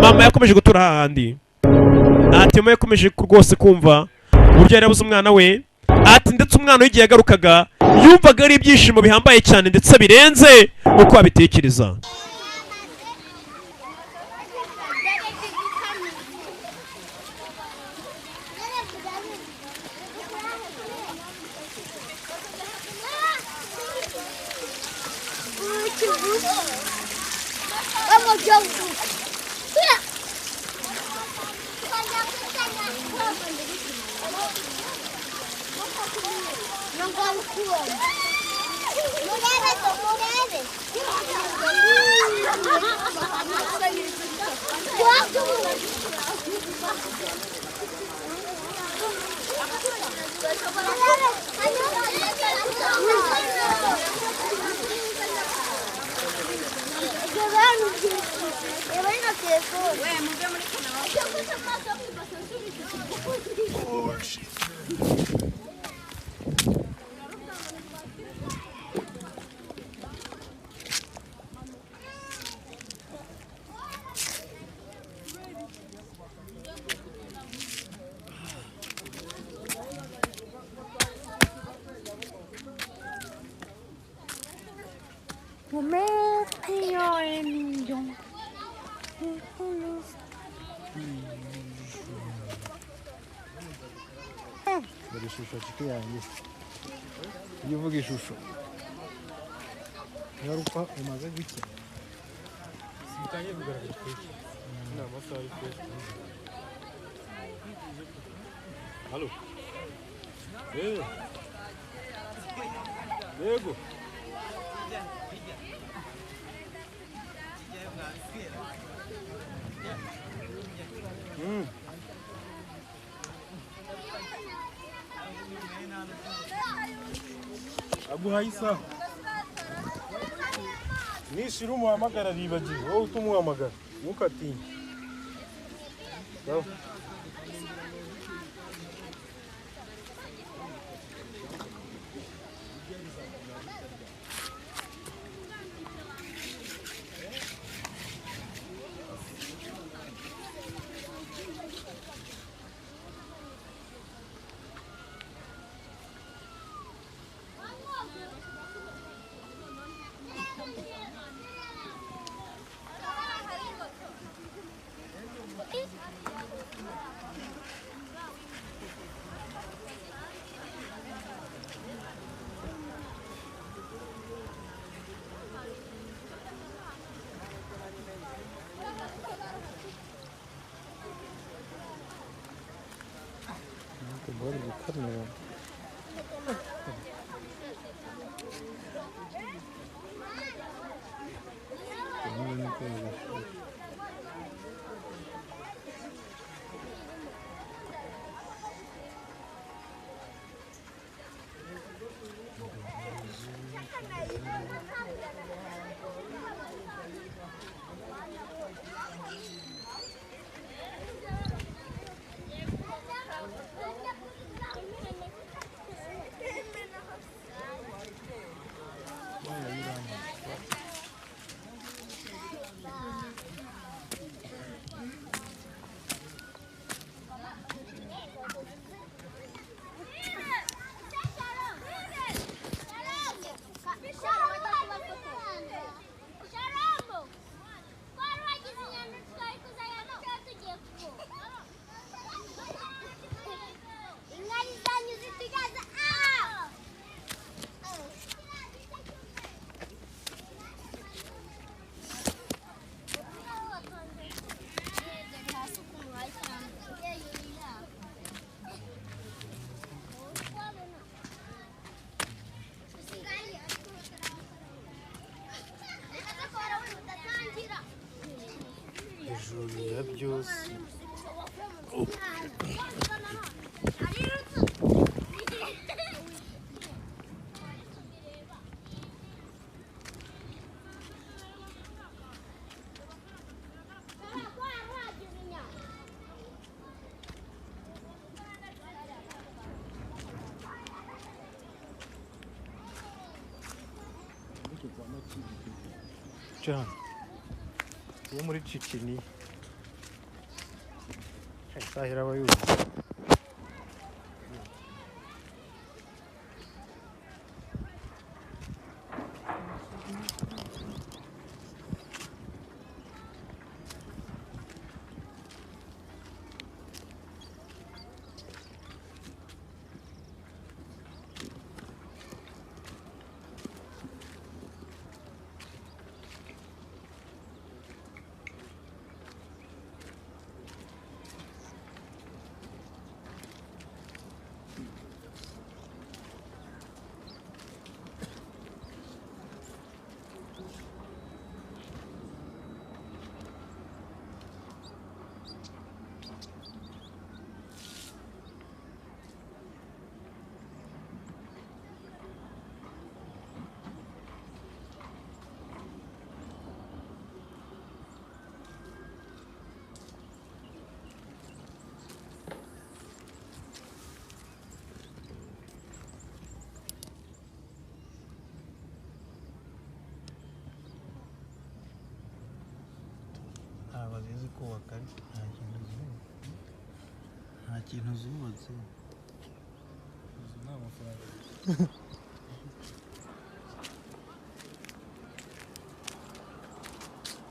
Mama yakomeje gutura hahandi. Ati mama yakomeje rwose kumva uburyo yarabuze umwana we. Ati ndetse umwana w'igihe yagarukaga yumvaga ari ibyishimo bihambaye cyane ndetse birenze uko abitekereza. dore ishusho nshuti yanjye iyo uvuga ishusho ngaruka umaze gukina sitangiye kugaragara kwiki ni amasaha ari kwezi. Halo yego Abu Haisa nishira umuhamagara ribagiwe wowe utumuhamagara ntukatinye byose cyane yo muri Chechnya Sahira abayuzi abazizi kubaka nta kintu zubatse izo nta mafaranga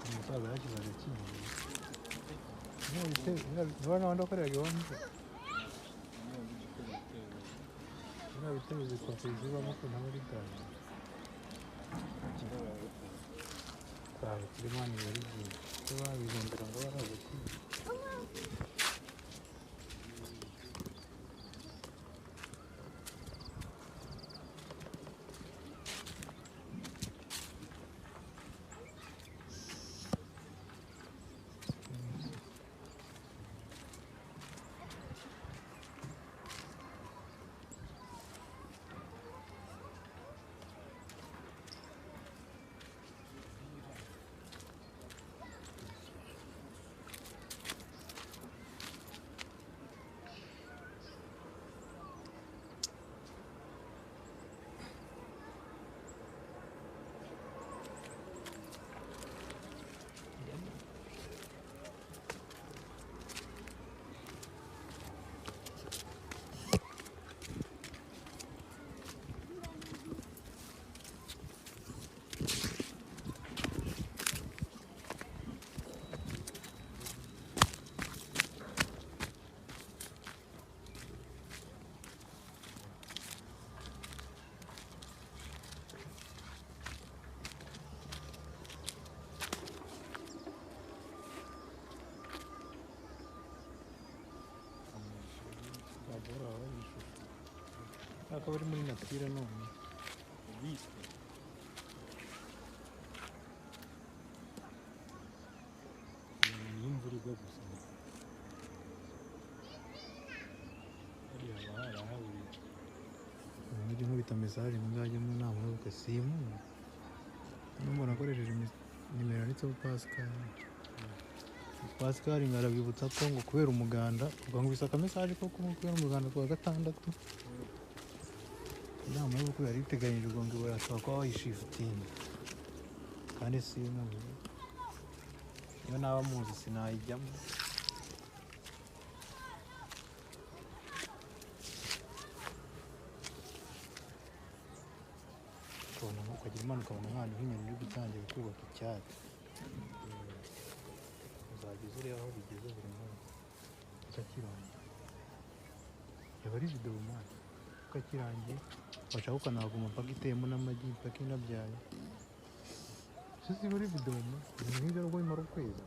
umusaza yakize agakingi niba n'abandi bakoreraga iwanyu niba bitebe zikofi zibamo ko ntabwo ari bwawe kwawe turimo hano bari byiza ko babizongera ngo barabukiye bari muri natira none biswe imvura igwa gusa hariya haba harahaburiye umujyi nkubita mesaje muzajye mu nama y'ubukwe simu n'umuntu akoresheje nimero yanditseho Pascal ngarabibutsa ko ngo kubera umuganda ubangubisa akamesaje ko kubera umuganda kwa gatandatu inama y'ubukwe yari iteganyijwe ngo barashobora kuba bayishifutinga kandi simu iyo naba muzi sinayijyamo ukagira imana ukabona nk'ahantu h'inyoni iri gutangira kubaka icyatsi uzageze ureba aho bigeze buri munsi ukakirangira yaba ari video mani ukakirangiye washaka ukanahaguma mpaka iteyemo n'amagi mpaka inabyaye ziba ari video mani ibintu nk'ibyo rwo bimara ukwezi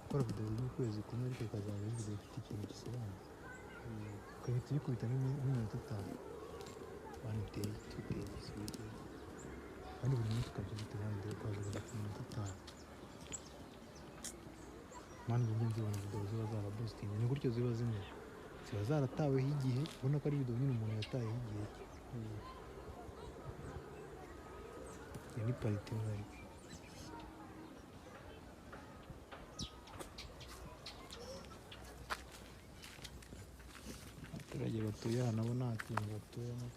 gukora video y'ukwezi kumwe ariko ikazaba ari video ifite ikintu gisobanutse ukahita uyikubita nk'iminota 5 bani uteye igisubizo kandi buri munsi ukajya uturangira ukazagera ku minota 5 mani njye nzibona video ziba zarabustinze ni gutyo ziba zimeze ziba zarataweho igihe ubona ko ari video nyine umuntu yatayeho igihe iyi ni parite nkari abaturage batuye aha nabo nta kintu batuyemo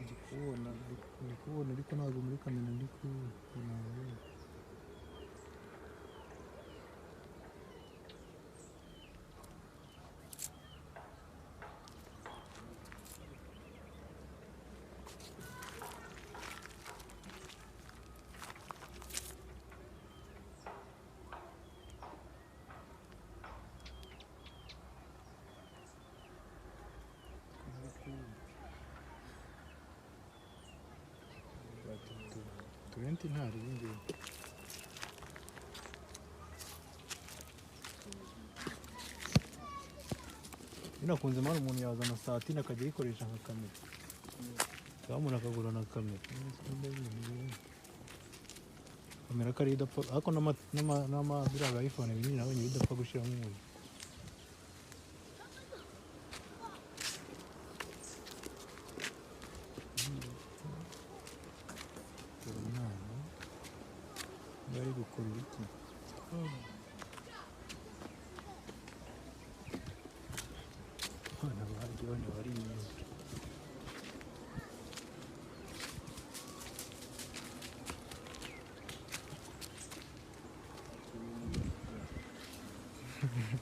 ndi kubona ariko ntabwo muri kamera ndi kubona turenti ntari ibingibi binakunze mpamvu umuntu yazana saa tine akajya yikoresha nka kamera cyangwa umuntu akagura na kamera kamera ko ari idapfa ariko n'amabiriya ya iphone binini nabonye bidapfa gushyiramo umuriro bari gukora iki abana bagiye bane bari inyuma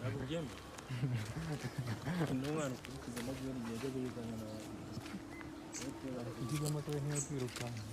Abugeme n'umwana ukurikiza amabwiriza igihe ajya yigana na igize amata nk'iyo kwirukanka